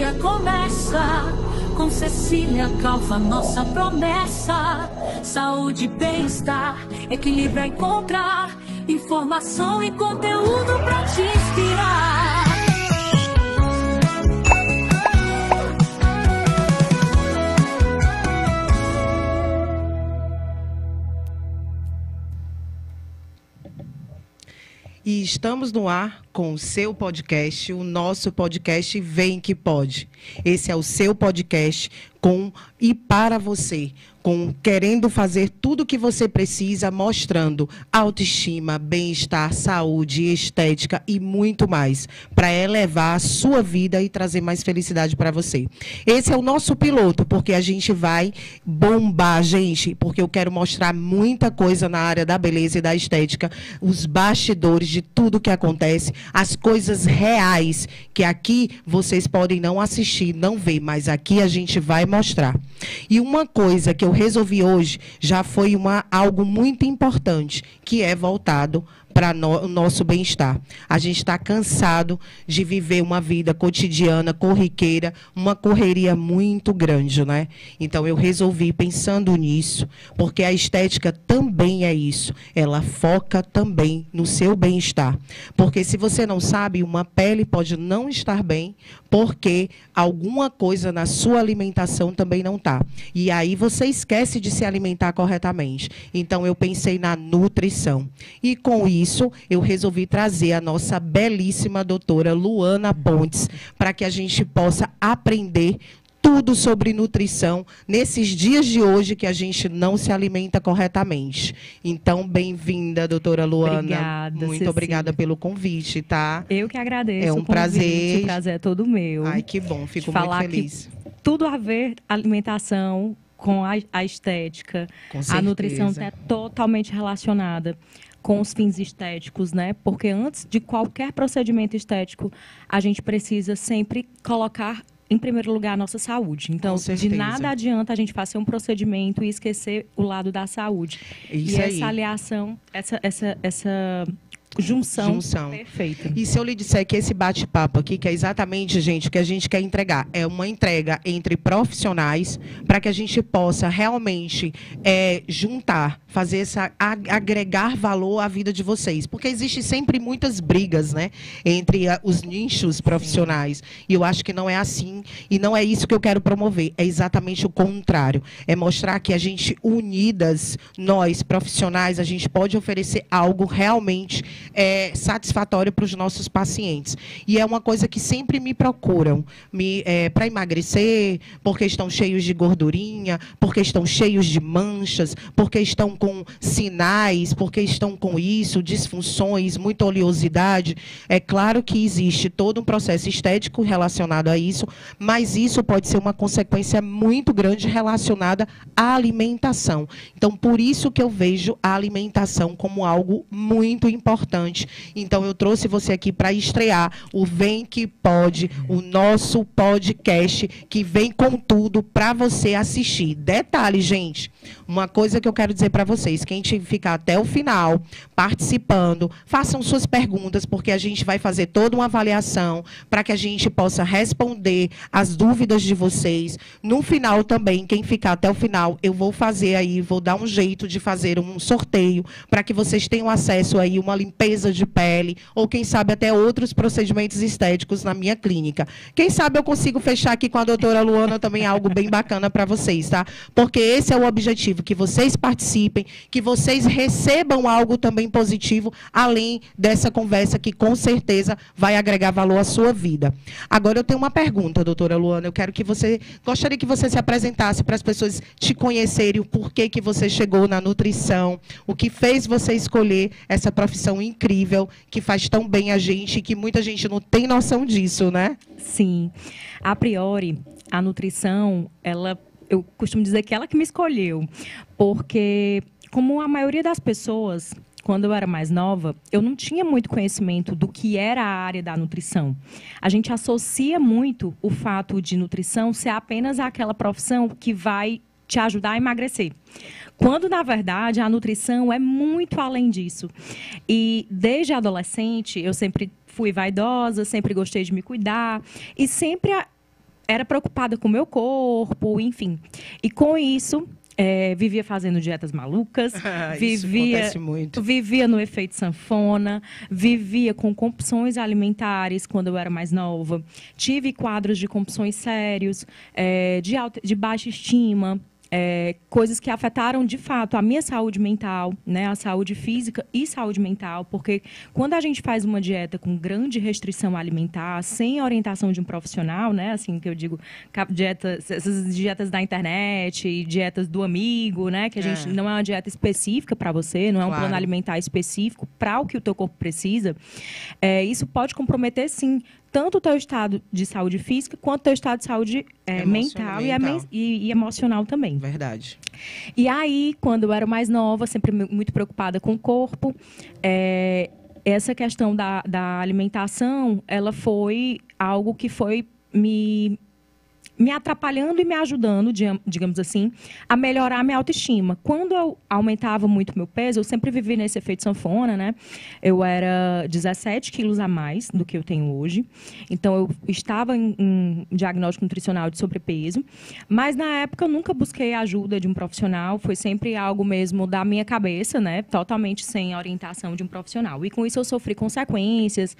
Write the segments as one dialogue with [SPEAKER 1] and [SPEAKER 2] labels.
[SPEAKER 1] dia começa com Cecília Calfa, nossa promessa. Saúde, bem-estar, equilíbrio a encontrar, informação e conteúdo pra te inspirar.
[SPEAKER 2] E estamos no ar com o seu podcast, o nosso podcast Vem Que Pode. Esse é o seu podcast com e para você, com querendo fazer tudo o que você precisa, mostrando autoestima, bem-estar, saúde, estética e muito mais, para elevar a sua vida e trazer mais felicidade para você. Esse é o nosso piloto, porque a gente vai bombar, gente, porque eu quero mostrar muita coisa na área da beleza e da estética, os bastidores de tudo que acontece, as coisas reais, que aqui vocês podem não assistir, não ver, mas aqui a gente vai mostrar. E uma coisa que eu resolvi hoje já foi algo muito importante, que é voltado para o nosso bem-estar. A gente está cansado de viver uma vida cotidiana, corriqueira, uma correria muito grande, né? Então, eu resolvi, pensando nisso, porque a estética também é isso. Ela foca também no seu bem-estar. Porque, se você não sabe, uma pele pode não estar bem, porque alguma coisa na sua alimentação também não está. E aí, você esquece de se alimentar corretamente. Então, eu pensei na nutrição. E, com isso, eu resolvi trazer a nossa belíssima doutora Luana Pontes, para que a gente possa aprender tudo sobre nutrição nesses dias de hoje que a gente não se alimenta corretamente. Então, bem-vinda, doutora Luana.
[SPEAKER 3] Obrigada,
[SPEAKER 2] muito
[SPEAKER 3] Cecília.
[SPEAKER 2] Obrigada pelo convite, tá?
[SPEAKER 3] Eu que agradeço.
[SPEAKER 2] É um prazer.
[SPEAKER 3] O prazer é todo meu.
[SPEAKER 2] Ai, que bom, fico
[SPEAKER 3] de
[SPEAKER 2] muito
[SPEAKER 3] falar
[SPEAKER 2] feliz.
[SPEAKER 3] Que tudo a ver alimentação com a estética.
[SPEAKER 2] Com
[SPEAKER 3] a
[SPEAKER 2] certeza.
[SPEAKER 3] nutrição é totalmente relacionada com os fins estéticos, né? Porque antes de qualquer procedimento estético, a gente precisa sempre colocar em primeiro lugar a nossa saúde. Então, de nada adianta a gente fazer um procedimento e esquecer o lado da saúde.
[SPEAKER 2] Isso
[SPEAKER 3] e
[SPEAKER 2] aí.
[SPEAKER 3] essa aliação, essa junção perfeita.
[SPEAKER 2] E se eu lhe disser que esse bate-papo aqui, que é exatamente, gente, o que a gente quer entregar, é uma entrega entre profissionais, para que a gente possa realmente juntar, fazer agregar valor à vida de vocês. Porque existe sempre muitas brigas, né, entre os nichos profissionais. E eu acho que não é assim, e não é isso que eu quero promover. É exatamente o contrário. É mostrar que a gente, unidas, nós, profissionais, a gente pode oferecer algo realmente satisfatório para os nossos pacientes. E é uma coisa que sempre me procuram para emagrecer, porque estão cheios de gordurinha, porque estão cheios de manchas, porque estão com sinais, porque estão com isso, disfunções, muita oleosidade. É claro que existe todo um processo estético relacionado a isso, mas isso pode ser uma consequência muito grande relacionada à alimentação. Então, por isso que eu vejo a alimentação como algo muito importante. Então, eu trouxe você aqui para estrear o Vem Que Pode, o nosso podcast que vem com tudo para você assistir. Detalhe, gente, uma coisa que eu quero dizer para vocês, quem ficar até o final participando, façam suas perguntas, porque a gente vai fazer toda uma avaliação para que a gente possa responder as dúvidas de vocês. No final também, quem ficar até o final, eu vou fazer aí, vou dar um jeito de fazer um sorteio para que vocês tenham acesso aí uma limpeza de pele, ou quem sabe até outros procedimentos estéticos na minha clínica. Quem sabe eu consigo fechar aqui com a doutora Luana também algo bem bacana para vocês, tá? Porque esse é o objetivo, que vocês participem, que vocês recebam algo também positivo, além dessa conversa que com certeza vai agregar valor à sua vida. Agora eu tenho uma pergunta, doutora Luana, gostaria que você se apresentasse para as pessoas te conhecerem, o porquê que você chegou na nutrição, o que fez você escolher essa profissão incrível, que faz tão bem a gente e que muita gente não tem noção disso, né?
[SPEAKER 3] Sim. A priori, a nutrição, eu costumo dizer que ela que me escolheu, porque, como a maioria das pessoas, quando eu era mais nova, eu não tinha muito conhecimento do que era a área da nutrição. A gente associa muito o fato de nutrição ser apenas aquela profissão que vai te ajudar a emagrecer. Quando, na verdade, a nutrição é muito além disso. E, desde adolescente, eu sempre fui vaidosa, sempre gostei de me cuidar e sempre era preocupada com o meu corpo, enfim. E com isso, vivia fazendo dietas malucas,
[SPEAKER 2] Isso acontece muito.
[SPEAKER 3] vivia no efeito sanfona, vivia com compulsões alimentares quando eu era mais nova. Tive quadros de compulsões sérios, de baixa estima. Coisas que afetaram, de fato, a minha saúde mental, né, a saúde física e saúde mental, porque quando a gente faz uma dieta com grande restrição alimentar, sem orientação de um profissional, né, assim que eu digo, essas dietas da internet, dietas do amigo, né, que a gente não é uma dieta específica para você, não é um plano alimentar específico para o que o teu corpo precisa, isso pode comprometer, sim, tanto o teu estado de saúde física, quanto o teu estado de saúde mental e emocional também.
[SPEAKER 2] Verdade.
[SPEAKER 3] E aí, quando eu era mais nova, sempre muito preocupada com o corpo, essa questão da alimentação, ela foi algo que foi me atrapalhando e me ajudando, digamos assim, a melhorar a minha autoestima. Quando eu aumentava muito meu peso, eu sempre vivi nesse efeito sanfona, né? Eu era 17 quilos a mais do que eu tenho hoje. Então, eu estava em diagnóstico nutricional de sobrepeso. Mas, na época, eu nunca busquei a ajuda de um profissional. Foi sempre algo mesmo da minha cabeça, né? Totalmente sem orientação de um profissional. E, com isso, eu sofri consequências.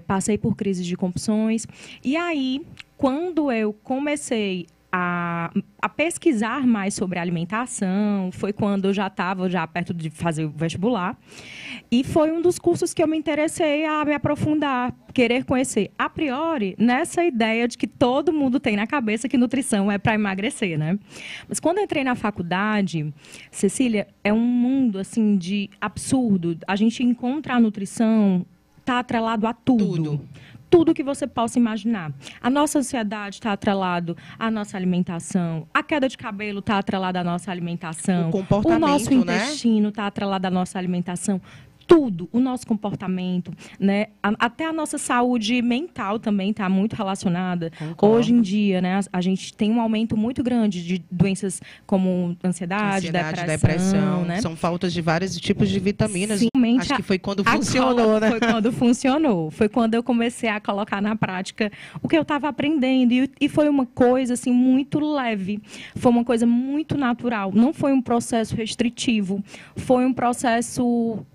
[SPEAKER 3] Passei por crises de compulsões. E aí, quando eu comecei a pesquisar mais sobre alimentação, foi quando eu já estava perto de fazer o vestibular. E foi um dos cursos que eu me interessei a me aprofundar, querer conhecer. A priori, nessa ideia de que todo mundo tem na cabeça que nutrição é para emagrecer, né? Mas quando eu entrei na faculdade, Cecília, é um mundo assim de absurdo. A gente encontra a nutrição, está atrelado a tudo. Tudo que você possa imaginar. A nossa ansiedade está atrelado à nossa alimentação. A queda de cabelo está atrelada à nossa alimentação.
[SPEAKER 2] O comportamento,
[SPEAKER 3] o nosso intestino está atrelado à nossa alimentação. Tudo, o nosso comportamento, né? Até a nossa saúde mental também está muito relacionada.
[SPEAKER 2] Concordo.
[SPEAKER 3] Hoje em dia, né, a gente tem um aumento muito grande de doenças como ansiedade, depressão, né?
[SPEAKER 2] São faltas de vários tipos de vitaminas.
[SPEAKER 3] Sim,
[SPEAKER 2] acho que foi quando funcionou, né?
[SPEAKER 3] Foi quando funcionou. Foi quando eu comecei a colocar na prática o que eu estava aprendendo. E foi uma coisa assim, muito leve. Foi uma coisa muito natural. Não foi um processo restritivo. Foi um processo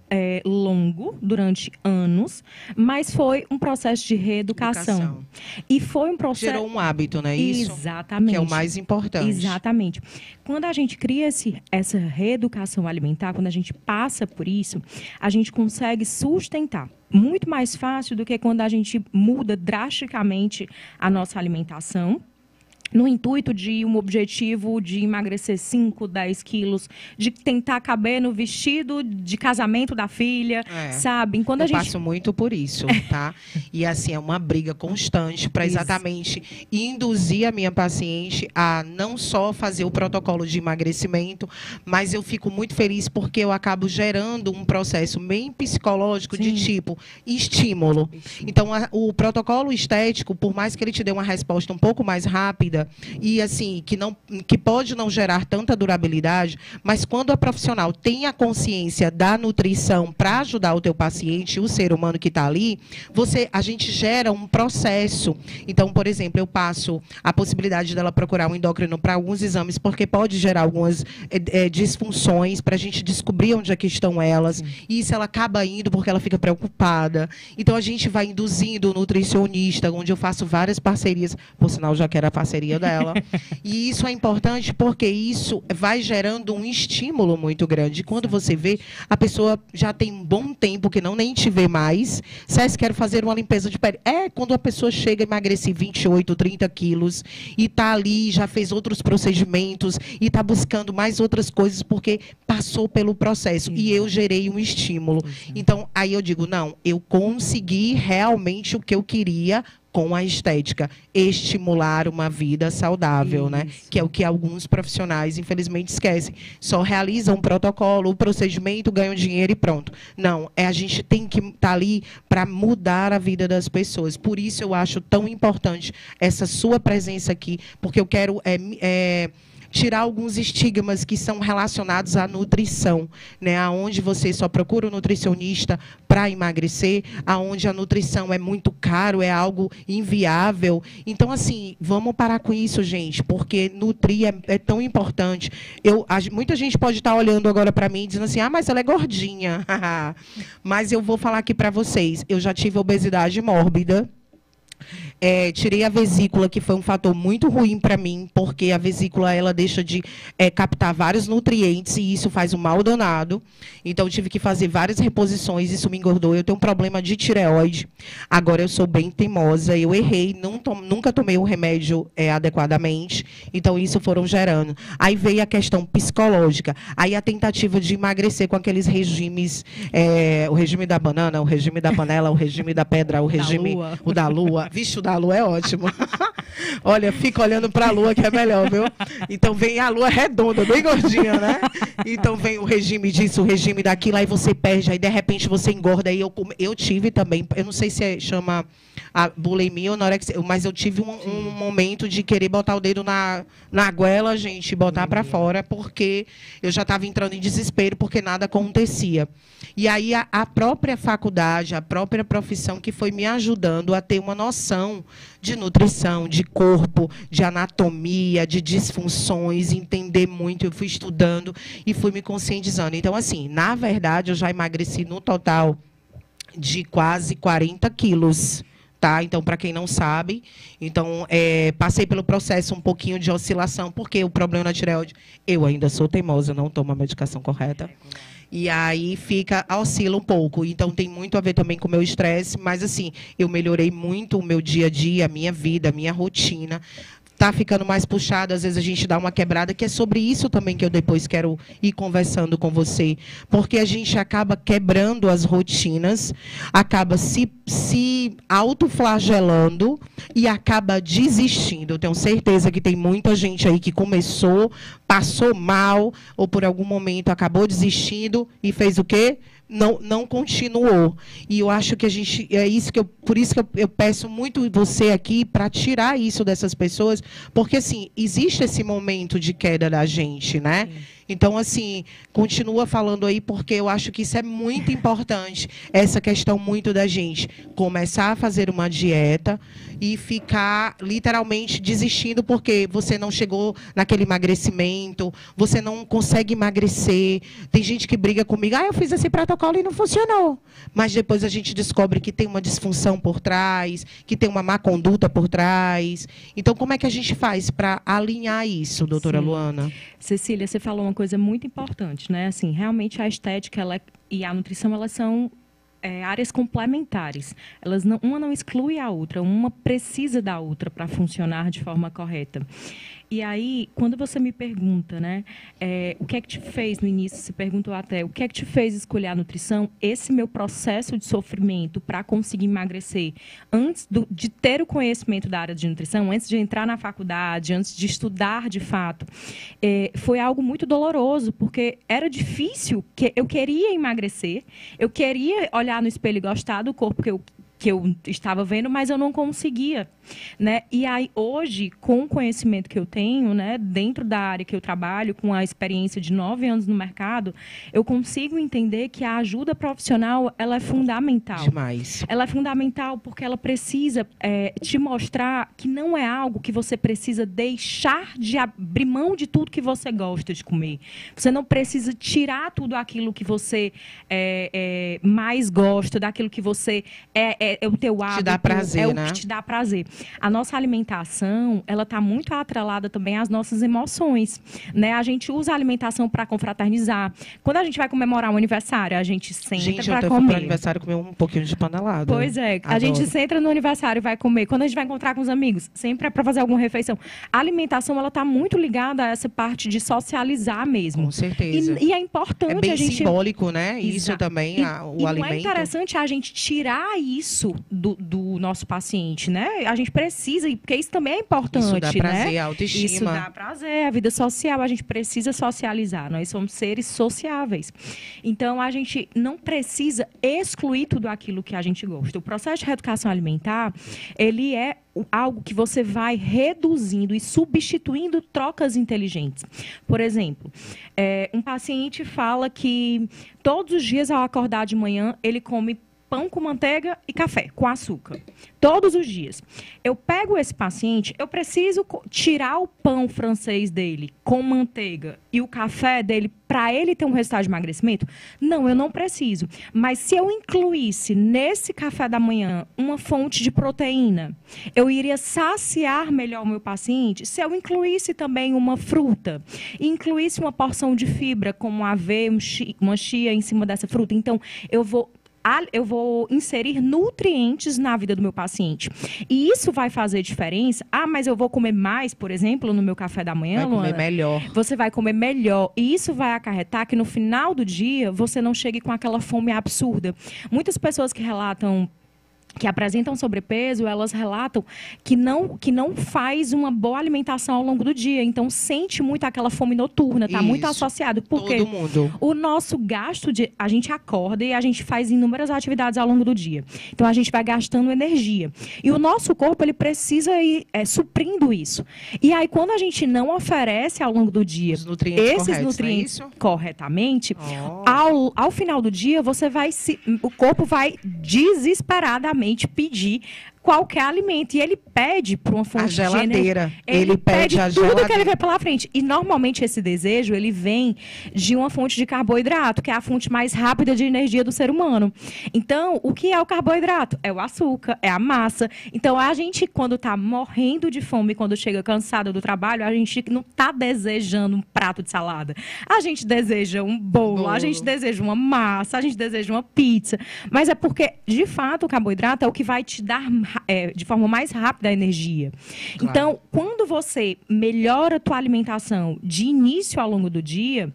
[SPEAKER 3] longo, durante anos, mas foi um processo de reeducação. E foi um processo...
[SPEAKER 2] Gerou um hábito, né? Isso.
[SPEAKER 3] Exatamente.
[SPEAKER 2] Que é o mais importante.
[SPEAKER 3] Exatamente. Quando a gente cria essa reeducação alimentar, quando a gente passa por isso, a gente consegue sustentar. Muito mais fácil do que quando a gente muda drasticamente a nossa alimentação, no intuito de um objetivo de emagrecer 5, 10 quilos, de tentar caber no vestido de casamento da filha, sabe? Quando
[SPEAKER 2] eu passo muito por isso, tá? E assim, é uma briga constante para exatamente induzir a minha paciente a não só fazer o protocolo de emagrecimento, mas eu fico muito feliz porque eu acabo gerando um processo bem psicológico de tipo estímulo. Então, o protocolo estético, por mais que ele te dê uma resposta um pouco mais rápida, e assim, que pode não gerar tanta durabilidade, mas quando a profissional tem a consciência da nutrição para ajudar o teu paciente, o ser humano que está ali, a gente gera um processo. Então, por exemplo, eu passo a possibilidade dela procurar um endócrino para alguns exames, porque pode gerar algumas disfunções, para a gente descobrir onde é que estão elas, e isso ela acaba indo porque ela fica preocupada. Então, a gente vai induzindo o nutricionista, onde eu faço várias parcerias, por sinal, já quero a parceria dela. E isso é importante porque isso vai gerando um estímulo muito grande. Quando você vê, a pessoa já tem um bom tempo que nem te vê mais. César, quero fazer uma limpeza de pele. Quando a pessoa chega a emagrecer 28, 30 quilos e está ali, já fez outros procedimentos e está buscando mais outras coisas porque passou pelo processo. E eu gerei um estímulo. Então, aí eu digo, não, eu consegui realmente o que eu queria com a estética, estimular uma vida saudável, né? Que é o que alguns profissionais, infelizmente, esquecem. Só realizam um protocolo, o procedimento, ganham dinheiro e pronto. Não, a gente tem que estar ali para mudar a vida das pessoas. Por isso eu acho tão importante essa sua presença aqui, porque eu quero tirar alguns estigmas que são relacionados à nutrição, né? Aonde você só procura um nutricionista para emagrecer, aonde a nutrição é muito caro, é algo inviável. Então, assim, vamos parar com isso, gente, porque nutrir é tão importante. Muita gente pode estar olhando agora para mim dizendo assim, mas ela é gordinha. Mas eu vou falar aqui para vocês, eu já tive obesidade mórbida. Tirei a vesícula, que foi um fator muito ruim para mim, porque a vesícula ela deixa de captar vários nutrientes e isso faz um mal danado. Então, eu tive que fazer várias reposições, isso me engordou. Eu tenho um problema de tireoide. Agora, eu sou bem teimosa, eu errei, nunca tomei o remédio adequadamente. Então, isso foram gerando. Aí veio a questão psicológica. Aí a tentativa de emagrecer com aqueles regimes, o regime da banana, o regime da panela, o regime da pedra, o regime da lua. Vixe, o da lua é ótimo. Olha, fica olhando para a lua que é melhor, viu? Então vem a lua redonda, bem gordinha, né? Então vem o regime disso, o regime daquilo, aí você perde, aí de repente você engorda. Aí eu tive também, eu não sei se chama a bulimia ou anorexia, mas eu tive um momento de querer botar o dedo na goela, gente, e botar para fora, porque eu já estava entrando em desespero, porque nada acontecia. E aí a própria faculdade, a própria profissão que foi me ajudando a ter uma noção de nutrição, de corpo, de anatomia, de disfunções, entender muito. Eu fui estudando e fui me conscientizando. Então, assim, na verdade, eu já emagreci no total de quase 40 quilos. Tá? Então, para quem não sabe, então, passei pelo processo um pouquinho de oscilação, porque o problema na tireoide, eu ainda sou teimosa, não tomo a medicação correta. E aí oscila um pouco. Então, tem muito a ver também com o meu estresse, mas, assim, eu melhorei muito o meu dia a dia, a minha vida, a minha rotina. Está ficando mais puxado, às vezes a gente dá uma quebrada, que é sobre isso também que eu depois quero ir conversando com você, porque a gente acaba quebrando as rotinas, acaba se autoflagelando e acaba desistindo. Eu tenho certeza que tem muita gente aí que começou, passou mal, ou por algum momento acabou desistindo e fez o quê? Não continuou. E eu acho que por isso que eu peço muito você aqui para tirar isso dessas pessoas, porque assim, existe esse momento de queda da gente, né? Sim. Então, assim, continua falando aí, porque eu acho que isso é muito importante, essa questão muito da gente começar a fazer uma dieta e ficar literalmente desistindo porque você não chegou naquele emagrecimento, você não consegue emagrecer. Tem gente que briga comigo, eu fiz esse protocolo e não funcionou. Mas depois a gente descobre que tem uma disfunção por trás, que tem uma má conduta por trás. Então, como é que a gente faz para alinhar isso, doutora Luana?
[SPEAKER 3] Cecília, você falou uma coisa muito importante, né? Assim, realmente a estética e a nutrição, elas são áreas complementares. Uma não exclui a outra, uma precisa da outra para funcionar de forma correta. E aí, quando você me pergunta, né, o que é que te fez, no início, você perguntou até, o que é que te fez escolher a nutrição? Esse meu processo de sofrimento para conseguir emagrecer, antes de ter o conhecimento da área de nutrição, antes de entrar na faculdade, antes de estudar de fato, foi algo muito doloroso, porque era difícil, que eu queria emagrecer, eu queria olhar no espelho e gostar do corpo que eu estava vendo, mas eu não conseguia, né? E aí, hoje, com o conhecimento que eu tenho, né, dentro da área que eu trabalho, com a experiência de 9 anos no mercado, eu consigo entender que a ajuda profissional, ela é fundamental.
[SPEAKER 2] Demais.
[SPEAKER 3] Ela é fundamental porque ela precisa te mostrar que não é algo que você precisa deixar de abrir mão de tudo que você gosta de comer. Você não precisa tirar tudo aquilo que você mais gosta, daquilo que você é o teu hábito,
[SPEAKER 2] te dá prazer,
[SPEAKER 3] né? O que te dá prazer. A nossa alimentação, ela está muito atrelada também às nossas emoções, né? A gente usa a alimentação para confraternizar. Quando a gente vai comemorar um aniversário, a gente senta para comer.
[SPEAKER 2] Para aniversário comer um pouquinho de panelada.
[SPEAKER 3] Pois é, a gente senta no aniversário e vai comer. Quando a gente vai encontrar com os amigos, sempre é para fazer alguma refeição. A alimentação, ela está muito ligada a essa parte de socializar mesmo.
[SPEAKER 2] Com certeza.
[SPEAKER 3] E é importante
[SPEAKER 2] é bem
[SPEAKER 3] a gente...
[SPEAKER 2] simbólico, né? Isso também, o alimento.
[SPEAKER 3] Não é interessante a gente tirar isso do nosso paciente, né? A gente gente precisa, porque isso também é importante,
[SPEAKER 2] Isso dá prazer,
[SPEAKER 3] né?
[SPEAKER 2] autoestima.
[SPEAKER 3] Isso dá prazer, a vida social, a gente precisa socializar, nós somos seres sociáveis. Então, a gente não precisa excluir tudo aquilo que a gente gosta. O processo de reeducação alimentar, ele é algo que você vai reduzindo e substituindo trocas inteligentes. Por exemplo, um paciente fala que todos os dias, ao acordar de manhã, ele come pão com manteiga e café com açúcar. Todos os dias. Eu pego esse paciente, eu preciso tirar o pão francês dele com manteiga e o café dele para ele ter um resultado de emagrecimento? Não, eu não preciso. Mas se eu incluísse nesse café da manhã uma fonte de proteína, eu iria saciar melhor o meu paciente se eu incluísse também uma fruta, e incluísse uma porção de fibra, como aveia, uma chia em cima dessa fruta. Então, eu vou inserir nutrientes na vida do meu paciente. E isso vai fazer diferença. Mas eu vou comer mais, por exemplo, no meu café da manhã, Luana?
[SPEAKER 2] Vai comer melhor.
[SPEAKER 3] Você vai comer melhor. E isso vai acarretar que no final do dia você não chegue com aquela fome absurda. Muitas pessoas que relatam, que apresentam sobrepeso, elas relatam que não faz uma boa alimentação ao longo do dia. Então, sente muito aquela fome noturna, está muito associado. Porque
[SPEAKER 2] todo mundo.
[SPEAKER 3] O nosso gasto, a gente acorda e a gente faz inúmeras atividades ao longo do dia. Então, a gente vai gastando energia. E o nosso corpo, ele precisa ir suprindo isso. E aí, quando a gente não oferece ao longo do dia
[SPEAKER 2] os nutrientes
[SPEAKER 3] esses nutrientes corretamente, ao final do dia, o corpo vai desesperadamente pedir qualquer alimento. E ele pede para uma fonte
[SPEAKER 2] de geladeira.
[SPEAKER 3] Ele pede
[SPEAKER 2] a
[SPEAKER 3] tudo
[SPEAKER 2] geladeira.
[SPEAKER 3] que ele vê pela frente. E, normalmente, esse desejo, ele vem de uma fonte de carboidrato, que é a fonte mais rápida de energia do ser humano. Então, o que é o carboidrato? É o açúcar, é a massa. Então, a gente, quando está morrendo de fome, quando chega cansado do trabalho, a gente não está desejando um prato de salada. A gente deseja um bolo, a gente deseja uma massa, a gente deseja uma pizza. Mas é porque, de fato, o carboidrato é o que vai te dar de forma mais rápida a energia. Claro. Então, quando você melhora a tua alimentação de início ao longo do dia,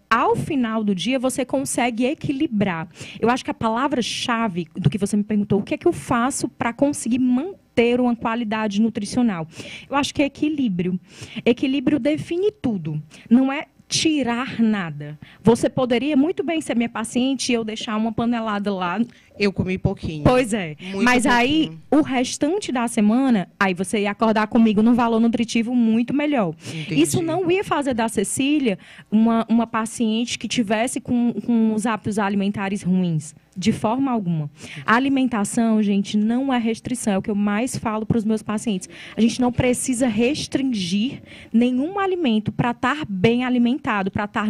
[SPEAKER 3] ao final do dia, você consegue equilibrar. Eu acho que a palavra-chave do que você me perguntou, o que é que eu faço para conseguir manter uma qualidade nutricional? Eu acho que é equilíbrio. Equilíbrio define tudo. Não é tirar nada. Você poderia muito bem ser minha paciente e eu deixar uma panelada lá.
[SPEAKER 2] Eu comi pouquinho.
[SPEAKER 3] Pois é. Mas aí, o restante da semana, aí você ia acordar comigo num valor nutritivo muito melhor.
[SPEAKER 2] Entendi.
[SPEAKER 3] Isso não ia fazer da Cecília uma paciente que tivesse com os hábitos alimentares ruins. De forma alguma. A alimentação, gente, não é restrição. É o que eu mais falo para os meus pacientes. A gente não precisa restringir nenhum alimento para estar bem alimentado, para estar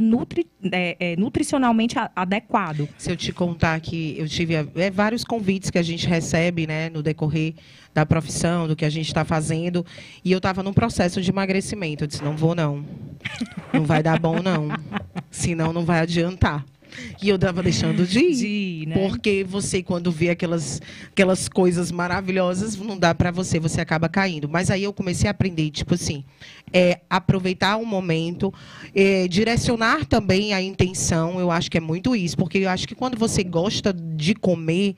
[SPEAKER 3] nutricionalmente adequado.
[SPEAKER 2] Se eu te contar que eu tive vários convites que a gente recebe, né, no decorrer da profissão, do que a gente está fazendo, e eu estava num processo de emagrecimento. Eu disse, não vou não. Não vai dar bom não. Senão não vai adiantar. E eu estava deixando de ir,
[SPEAKER 3] né?
[SPEAKER 2] Porque você, quando vê aquelas coisas maravilhosas, não dá para você acaba caindo. Mas aí eu comecei a aprender, tipo assim, aproveitar o momento, direcionar também a intenção, eu acho que é muito isso. Porque eu acho que quando você gosta de comer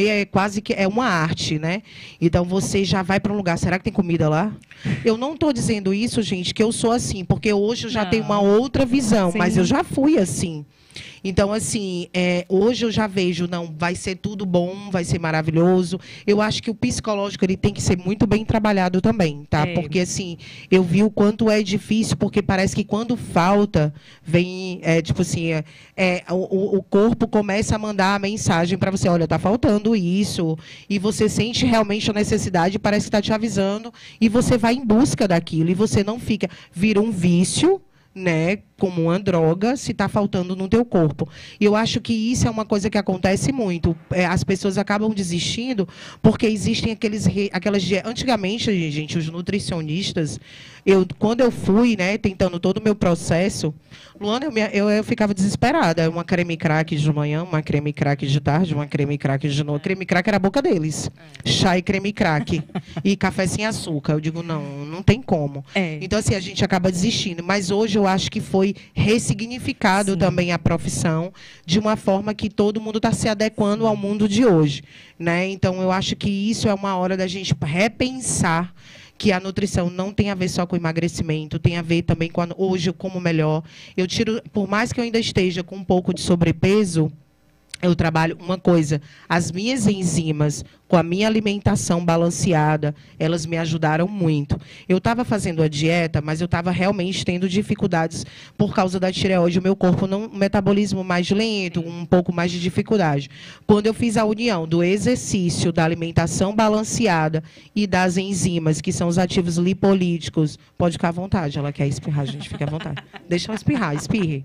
[SPEAKER 2] é quase que uma arte, né? Então, você já vai para um lugar. Será que tem comida lá? Eu não estou dizendo isso, gente, que eu sou assim. Porque hoje eu já tenho uma outra visão. Sim. Mas eu já fui assim. Então, assim, hoje eu já vejo, não, vai ser tudo bom, vai ser maravilhoso. Eu acho que o psicológico, ele tem que ser muito bem trabalhado também, tá? Porque, assim, eu vi o quanto é difícil, porque parece que quando falta, vem, tipo assim, o corpo começa a mandar a mensagem para você, olha, tá faltando isso, e você sente realmente a necessidade, parece que está te avisando, e você vai em busca daquilo, e você não fica, vira um vício, né, como uma droga, se está faltando no teu corpo. E eu acho que isso é uma coisa que acontece muito. As pessoas acabam desistindo porque existem aquelas... Antigamente, gente, os nutricionistas, quando eu fui, né, tentando todo o meu processo, Luana, eu ficava desesperada. Uma creme crack de manhã, uma creme crack de tarde, uma creme crack de noite. Creme crack era a boca deles. Chá e creme crack. E café sem açúcar. Eu digo, não tem como. Então, assim, a gente acaba desistindo. Mas hoje eu eu acho que foi ressignificado também a profissão de uma forma que todo mundo está se adequando ao mundo de hoje, né? Então, eu acho que isso é uma hora da gente repensar que a nutrição não tem a ver só com emagrecimento, tem a ver também com hoje eu como melhor. Eu tiro, por mais que eu ainda esteja com um pouco de sobrepeso, eu trabalho uma coisa, as minhas enzimas, com a minha alimentação balanceada, elas me ajudaram muito. Eu estava fazendo a dieta, mas eu estava realmente tendo dificuldades por causa da tireoide. O meu corpo, um metabolismo mais lento, um pouco mais de dificuldade. Quando eu fiz a união do exercício, da alimentação balanceada e das enzimas, que são os ativos lipolíticos, pode ficar à vontade, ela quer espirrar, gente, fica à vontade. Deixa ela espirrar, espirre.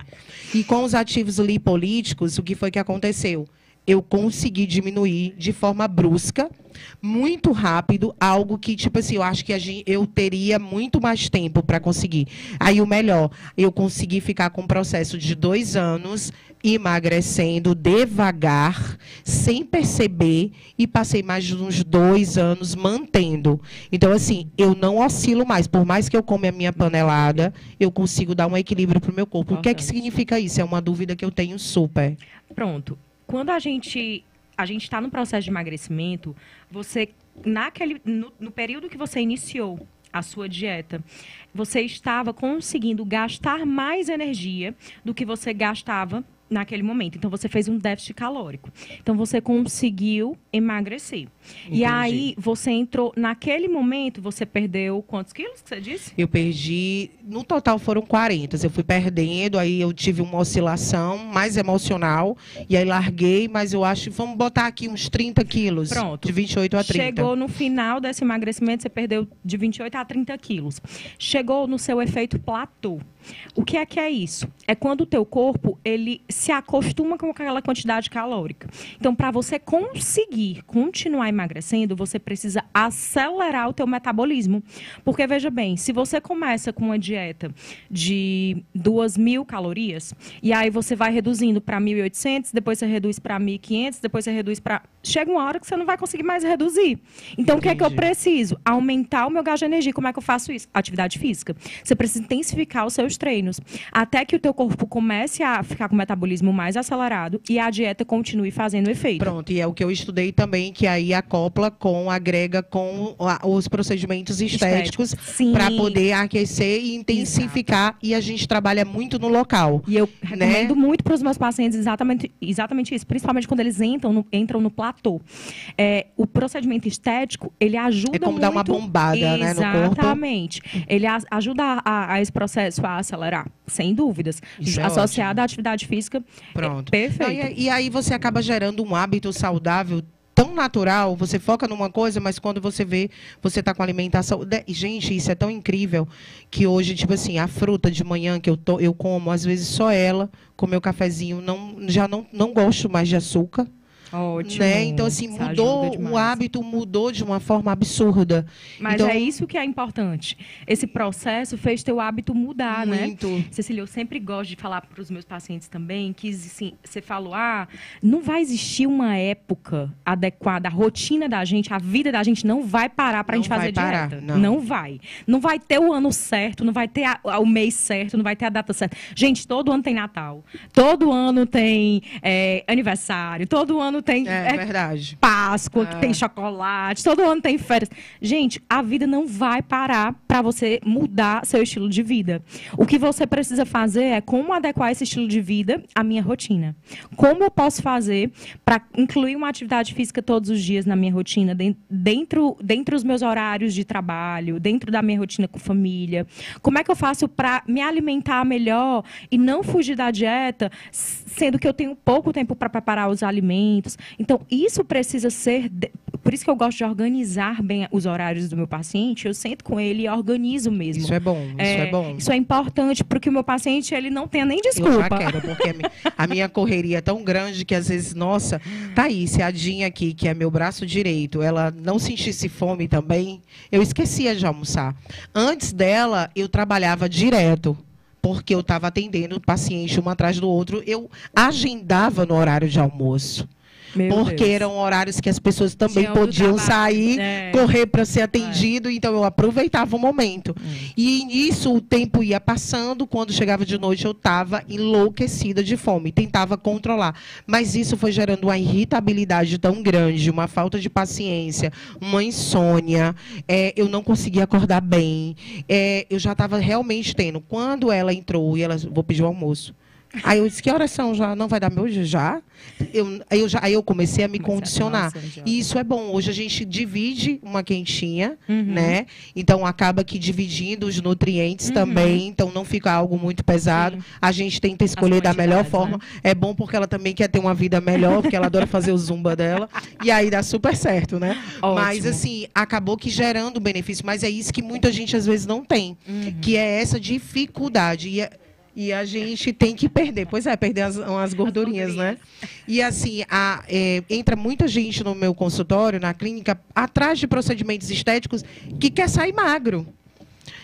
[SPEAKER 2] E com os ativos lipolíticos, o que foi que aconteceu? Eu consegui diminuir de forma brusca, muito rápido, algo que, tipo assim, eu acho que eu teria muito mais tempo para conseguir. Aí, o melhor, eu consegui ficar com um processo de 2 anos, emagrecendo devagar, sem perceber, e passei mais de uns 2 anos mantendo. Então, assim, eu não oscilo mais. Por mais que eu come a minha panelada, eu consigo dar um equilíbrio para o meu corpo. O que é que significa isso? É uma dúvida que eu tenho super.
[SPEAKER 3] Pronto. Quando a gente está no processo de emagrecimento, você, no período que você iniciou a sua dieta, você estava conseguindo gastar mais energia do que você gastava naquele momento. Então, você fez um déficit calórico. Então, você conseguiu emagrecer. Entendi. E aí, você entrou... Naquele momento, você perdeu quantos quilos que você disse?
[SPEAKER 2] Eu perdi... No total, foram 40. Eu fui perdendo, aí eu tive uma oscilação mais emocional, e aí larguei, mas eu acho... Vamos botar aqui uns 30 quilos.
[SPEAKER 3] Pronto.
[SPEAKER 2] De 28 a 30.
[SPEAKER 3] Chegou no final desse emagrecimento, você perdeu de 28 a 30 quilos. Chegou no seu efeito platô. O que é isso? É quando o teu corpo, ele se acostuma com aquela quantidade calórica. Então, para você conseguir continuar emagrecendo, você precisa acelerar o teu metabolismo. Porque, veja bem, se você começa com uma dieta de 2.000 calorias, e aí você vai reduzindo para 1.800, depois você reduz para 1.500, depois você reduz para... Chega uma hora que você não vai conseguir mais reduzir. Então, o que é que eu preciso? Aumentar o meu gasto de energia. Como é que eu faço isso? Atividade física. Você precisa intensificar os seus treinos, até que o teu corpo comece a ficar com o metabolismo mais acelerado e a dieta continue fazendo efeito.
[SPEAKER 2] Pronto, e é o que eu estudei também, que aí agrega com os procedimentos estéticos para poder aquecer e intensificar. Exato. E a gente trabalha muito no local.
[SPEAKER 3] E eu recomendo muito para os meus pacientes exatamente isso, principalmente quando eles entram no platô. O procedimento estético, ele ajuda muito...
[SPEAKER 2] É como dar uma bombada, né, no corpo.
[SPEAKER 3] Exatamente. Ele ajuda a esse processo a acelerar, sem dúvidas. Associado à atividade física.
[SPEAKER 2] Pronto.
[SPEAKER 3] Perfeito.
[SPEAKER 2] E aí você acaba gerando um hábito saudável tão natural, você foca numa coisa, mas quando você vê, você está com alimentação... Gente, isso é tão incrível que hoje, tipo assim, a fruta de manhã que eu como, às vezes só ela, com meu cafezinho, já não gosto mais de açúcar.
[SPEAKER 3] Ótimo.
[SPEAKER 2] Né? Então, assim, o hábito mudou de uma forma absurda.
[SPEAKER 3] Mas
[SPEAKER 2] então,
[SPEAKER 3] é isso que é importante. Esse processo fez teu hábito mudar,
[SPEAKER 2] muito.
[SPEAKER 3] Né? Cecília, eu sempre gosto de falar para os meus pacientes também que, assim, você falou, não vai existir uma época adequada, a rotina da gente, a vida da gente não vai parar para a gente fazer dieta. Não vai. Não vai ter o ano certo, não vai ter o mês certo, não vai ter a data certa. Gente, todo ano tem Natal, todo ano tem aniversário, todo ano tem
[SPEAKER 2] verdade.
[SPEAKER 3] Páscoa, que tem chocolate, todo ano tem férias. Gente, a vida não vai parar para você mudar seu estilo de vida. O que você precisa fazer é como adequar esse estilo de vida à minha rotina. Como eu posso fazer para incluir uma atividade física todos os dias na minha rotina, dentro dos meus horários de trabalho, dentro da minha rotina com família. Como é que eu faço para me alimentar melhor e não fugir da dieta, sendo que eu tenho pouco tempo para preparar os alimentos. Então, isso precisa ser... Por isso que eu gosto de organizar bem os horários do meu paciente. Eu sento com ele e organizo mesmo.
[SPEAKER 2] Isso é bom, isso é bom.
[SPEAKER 3] Isso é importante, porque o meu paciente ele não tenha nem desculpa.
[SPEAKER 2] Eu já quero, porque a minha correria é tão grande que, às vezes, nossa, tá aí, se a Dinha aqui, que é meu braço direito, ela não sentisse fome também, eu esquecia de almoçar. Antes dela, eu trabalhava direto, porque eu estava atendendo o paciente um atrás do outro. Eu agendava no horário de almoço. porque
[SPEAKER 3] Deus.
[SPEAKER 2] eram horários que as pessoas também
[SPEAKER 3] Tinha outro
[SPEAKER 2] podiam
[SPEAKER 3] trabalho,
[SPEAKER 2] sair, correr para ser atendido, então eu aproveitava o momento. E nisso o tempo ia passando, quando chegava de noite eu estava enlouquecida de fome, tentava controlar. Mas isso foi gerando uma irritabilidade tão grande, uma falta de paciência, uma insônia, eu não conseguia acordar bem, eu já estava realmente tendo. Quando ela entrou e ela, vou pedir o almoço. Aí eu disse, que horas são já? Não vai dar meu já? Aí eu comecei a me condicionar. E isso é bom. Hoje a gente divide uma quentinha, né? Então acaba que dividindo os nutrientes também, então não fica algo muito pesado. A gente tenta escolher da melhor forma. Né? É bom porque ela também quer ter uma vida melhor, porque ela adora fazer o zumba dela. E aí dá super certo, né? Ótimo. Mas assim, acabou que gerando benefício. Mas é isso que muita gente às vezes não tem, que é essa dificuldade. E a gente tem que perder. Pois é, perder umas gordurinhas, né? E assim, entra muita gente no meu consultório, na clínica, atrás de procedimentos estéticos, que quer sair magro.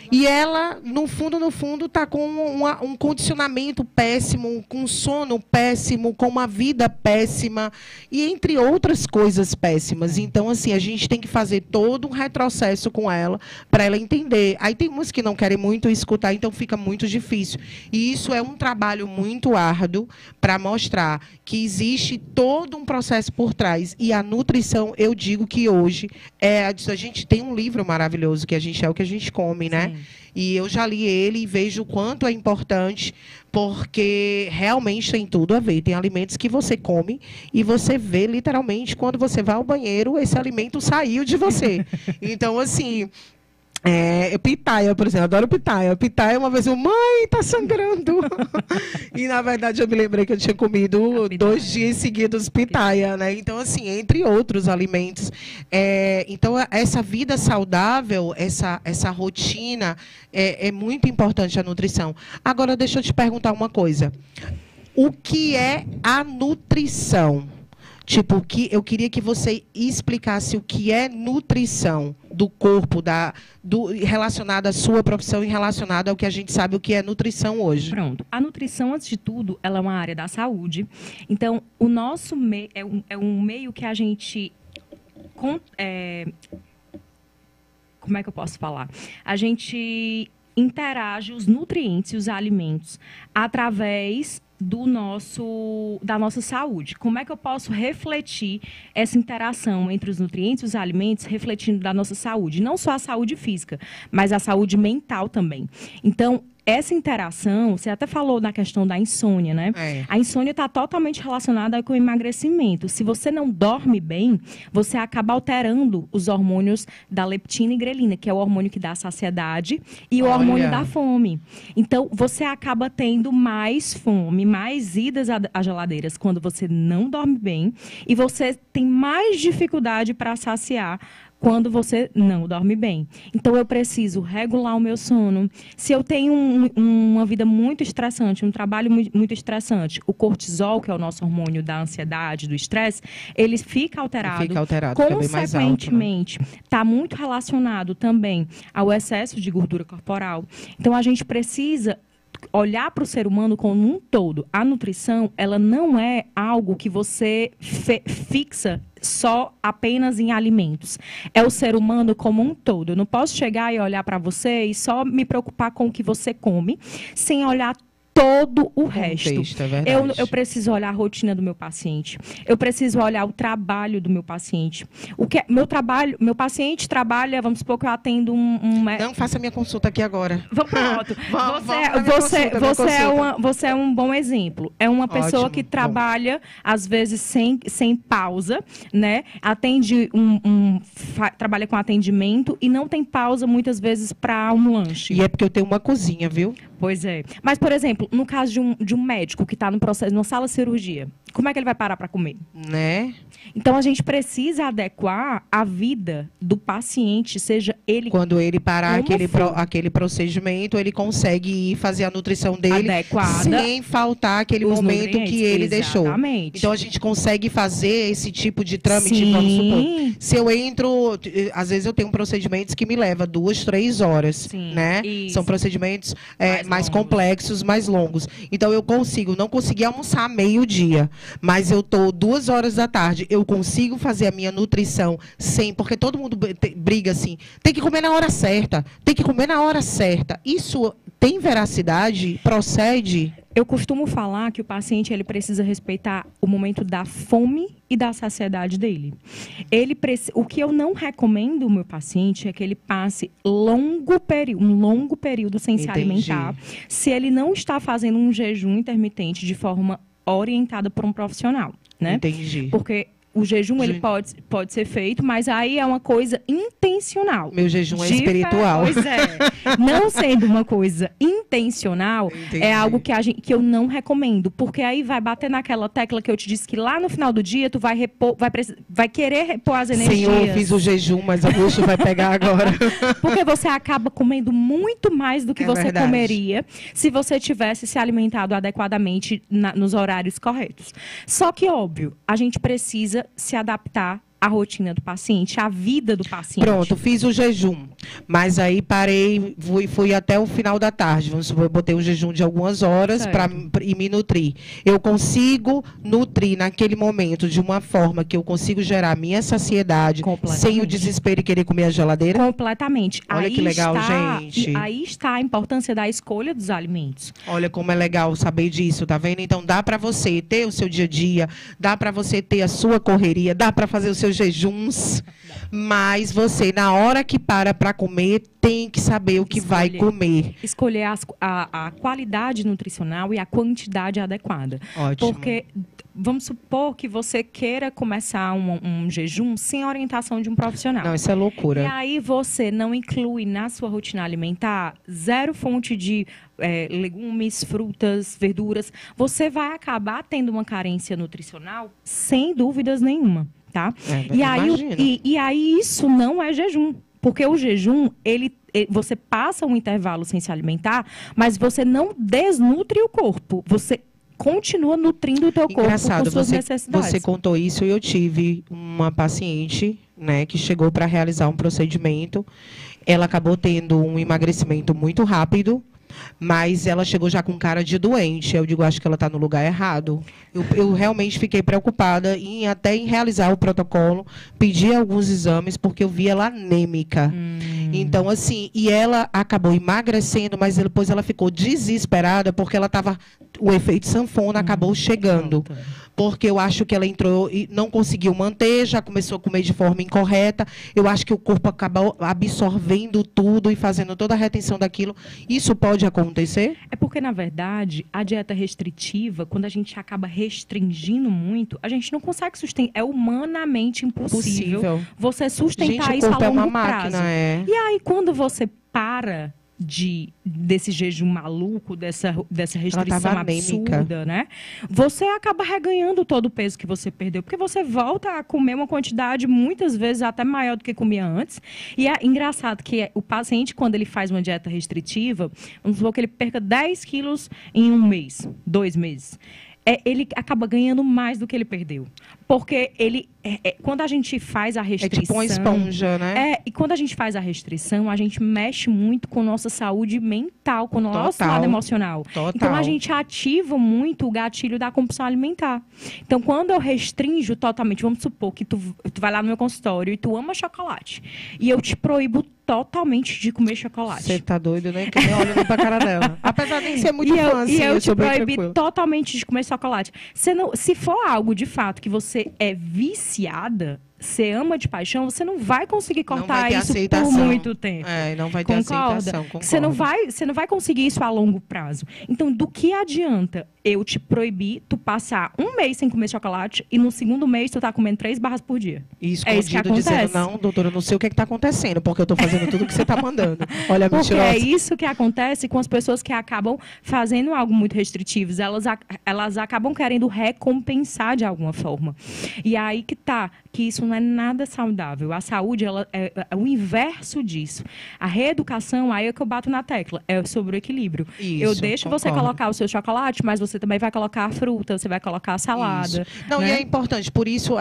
[SPEAKER 2] E ela, no fundo, está com um condicionamento péssimo, com um sono péssimo, com uma vida péssima, e entre outras coisas péssimas. Então, assim, a gente tem que fazer todo um retrocesso com ela, para ela entender. Aí tem umas que não querem muito escutar, então fica muito difícil. E isso é um trabalho muito árduo para mostrar que existe todo um processo por trás. E a nutrição, eu digo que hoje, a gente tem um livro maravilhoso, que a gente é o que a gente come, né? Sim. E eu já li ele e vejo o quanto é importante, porque realmente tem tudo a ver. Tem alimentos que você come e você vê literalmente quando você vai ao banheiro, esse alimento saiu de você. Então, assim, pitaia, por exemplo, eu adoro pitaia. Pitaia, uma vez mãe, tá sangrando. E, na verdade, eu me lembrei que eu tinha comido 2 dias seguidos pitaia, né? Então, assim, entre outros alimentos. Então, essa vida saudável, essa rotina, é muito importante a nutrição. Agora, deixa eu te perguntar uma coisa. O que é a nutrição? Tipo, eu queria que você explicasse o que é nutrição do corpo, relacionada à sua profissão e relacionada ao que a gente sabe o que é nutrição hoje.
[SPEAKER 3] Pronto. A nutrição, antes de tudo, ela é uma área da saúde. Então, o nosso meio é um meio que a gente... como é que eu posso falar? A gente interage os nutrientes e os alimentos através da nossa saúde. Como é que eu posso refletir essa interação entre os nutrientes e os alimentos, refletindo da nossa saúde? Não só a saúde física, mas a saúde mental também. Então, essa interação, você até falou na questão da insônia, né? A insônia está totalmente relacionada com o emagrecimento. Se você não dorme bem, você acaba alterando os hormônios da leptina e grelina, que é o hormônio que dá a saciedade, e o hormônio da fome. Então, você acaba tendo mais fome, mais idas às geladeiras quando você não dorme bem, e você tem mais dificuldade para saciar quando você não dorme bem. Então, eu preciso regular o meu sono. Se eu tenho uma vida muito estressante, um trabalho muito estressante, o cortisol, que é o nosso hormônio da ansiedade, do estresse, ele fica alterado. Consequentemente, está muito relacionado também ao excesso de gordura corporal. Então, a gente precisa olhar para o ser humano como um todo. A nutrição, ela não é algo que você fixa só apenas em alimentos. É o ser humano como um todo. Eu não posso chegar e olhar para você e só me preocupar com o que você come, sem olhar todo o resto. Eu preciso olhar a rotina do meu paciente. Eu preciso olhar o trabalho do meu paciente. Meu paciente trabalha, vamos supor que eu atendo
[SPEAKER 2] Não faça minha consulta aqui agora.
[SPEAKER 3] Pronto. Você é um bom exemplo. É uma pessoa que trabalha, às vezes, sem pausa, né? Trabalha com atendimento e não tem pausa, muitas vezes, para um lanche.
[SPEAKER 2] E é porque eu tenho uma cozinha, viu?
[SPEAKER 3] Pois é. Mas, por exemplo, no caso de um médico que está no processo, numa sala de cirurgia, como é que ele vai parar para comer?
[SPEAKER 2] Né?
[SPEAKER 3] Então, a gente precisa adequar a vida do paciente, seja ele...
[SPEAKER 2] Quando ele parar aquele procedimento, ele consegue ir fazer a nutrição dele adequada, sem faltar aquele momento que ele deixou. Então, a gente consegue fazer esse tipo de trâmite, vamos supor. Se eu entro... Às vezes, eu tenho procedimentos que me levam 2, 3 horas, né? Isso. São procedimentos mais complexos, mais longos. longos. Então, eu não consegui almoçar meio-dia, mas eu tô 2 horas da tarde, eu consigo fazer a minha nutrição sem, porque todo mundo briga assim, tem que comer na hora certa, tem que comer na hora certa. Isso tem veracidade? Procede?
[SPEAKER 3] Eu costumo falar que o paciente ele precisa respeitar o momento da fome e da saciedade dele. O que eu não recomendo ao meu paciente é que ele passe um longo período sem se alimentar, se ele não está fazendo um jejum intermitente de forma orientada por um profissional, né?
[SPEAKER 2] Entendi.
[SPEAKER 3] Porque o jejum ele pode ser feito, mas aí é uma coisa intencional.
[SPEAKER 2] Meu jejum é espiritual.
[SPEAKER 3] Pois é. Não sendo uma coisa intencional,
[SPEAKER 2] Entendi.
[SPEAKER 3] é algo que eu não recomendo. Porque aí vai bater naquela tecla que eu te disse que lá no final do dia tu vai querer repor as energias.
[SPEAKER 2] Senhor, eu fiz o jejum, mas a bucha vai pegar agora.
[SPEAKER 3] Porque você acaba comendo muito mais do que você
[SPEAKER 2] verdade.
[SPEAKER 3] comeria se você tivesse se alimentado adequadamente nos horários corretos. Só que, óbvio, a gente precisa se adaptar à rotina do paciente, à vida do paciente.
[SPEAKER 2] Pronto, fiz o jejum, mas aí parei, fui até o final da tarde. Vamos supor, eu botei um jejum de algumas horas e me nutrir. Eu consigo nutrir naquele momento de uma forma que eu consigo gerar minha saciedade sem o desespero e querer comer a geladeira?
[SPEAKER 3] Completamente.
[SPEAKER 2] Olha
[SPEAKER 3] aí
[SPEAKER 2] que legal,
[SPEAKER 3] está,
[SPEAKER 2] gente.
[SPEAKER 3] E aí está a importância da escolha dos alimentos.
[SPEAKER 2] Olha como é legal saber disso, tá vendo? Então dá para você ter o seu dia a dia, dá para você ter a sua correria, dá para fazer os seus jejuns, mas você, na hora que para comer, tem que saber o que vai comer.
[SPEAKER 3] Escolher a qualidade nutricional e a quantidade adequada.
[SPEAKER 2] Ótimo.
[SPEAKER 3] Porque vamos supor que você queira começar um jejum sem orientação de um profissional.
[SPEAKER 2] Não, isso é loucura.
[SPEAKER 3] E aí você não inclui na sua rotina alimentar 0 fonte de legumes, frutas, verduras. Você vai acabar tendo uma carência nutricional sem dúvidas nenhuma. Tá? E aí isso não é jejum, porque o jejum você passa um intervalo sem se alimentar, mas você não desnutre o corpo, você continua nutrindo o teu corpo com suas necessidades.
[SPEAKER 2] Você contou isso e eu tive uma paciente, né, que chegou para realizar um procedimento, ela acabou tendo um emagrecimento muito rápido, mas ela chegou já com cara de doente. Eu digo, acho que ela está no lugar errado. Eu realmente fiquei preocupada até em realizar o protocolo, pedir alguns exames, porque eu vi ela anêmica. Então, assim, e ela acabou emagrecendo, mas depois ela ficou desesperada, porque o efeito sanfona acabou chegando. Porque eu acho que ela entrou e não conseguiu manter, já começou a comer de forma incorreta. Eu acho que o corpo acabou absorvendo tudo e fazendo toda a retenção daquilo. Isso pode acontecer?
[SPEAKER 3] É porque, na verdade, a dieta restritiva, quando a gente acaba restringindo muito, a gente não consegue sustentar. É humanamente impossível você sustentar isso a longo prazo.
[SPEAKER 2] É uma máquina,
[SPEAKER 3] E aí, quando você para desse jejum maluco, dessa restrição absurda, né? Você acaba reganhando todo o peso que você perdeu, porque você volta a comer uma quantidade muitas vezes até maior do que comia antes. E é engraçado que o paciente, quando ele faz uma dieta restritiva, vamos supor que ele perca 10 quilos em 1 mês, 2 meses. Ele acaba ganhando mais do que ele perdeu. Porque quando a gente faz a restrição... É
[SPEAKER 2] tipo uma esponja, né?
[SPEAKER 3] E quando a gente faz a restrição, a gente mexe muito com nossa saúde mental, com o nosso lado emocional.
[SPEAKER 2] Total.
[SPEAKER 3] Então, a gente ativa muito o gatilho da compulsão alimentar. Então, quando eu restringo totalmente, vamos supor que tu vai lá no meu consultório e tu ama chocolate. E eu te proíbo totalmente de comer chocolate.
[SPEAKER 2] Você tá doido, né? Que nem olho nem pra cara dela. Apesar de ser muito fã, assim,
[SPEAKER 3] e eu te proíbi totalmente de comer chocolate. Se for algo, de fato, que você é viciada, você ama de paixão, você não vai conseguir cortar isso por muito tempo.
[SPEAKER 2] Não vai ter aceitação. Concordo.
[SPEAKER 3] Você não vai conseguir isso a longo prazo. Então, do que adianta eu te proibir tu passar 1 mês sem comer chocolate e no segundo mês tu tá comendo 3 barras por dia?
[SPEAKER 2] E escondido dizendo, não, doutora, eu não sei o que está acontecendo, porque eu estou fazendo tudo o que você está mandando. Olha,
[SPEAKER 3] porque é isso que acontece com as pessoas que acabam fazendo algo muito restritivo. Elas acabam querendo recompensar de alguma forma. E aí que isso não é nada saudável. A saúde é o inverso disso. A reeducação, aí é que eu bato na tecla, é sobre o equilíbrio.
[SPEAKER 2] Isso,
[SPEAKER 3] eu deixo você colocar o seu chocolate, mas você também vai colocar a fruta, você vai colocar a salada.
[SPEAKER 2] Isso. Não, né? E é importante, por isso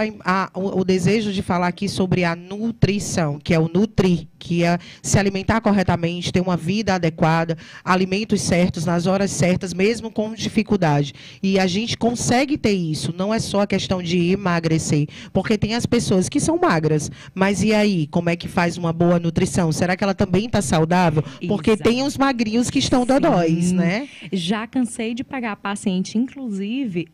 [SPEAKER 2] o desejo de falar aqui sobre a nutrição, que é o nutrir, que é se alimentar corretamente, ter uma vida adequada, alimentos certos, nas horas certas, mesmo com dificuldade. E a gente consegue ter isso, não é só a questão de emagrecer, porque tem as pessoas que são magras, mas e aí, como é que faz uma boa nutrição? Será que ela também está saudável? Porque
[SPEAKER 3] Exato.
[SPEAKER 2] tem os magrinhos que estão dodóis, né?
[SPEAKER 3] Já cansei de pegar paciente, inclusive,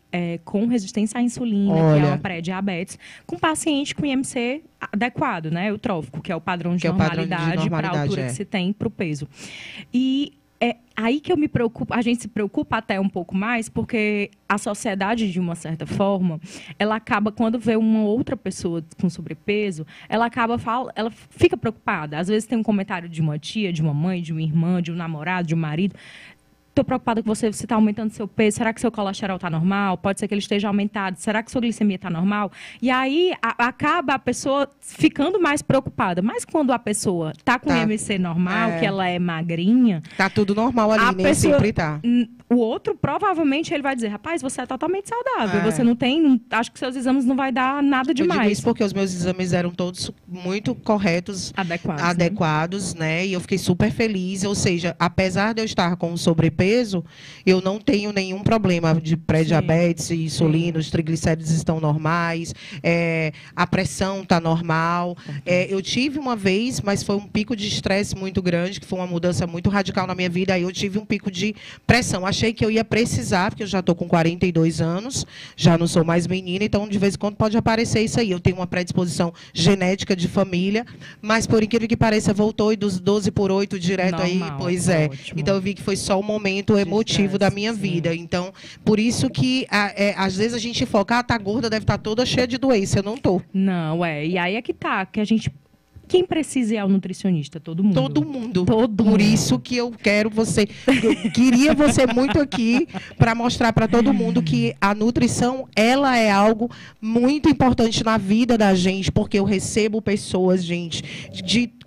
[SPEAKER 3] com resistência à insulina, que
[SPEAKER 2] Olha.
[SPEAKER 3] é uma pré-diabetes, com paciente com IMC adequado, né? Eutrófico, que é o padrão de
[SPEAKER 2] Que é o padrão de
[SPEAKER 3] normalidade para a
[SPEAKER 2] normalidade,
[SPEAKER 3] altura
[SPEAKER 2] é.
[SPEAKER 3] que se tem para o peso. E é aí que eu me preocupo, a gente se preocupa até um pouco mais, porque a sociedade, de uma certa forma, ela acaba, quando vê uma outra pessoa com sobrepeso, ela fica preocupada. Às vezes tem um comentário de uma tia, de uma mãe, de uma irmã, de um namorado, de um marido. Estou preocupada com você está aumentando seu peso. Será que seu colesterol está normal? Pode ser que ele esteja aumentado. Será que sua glicemia está normal? E aí acaba a pessoa ficando mais preocupada. Mas quando a pessoa está com IMC normal, que ela é magrinha...
[SPEAKER 2] Tá tudo normal ali, nem sempre tá.
[SPEAKER 3] O outro, provavelmente, ele vai dizer, rapaz, você é totalmente saudável. Você não tem... Acho que seus exames não vai dar nada demais.
[SPEAKER 2] Eu digo isso porque os meus exames eram todos muito corretos, adequados, né? E eu fiquei super feliz. Ou seja, apesar de eu estar com sobrepeso, eu não tenho nenhum problema de pré-diabetes, insulina, os triglicéridos estão normais, a pressão está normal. Eu tive uma vez, mas foi um pico de estresse muito grande, que foi uma mudança muito radical na minha vida. Aí eu tive um pico de pressão. Achei que eu ia precisar, porque eu já estou com 42 anos, já não sou mais menina, então de vez em quando pode aparecer isso aí. Eu tenho uma predisposição genética de família, mas por incrível que pareça, voltou e dos 12/8 direto normal, aí, pois é. Ótimo. Então eu vi que foi só um momento emotivo da minha vida. Então, por isso que às vezes a gente foca, tá gorda, deve estar toda cheia de doença. Eu não tô.
[SPEAKER 3] Não, e aí é que tá, que a gente... Quem precisa é o nutricionista? Todo mundo.
[SPEAKER 2] Todo mundo. Por isso que eu quero você... Eu queria você muito aqui para mostrar para todo mundo que a nutrição, ela é algo muito importante na vida da gente, porque eu recebo pessoas, gente,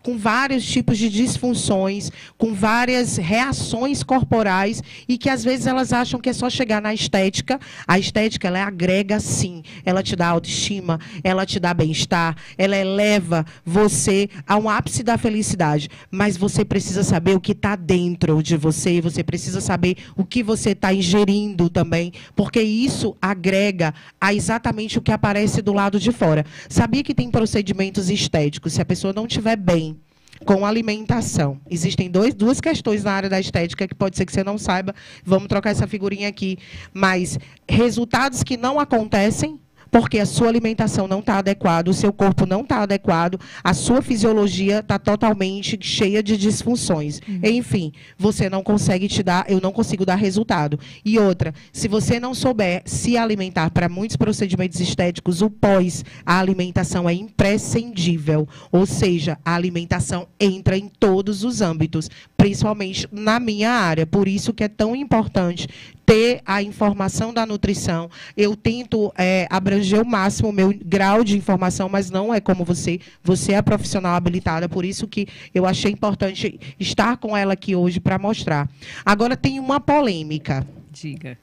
[SPEAKER 2] com vários tipos de disfunções, com várias reações corporais e que às vezes elas acham que é só chegar na estética. A estética, ela agrega sim, ela te dá autoestima, ela te dá bem-estar, ela eleva você a um ápice da felicidade, mas você precisa saber o que está dentro de você, você precisa saber o que você está ingerindo também, porque isso agrega a exatamente o que aparece do lado de fora. Sabia que tem procedimentos estéticos, se a pessoa não estiver bem com alimentação. Existem duas questões na área da estética que pode ser que você não saiba. Vamos trocar essa figurinha aqui. Mas resultados que não acontecem porque a sua alimentação não está adequada, o seu corpo não está adequado, a sua fisiologia está totalmente cheia de disfunções. Enfim, você não consegue eu não consigo dar resultado. E outra, se você não souber se alimentar, para muitos procedimentos estéticos, o pós, a alimentação é imprescindível. Ou seja, a alimentação entra em todos os âmbitos, principalmente na minha área. Por isso que é tão importante ter a informação da nutrição. Eu tento abranger o máximo o meu grau de informação, mas não é como você. Você é profissional habilitada, por isso que eu achei importante estar com ela aqui hoje para mostrar. Agora tem uma polêmica.
[SPEAKER 3] Diga.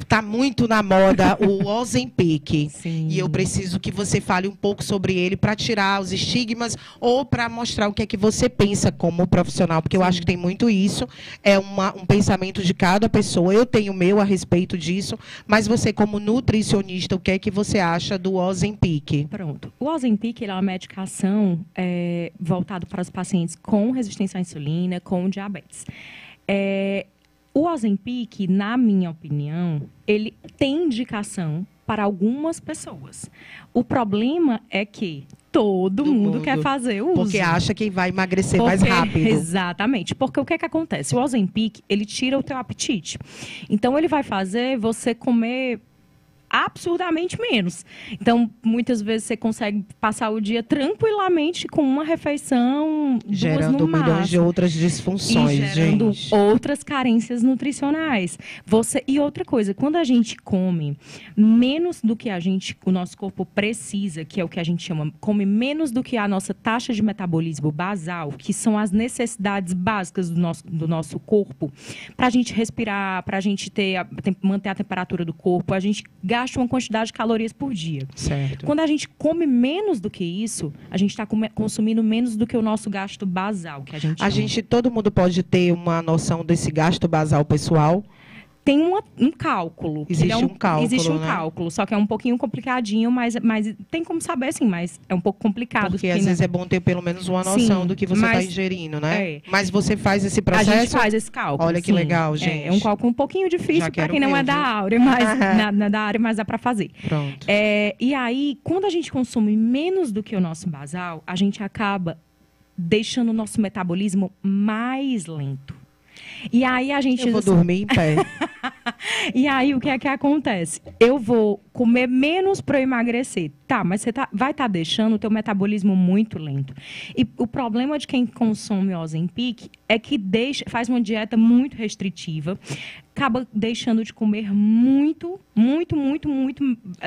[SPEAKER 2] Tá muito na moda o Ozempic.
[SPEAKER 3] Sim.
[SPEAKER 2] E eu preciso que você fale um pouco sobre ele para tirar os estigmas ou para mostrar o que é que você pensa como profissional, porque eu acho que tem muito isso. É um pensamento de cada pessoa. Eu tenho o meu a respeito disso, mas você como nutricionista, o que é que você acha do Ozempic?
[SPEAKER 3] Pronto. O Ozempic é uma medicação voltada para os pacientes com resistência à insulina, com diabetes. O Ozempic, na minha opinião, ele tem indicação para algumas pessoas. O problema é que todo mundo quer fazer uso.
[SPEAKER 2] Porque acha que vai emagrecer mais rápido.
[SPEAKER 3] Exatamente. Porque o que é que acontece? O Ozempic, ele tira o teu apetite. Então, ele vai fazer você comer absurdamente menos. Então, muitas vezes você consegue passar o dia tranquilamente com uma refeição,
[SPEAKER 2] gerando milhões de outras disfunções,
[SPEAKER 3] e gerando
[SPEAKER 2] gente.
[SPEAKER 3] outras carências nutricionais. E outra coisa, quando a gente come menos do que o nosso corpo precisa, que é o que a gente chama, come menos do que a nossa taxa de metabolismo basal, que são as necessidades básicas do nosso corpo, para a gente respirar, para a gente manter a temperatura do corpo, a gente gasta gaste uma quantidade de calorias por dia.
[SPEAKER 2] Certo.
[SPEAKER 3] Quando a gente come menos do que isso, a gente está consumindo menos do que o nosso gasto basal, que a gente chama.
[SPEAKER 2] Todo mundo pode ter uma noção desse gasto basal pessoal?
[SPEAKER 3] Tem um cálculo.
[SPEAKER 2] Existe um cálculo,
[SPEAKER 3] existe um
[SPEAKER 2] né?
[SPEAKER 3] cálculo, só que é um pouquinho complicadinho, mas tem como saber, assim, mas é um pouco complicado.
[SPEAKER 2] Porque às vezes é bom ter pelo menos uma noção
[SPEAKER 3] Sim,
[SPEAKER 2] do que você está
[SPEAKER 3] mas-
[SPEAKER 2] ingerindo, né?
[SPEAKER 3] é.
[SPEAKER 2] Mas você faz esse processo?
[SPEAKER 3] A gente faz esse cálculo.
[SPEAKER 2] Olha que
[SPEAKER 3] sim.
[SPEAKER 2] legal, gente.
[SPEAKER 3] É um cálculo um pouquinho
[SPEAKER 2] Já
[SPEAKER 3] difícil para
[SPEAKER 2] quero
[SPEAKER 3] quem não
[SPEAKER 2] meu,
[SPEAKER 3] é da
[SPEAKER 2] viu?
[SPEAKER 3] área, mas não é da área, mas dá para fazer.
[SPEAKER 2] Pronto.
[SPEAKER 3] E aí, quando a gente consome menos do que o nosso basal, a gente acaba deixando o nosso metabolismo mais lento. E aí a gente
[SPEAKER 2] Eu vou dormir em pé.
[SPEAKER 3] E aí, o que é que acontece? Eu vou comer menos para eu emagrecer. Tá, mas você vai estar deixando o teu metabolismo muito lento. E o problema de quem consome Ozempic é que faz uma dieta muito restritiva, acaba deixando de comer muito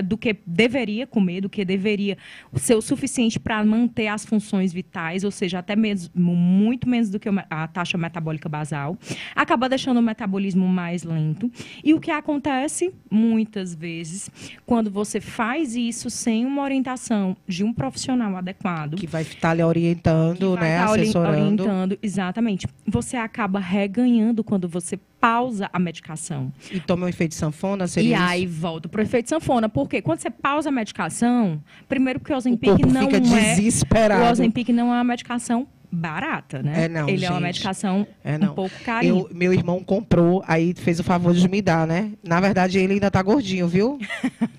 [SPEAKER 3] do que deveria comer, do que deveria ser o suficiente para manter as funções vitais, ou seja, até mesmo muito menos do que a taxa metabólica basal. Acaba deixando o metabolismo mais lento. E o que acontece, muitas vezes, quando você faz isso sem uma orientação de um profissional adequado,
[SPEAKER 2] Que vai estar lhe orientando, né? Assessorando.
[SPEAKER 3] orientando, exatamente, você acaba reganhando quando você pausa a medicação.
[SPEAKER 2] E toma um efeito sanfona,
[SPEAKER 3] E
[SPEAKER 2] seria
[SPEAKER 3] aí
[SPEAKER 2] isso?
[SPEAKER 3] volta pro efeito sanfona. Por quê? Quando você pausa a medicação, primeiro que o
[SPEAKER 2] O
[SPEAKER 3] Ozempic
[SPEAKER 2] corpo
[SPEAKER 3] não
[SPEAKER 2] fica
[SPEAKER 3] é...
[SPEAKER 2] desesperado.
[SPEAKER 3] O Ozempic não é uma medicação barata, né?
[SPEAKER 2] É não,
[SPEAKER 3] Ele é uma
[SPEAKER 2] gente.
[SPEAKER 3] medicação
[SPEAKER 2] É não.
[SPEAKER 3] um pouco carinha.
[SPEAKER 2] Meu irmão comprou, aí fez o favor de me dar, né? Na verdade, ele ainda tá gordinho, viu?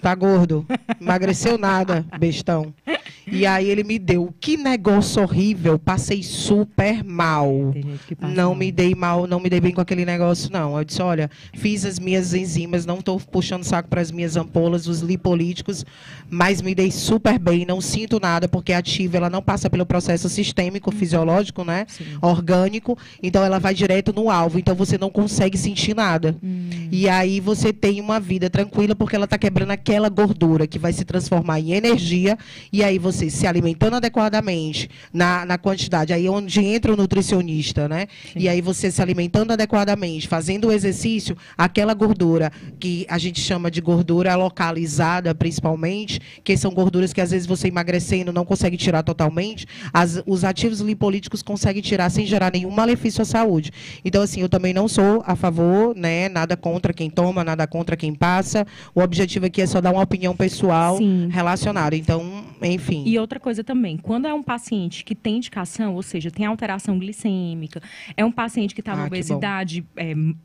[SPEAKER 2] Tá gordo. Emagreceu nada, bestão. E aí ele me deu. Que negócio horrível. Passei super mal.
[SPEAKER 3] Tem gente que passa
[SPEAKER 2] Não
[SPEAKER 3] mal.
[SPEAKER 2] me dei mal, não me dei bem com aquele negócio, não. Eu disse, olha, fiz as minhas enzimas, não estou puxando saco para as minhas ampolas, os lipolíticos, mas me dei super bem, não sinto nada, porque a ativa, ela não passa pelo processo sistêmico, fisiológico, né?
[SPEAKER 3] Sim.
[SPEAKER 2] Orgânico, então ela vai direto no alvo, então você não consegue sentir nada. E aí você tem uma vida tranquila, porque ela está quebrando aquela gordura que vai se transformar em energia, e aí você se alimentando adequadamente, na quantidade, aí é onde entra o nutricionista, né?
[SPEAKER 3] Sim.
[SPEAKER 2] E aí você se alimentando adequadamente, fazendo o exercício, aquela gordura que a gente chama de gordura localizada, principalmente, que são gorduras que às vezes você emagrecendo não consegue tirar totalmente, os ativos lipolíticos conseguem tirar sem gerar nenhum malefício à saúde. Então, assim, eu também não sou a favor, né? Nada contra quem toma, nada contra quem passa. O objetivo aqui é só dar uma opinião pessoal
[SPEAKER 3] Sim.
[SPEAKER 2] relacionada. Então, enfim.
[SPEAKER 3] E outra coisa também, quando é um paciente que tem indicação, ou seja, tem alteração glicêmica, é um paciente que está na
[SPEAKER 2] Ah, que
[SPEAKER 3] obesidade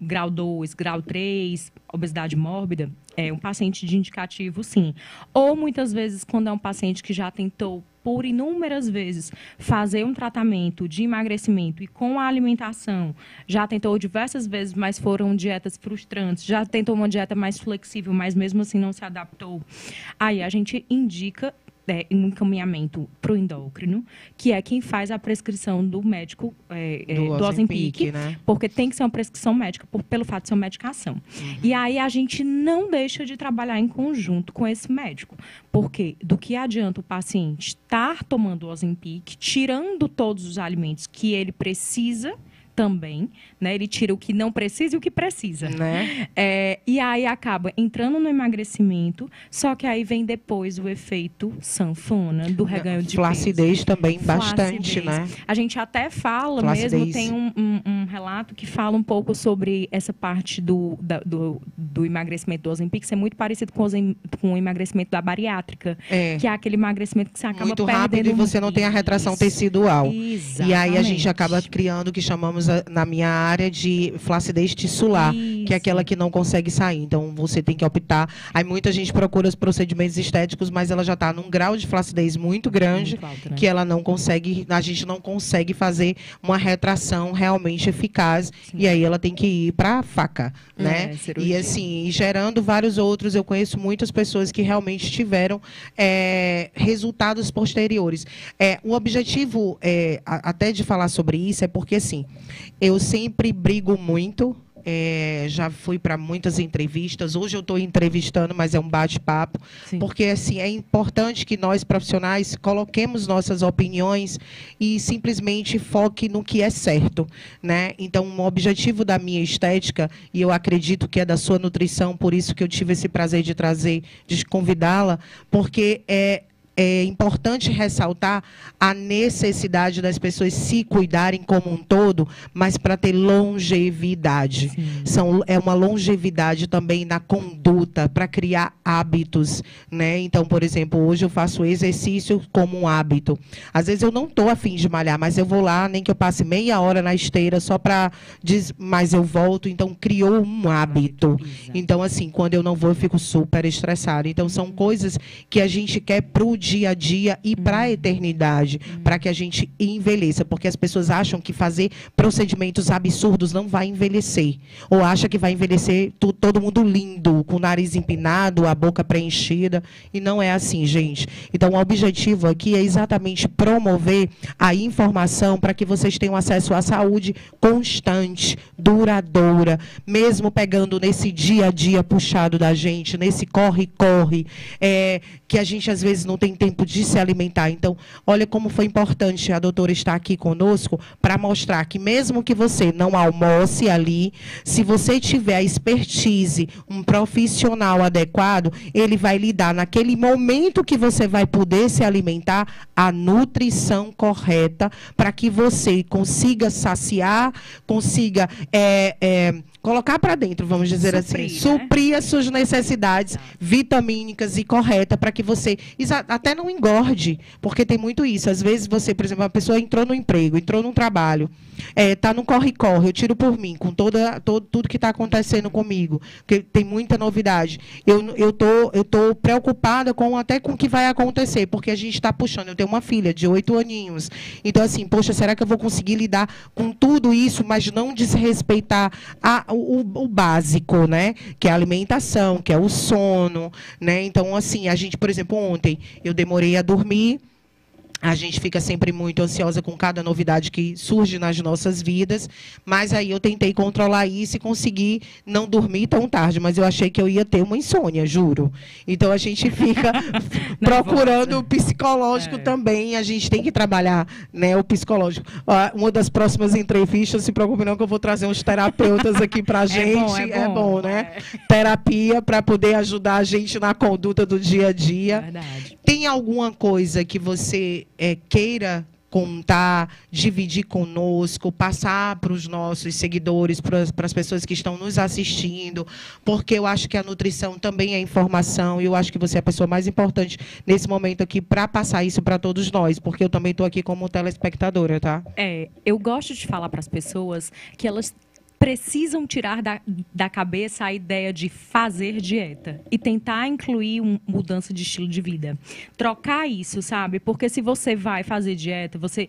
[SPEAKER 3] grau 2, grau 3, obesidade mórbida, é um paciente de indicativo, sim. Ou muitas vezes, quando é um paciente que já tentou por inúmeras vezes fazer um tratamento de emagrecimento e com a alimentação, já tentou diversas vezes, mas foram dietas frustrantes, já tentou uma dieta mais flexível, mas mesmo assim não se adaptou. Aí a gente indica um encaminhamento para o endócrino, que é quem faz a prescrição do médico do Ozempic,
[SPEAKER 2] né?
[SPEAKER 3] porque tem que ser uma prescrição médica pelo fato de ser uma medicação. E aí a gente não deixa de trabalhar em conjunto com esse médico, porque do que adianta o paciente estar tomando o Ozempic, tirando todos os alimentos que ele precisa também, né? Ele tira o que não precisa e o que precisa.
[SPEAKER 2] Né?
[SPEAKER 3] E aí acaba entrando no emagrecimento, só que aí vem depois o efeito sanfona, do reganho de
[SPEAKER 2] Flacidez
[SPEAKER 3] peso.
[SPEAKER 2] também bastante,
[SPEAKER 3] Flacidez.
[SPEAKER 2] né?
[SPEAKER 3] A gente até fala
[SPEAKER 2] Flacidez.
[SPEAKER 3] mesmo, tem um relato que fala um pouco sobre essa parte do emagrecimento do Ozempic ser muito parecido com o emagrecimento da bariátrica, que é aquele emagrecimento que você acaba
[SPEAKER 2] muito
[SPEAKER 3] perdendo
[SPEAKER 2] rápido e você não tem a retração tecidual.
[SPEAKER 3] Exatamente.
[SPEAKER 2] E aí a gente acaba criando o que chamamos na minha área de flacidez tissular, que é aquela que não consegue sair. Então você tem que optar. Aí muita gente procura os procedimentos estéticos, mas ela já está num grau de flacidez muito grande,
[SPEAKER 3] Muito alto, né?
[SPEAKER 2] que ela não consegue, a gente não consegue fazer uma retração realmente eficaz.
[SPEAKER 3] Sim.
[SPEAKER 2] E aí ela tem que ir para a faca, né? E
[SPEAKER 3] cirurgia.
[SPEAKER 2] assim, e gerando vários outros. Eu conheço muitas pessoas que realmente tiveram resultados posteriores. O objetivo até de falar sobre isso é porque assim, eu sempre brigo muito já fui para muitas entrevistas. Hoje eu estou entrevistando, mas é um bate-papo, porque assim é importante que nós profissionais coloquemos nossas opiniões e simplesmente foque no que é certo, né? Então, o objetivo da minha estética, e eu acredito que é da sua nutrição, por isso que eu tive esse prazer de trazer, de convidá-la, porque é importante ressaltar a necessidade das pessoas se cuidarem como um todo, mas para ter longevidade. É uma longevidade também na conduta, para criar hábitos, né? Então, por exemplo, hoje eu faço exercício como um hábito. Às vezes eu não estou a fim de malhar, mas eu vou lá, nem que eu passe meia hora na esteira só para... Mas eu volto, então criou um hábito. Então, assim, quando eu não vou, eu fico super estressada. Então, são coisas que a gente quer para o dia a dia e para a eternidade, para que a gente envelheça, porque as pessoas acham que fazer procedimentos absurdos não vai envelhecer, ou acha que vai envelhecer todo mundo lindo, com o nariz empinado, a boca preenchida, e não é assim, gente. Então, o objetivo aqui é exatamente promover a informação para que vocês tenham acesso à saúde constante, duradoura, mesmo pegando nesse dia a dia puxado da gente, nesse corre-corre, que a gente às vezes não tem tempo de se alimentar. Então, olha como foi importante a doutora estar aqui conosco para mostrar que mesmo que você não almoce ali, se você tiver a expertise, um profissional adequado, ele vai lhe dar naquele momento que você vai poder se alimentar a nutrição correta para que você consiga saciar, consiga colocar para dentro, vamos dizer assim, suprir as suas necessidades vitamínicas e correta para que você até não engorde, porque tem muito isso. Às vezes você, por exemplo, uma pessoa entrou no emprego, entrou num trabalho, está no corre-corre, eu tiro por mim, com tudo que está acontecendo comigo, porque tem muita novidade. Eu tô preocupada até com o que vai acontecer, porque a gente está puxando. Eu tenho uma filha de 8 aninhos. Então, assim, poxa, será que eu vou conseguir lidar com tudo isso, mas não desrespeitar o básico, né? Que é a alimentação, que é o sono, né? Então, assim, a gente, por exemplo, ontem eu demorei a dormir. A gente fica sempre muito ansiosa com cada novidade que surge nas nossas vidas, mas aí eu tentei controlar isso e consegui não dormir tão tarde, mas eu achei que eu ia ter uma insônia, juro. Então, a gente fica procurando o psicológico também, a gente tem que trabalhar, né, o psicológico. Uma das próximas entrevistas, se preocupe não, que eu vou trazer uns terapeutas aqui para a gente. É bom, né? Terapia para poder ajudar a gente na conduta do dia a dia.
[SPEAKER 3] Verdade.
[SPEAKER 2] Tem alguma coisa que você queira contar, dividir conosco, passar para os nossos seguidores, para as pessoas que estão nos assistindo, porque eu acho que a nutrição também é informação e eu acho que você é a pessoa mais importante nesse momento aqui para passar isso para todos nós, porque eu também estou aqui como telespectadora, tá?
[SPEAKER 3] Eu gosto de falar para as pessoas que elas precisam tirar da cabeça a ideia de fazer dieta e tentar incluir uma mudança de estilo de vida. Trocar isso, sabe? Porque se você vai fazer dieta, você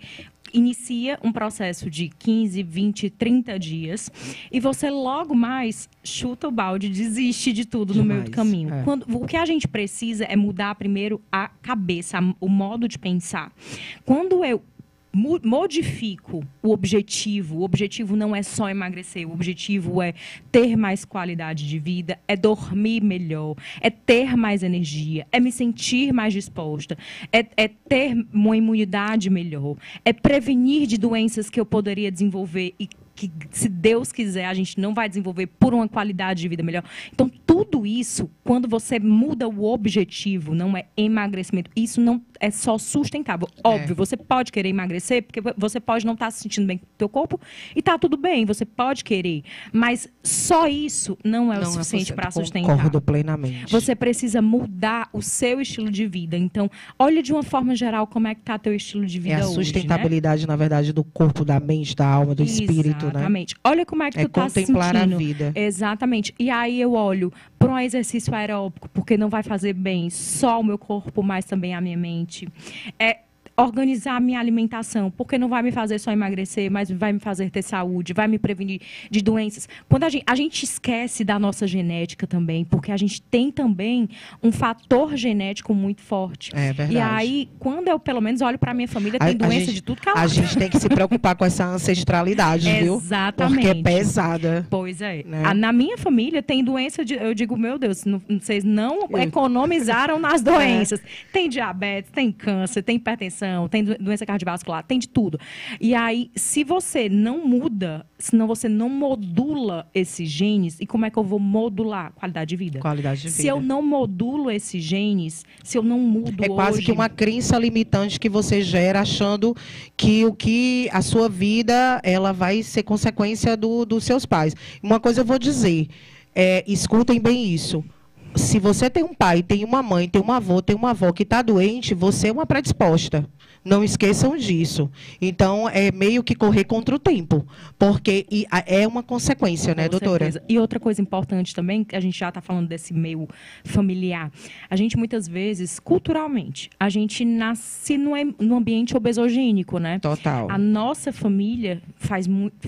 [SPEAKER 3] inicia um processo de 15, 20, 30 dias e você logo mais chuta o balde, desiste de tudo no meio do caminho. O que a gente precisa é mudar primeiro a cabeça, o modo de pensar. Quando eu modifico o objetivo não é só emagrecer, o objetivo é ter mais qualidade de vida, é dormir melhor, é ter mais energia, é me sentir mais disposta, é ter uma imunidade melhor, é prevenir de doenças que eu poderia desenvolver e que, se Deus quiser, a gente não vai desenvolver por uma qualidade de vida melhor. Então, tudo isso, quando você muda o objetivo, não é emagrecimento, isso não é só sustentável. Óbvio, você pode querer emagrecer, porque você pode não estar se sentindo bem com o teu corpo, e está tudo bem, você pode querer. Mas só isso não é o suficiente para sustentar.
[SPEAKER 2] Concordo plenamente.
[SPEAKER 3] Você precisa mudar o seu estilo de vida. Então, olha de uma forma geral como é que está teu estilo de vida hoje.
[SPEAKER 2] É a sustentabilidade, né? Na verdade, do corpo, da mente, da alma, do espírito.
[SPEAKER 3] Exatamente. Né? Olha como é que tu tá se sentindo.
[SPEAKER 2] Contemplar a vida.
[SPEAKER 3] Exatamente. E aí eu olho para um exercício aeróbico, porque não vai fazer bem só o meu corpo, mas também a minha mente. organizar a minha alimentação, porque não vai me fazer só emagrecer, mas vai me fazer ter saúde, vai me prevenir de doenças. Quando a gente esquece da nossa genética também, porque a gente tem também um fator genético muito forte.
[SPEAKER 2] É verdade.
[SPEAKER 3] E aí, quando eu, pelo menos, olho para minha família, tem doença de tudo que é lado.
[SPEAKER 2] A gente tem que se preocupar com essa ancestralidade, viu?
[SPEAKER 3] Exatamente.
[SPEAKER 2] Porque é pesada.
[SPEAKER 3] Pois é.
[SPEAKER 2] Né?
[SPEAKER 3] Na minha família tem doença de... Eu digo, meu Deus, vocês não economizaram nas doenças. Tem diabetes, tem câncer, tem hipertensão, tem doença cardiovascular, tem de tudo. E aí, se você não muda, senão você não modula esses genes, e como é que eu vou modular? Qualidade de vida.
[SPEAKER 2] Qualidade de vida.
[SPEAKER 3] Se eu não modulo esses genes, se eu não mudo
[SPEAKER 2] É quase
[SPEAKER 3] hoje...
[SPEAKER 2] que uma crença limitante que você gera, achando que a sua vida ela vai ser consequência dos seus pais. Uma coisa eu vou dizer, escutem bem isso. Se você tem um pai, tem uma mãe, tem um avô, tem uma avó que está doente, você é uma predisposta. Não esqueçam disso. Então, é meio que correr contra o tempo. Porque é uma consequência, né, doutora?
[SPEAKER 3] Certeza. E outra coisa importante também, que a gente já está falando desse meio familiar. A gente, muitas vezes, culturalmente, a gente nasce num ambiente obesogênico, né?
[SPEAKER 2] Total.
[SPEAKER 3] A nossa família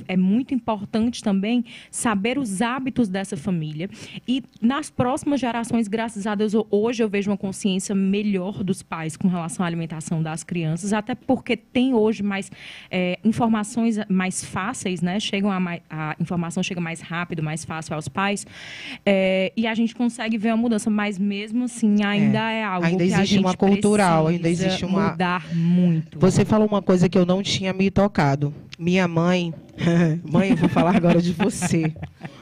[SPEAKER 3] é muito importante também saber os hábitos dessa família. E nas próximas gerações, graças a Deus, hoje eu vejo uma consciência melhor dos pais com relação à alimentação das crianças, até porque tem hoje mais informações mais fáceis, né? A informação chega mais rápido, mais fácil aos pais, e a gente consegue ver a mudança, mas mesmo assim ainda é algo
[SPEAKER 2] ainda
[SPEAKER 3] que a
[SPEAKER 2] existe
[SPEAKER 3] gente
[SPEAKER 2] uma cultural, ainda existe uma
[SPEAKER 3] mudar muito.
[SPEAKER 2] Você falou uma coisa que eu não tinha me tocado. Minha mãe, mãe, eu vou falar agora de você.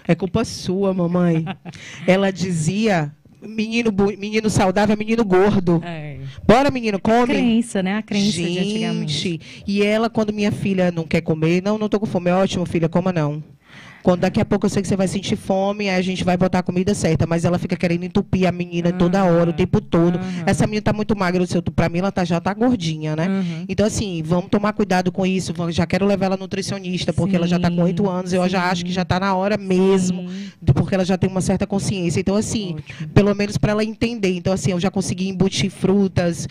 [SPEAKER 2] É culpa sua, mamãe. Ela dizia: menino saudável, menino gordo. Bora, menino, come.
[SPEAKER 3] A crença, né? A crença de antigamente.
[SPEAKER 2] E ela, quando minha filha não quer comer, não tô com fome, é ótimo, filha, coma não. Quando daqui a pouco eu sei que você vai sentir fome, aí a gente vai botar a comida certa. Mas ela fica querendo entupir a menina toda hora, o tempo todo. Essa menina tá muito magra, pra mim ela já tá gordinha, né? Então, assim, vamos tomar cuidado com isso. Já quero levar ela nutricionista, porque ela já tá com 8 anos. Eu já acho que já tá na hora mesmo, porque ela já tem uma certa consciência. Então, assim, pelo menos para ela entender. Então, assim, eu já consegui embutir frutas.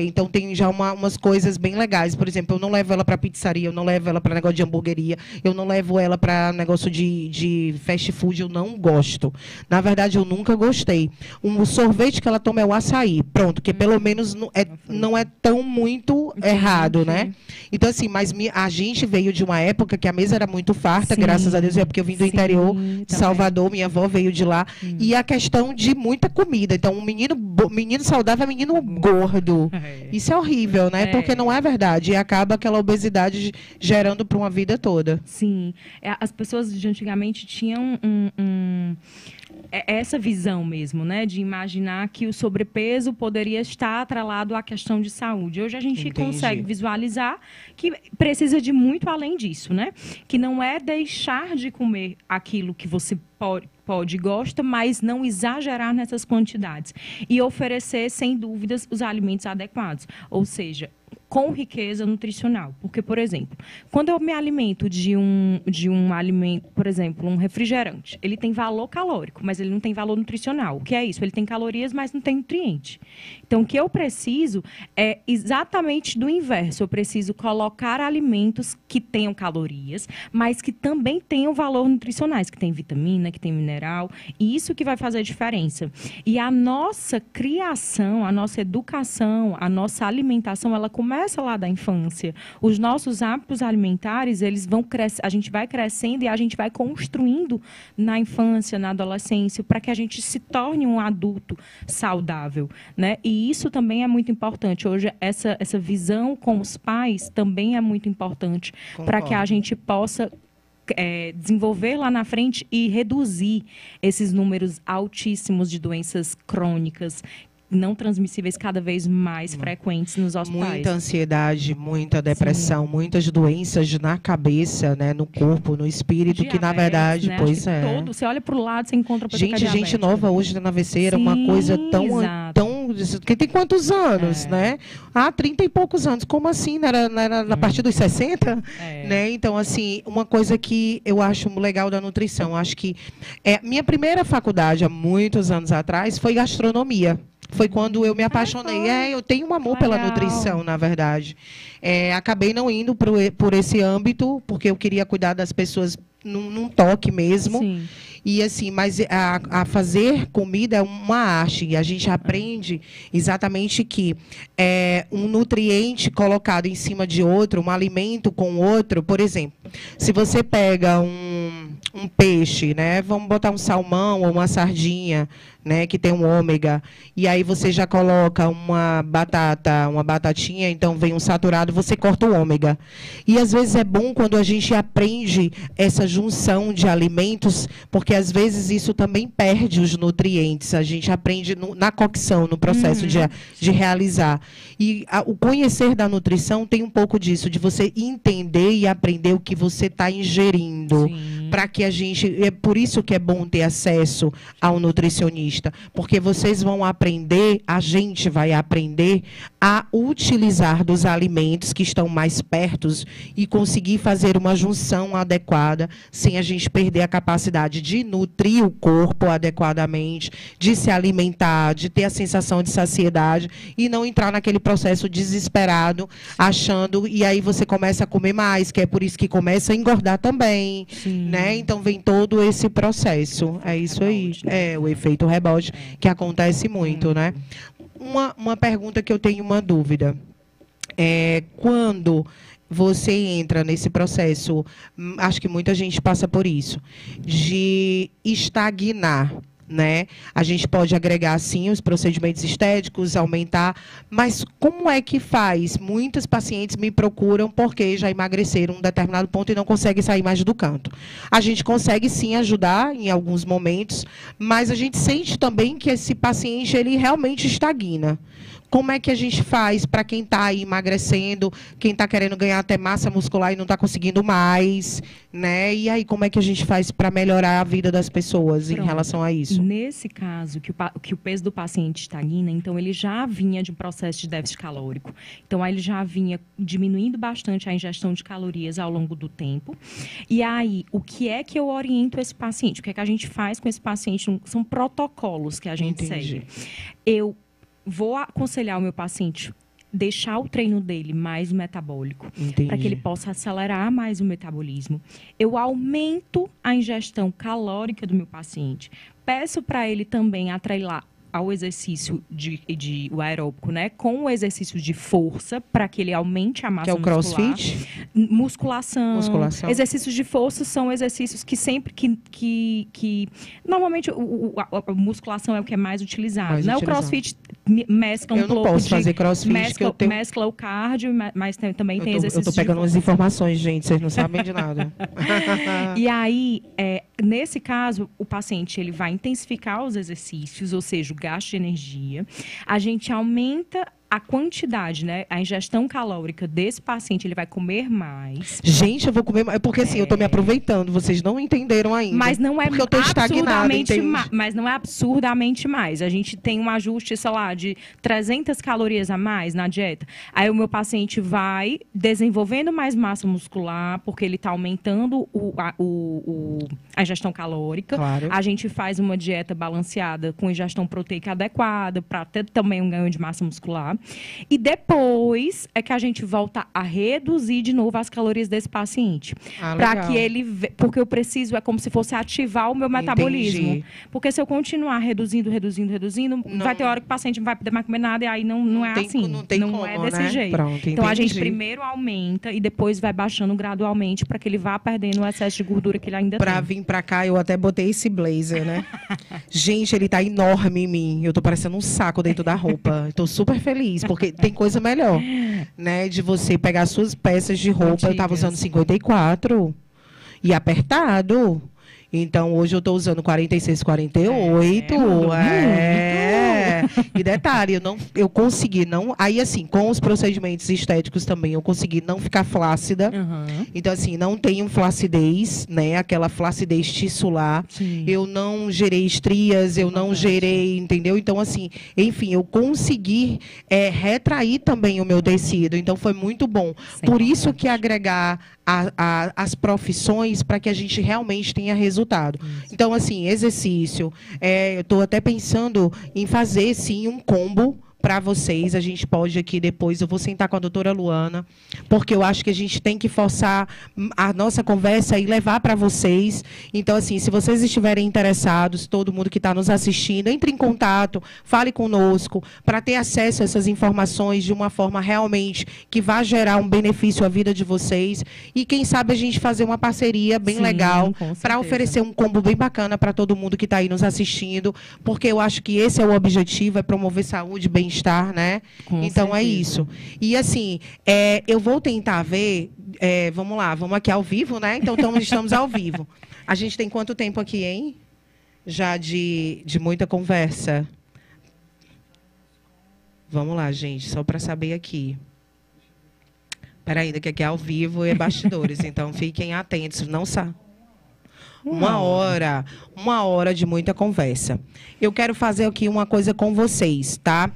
[SPEAKER 2] Então, tem já umas coisas bem legais. Por exemplo, eu não levo ela para pizzaria, eu não levo ela para negócio de hamburgueria, eu não levo ela para negócio de fast food, eu não gosto. Na verdade, eu nunca gostei. O sorvete que ela toma é o açaí. Pronto, que pelo menos não é tão muito errado, né? Então, assim, mas a gente veio de uma época que a mesa era muito farta, graças a Deus, é porque eu vim do interior de Salvador, minha avó veio de lá. E a questão de muita comida. Então, um menino saudável é menino gordo. Isso é horrível, né? Porque não é verdade. E acaba aquela obesidade gerando para uma vida toda.
[SPEAKER 3] Sim. As pessoas de antigamente tinham essa visão mesmo, né, de imaginar que o sobrepeso poderia estar atrelado à questão de saúde. Hoje a gente consegue visualizar que precisa de muito além disso, né? Que não é deixar de comer aquilo que você pode e gosta, mas não exagerar nessas quantidades. E oferecer, sem dúvidas, os alimentos adequados. Ou seja, com riqueza nutricional. Porque, por exemplo, quando eu me alimento de um alimento, por exemplo, um refrigerante, ele tem valor calórico, mas ele não tem valor nutricional. O que é isso? Ele tem calorias, mas não tem nutriente. Então, o que eu preciso é exatamente do inverso. Eu preciso colocar alimentos que tenham calorias, mas que também tenham valor nutricionais, que tem vitamina, que tem mineral. E isso que vai fazer a diferença. E a nossa criação, a nossa educação, a nossa alimentação, ela começa lá da infância. Os nossos hábitos alimentares, eles vão a gente vai crescendo e a gente vai construindo na infância, na adolescência, para que a gente se torne um adulto saudável, né? E isso também é muito importante. Hoje, essa visão com os pais também é muito importante para que a gente possa desenvolver lá na frente e reduzir esses números altíssimos de doenças crônicas não transmissíveis cada vez mais frequentes nos hospitais.
[SPEAKER 2] Muita ansiedade, muita depressão, muitas doenças na cabeça, né, no corpo, no espírito, diabetes, que na verdade, né?
[SPEAKER 3] Pois é. Você olha para o lado, você encontra pessoa
[SPEAKER 2] gente nova hoje na AVC era uma coisa tão que tem quantos anos, né? 30 e poucos anos. Como assim? Não era na partir dos 60? Né? Então, assim, uma coisa que eu acho legal da nutrição, acho que minha primeira faculdade, há muitos anos atrás, foi gastronomia. foi quando eu me apaixonei. Eu tenho um amor pela nutrição, na verdade. Acabei não indo por esse âmbito, porque eu queria cuidar das pessoas num toque mesmo.
[SPEAKER 3] Sim.
[SPEAKER 2] E assim, mas a fazer comida é uma arte. E a gente aprende exatamente que um nutriente colocado em cima de outro, um alimento com outro, por exemplo, se você pega um peixe, né? Vamos botar um salmão ou uma sardinha, né, que tem um ômega, e aí você já coloca uma batatinha, então vem um saturado, você corta o ômega. E às vezes é bom quando a gente aprende essa junção de alimentos, porque às vezes isso também perde os nutrientes. A gente aprende na cocção, no processo de realizar. E o conhecer da nutrição tem um pouco disso, de você entender e aprender o que você está ingerindo. Para que a gente... É por isso que é bom ter acesso ao nutricionista, porque vocês vão aprender, a gente vai aprender a utilizar dos alimentos que estão mais perto e conseguir fazer uma junção adequada, sem a gente perder a capacidade de nutrir o corpo adequadamente, de se alimentar, de ter a sensação de saciedade e não entrar naquele processo desesperado, achando, e aí você começa a comer mais, que é por isso que começa a engordar também, né? Então vem todo esse processo. É isso aí. É o efeito rebote que acontece muito, né? Uma pergunta que eu tenho uma dúvida. Quando você entra nesse processo, acho que muita gente passa por isso, de estagnar, né? A gente pode agregar, sim, os procedimentos estéticos, aumentar, mas como é que faz? Muitos pacientes me procuram porque já emagreceram um determinado ponto e não conseguem sair mais do canto. A gente consegue, sim, ajudar em alguns momentos, mas a gente sente também que esse paciente, ele realmente estagna. Como é que a gente faz para quem está aí emagrecendo, quem está querendo ganhar até massa muscular e não está conseguindo mais, né? E aí, como é que a gente faz para melhorar a vida das pessoas em relação a isso?
[SPEAKER 3] Nesse caso, que o peso do paciente estagna, então ele já vinha de um processo de déficit calórico. Então, aí ele já vinha diminuindo bastante a ingestão de calorias ao longo do tempo. E aí, o que é que eu oriento esse paciente? O que é que a gente faz com esse paciente? São protocolos que a gente segue. Eu vou aconselhar o meu paciente deixar o treino dele mais metabólico, para que ele possa acelerar mais o metabolismo. Eu aumento a ingestão calórica do meu paciente. Peço para ele também atrelar ao exercício o aeróbico, né, com o exercício de força, para que ele aumente a massa muscular.
[SPEAKER 2] Que é o crossfit?
[SPEAKER 3] Musculação. Exercícios de força são exercícios que sempre normalmente a musculação é o que é mais utilizado, né? O crossfit mescla um pouco.
[SPEAKER 2] Eu não posso fazer crossfit,
[SPEAKER 3] mescla o cardio, mas também tem exercícios.
[SPEAKER 2] Eu tô pegando umas informações, gente, vocês não sabem de nada.
[SPEAKER 3] E aí, nesse caso, o paciente ele vai intensificar os exercícios, ou seja, o gasto de energia. A gente aumenta a quantidade, né? A ingestão calórica desse paciente, ele vai comer mais.
[SPEAKER 2] Gente, eu vou comer mais. Porque assim, eu tô me aproveitando, vocês não entenderam ainda.
[SPEAKER 3] Mas não é
[SPEAKER 2] porque eu tô estagnada,
[SPEAKER 3] mas não é absurdamente mais. A gente tem um ajuste, sei lá, de 300 calorias a mais na dieta. Aí o meu paciente vai desenvolvendo mais massa muscular, porque ele tá aumentando a ingestão calórica.
[SPEAKER 2] Claro.
[SPEAKER 3] A gente faz uma dieta balanceada com ingestão proteica adequada, para ter também um ganho de massa muscular. E depois é que a gente volta a reduzir de novo as calorias desse paciente. Para que ele... Porque eu preciso, é como se fosse ativar o meu metabolismo.
[SPEAKER 2] Entendi.
[SPEAKER 3] Porque se eu continuar reduzindo, não, vai ter hora que o paciente não vai poder mais comer nada, e aí não é assim. Não é desse jeito.
[SPEAKER 2] Pronto,
[SPEAKER 3] então, a gente primeiro aumenta e depois vai baixando gradualmente para que ele vá perdendo o excesso de gordura que ele ainda tem.
[SPEAKER 2] Para vir para cá, eu até botei esse blazer, né? Gente, ele tá enorme em mim. Eu tô parecendo um saco dentro da roupa. Eu tô super feliz. Porque tem coisa melhor, né? De você pegar suas peças de roupa. Eu estava usando 54 e apertado. Então, hoje eu estou usando 46, 48. E detalhe, eu consegui não... Aí, assim, com os procedimentos estéticos também, eu consegui não ficar flácida. Então, assim, não tenho flacidez, né? Aquela flacidez tissular.
[SPEAKER 3] Sim.
[SPEAKER 2] Eu não gerei estrias, eu não gerei, entendeu? Então, assim, enfim, eu consegui retrair também o meu tecido. Então, foi muito bom. Por isso que agregar as profissões para que a gente realmente tenha resultado. Então, assim, exercício. Eu estou até pensando em fazer, sim, um combo para vocês. A gente pode aqui depois, eu vou sentar com a doutora Luana, porque eu acho que a gente tem que forçar a nossa conversa e levar para vocês. Então, assim, se vocês estiverem interessados, todo mundo que está nos assistindo, entre em contato, fale conosco, para ter acesso a essas informações de uma forma realmente que vá gerar um benefício à vida de vocês. E quem sabe a gente fazer uma parceria bem legal para oferecer um combo bem bacana para todo mundo que está aí nos assistindo, porque eu acho que esse é o objetivo, é promover saúde, bem-estar, né? Então é isso. E assim, eu vou tentar ver, vamos lá, vamos aqui ao vivo, né? Então estamos ao vivo. A gente tem quanto tempo aqui, hein? Já de muita conversa. Vamos lá, gente, só para saber aqui. Espera ainda, que aqui é ao vivo e é bastidores, então fiquem atentos, não sabe. Uma hora de muita conversa. Eu quero fazer aqui uma coisa com vocês, tá?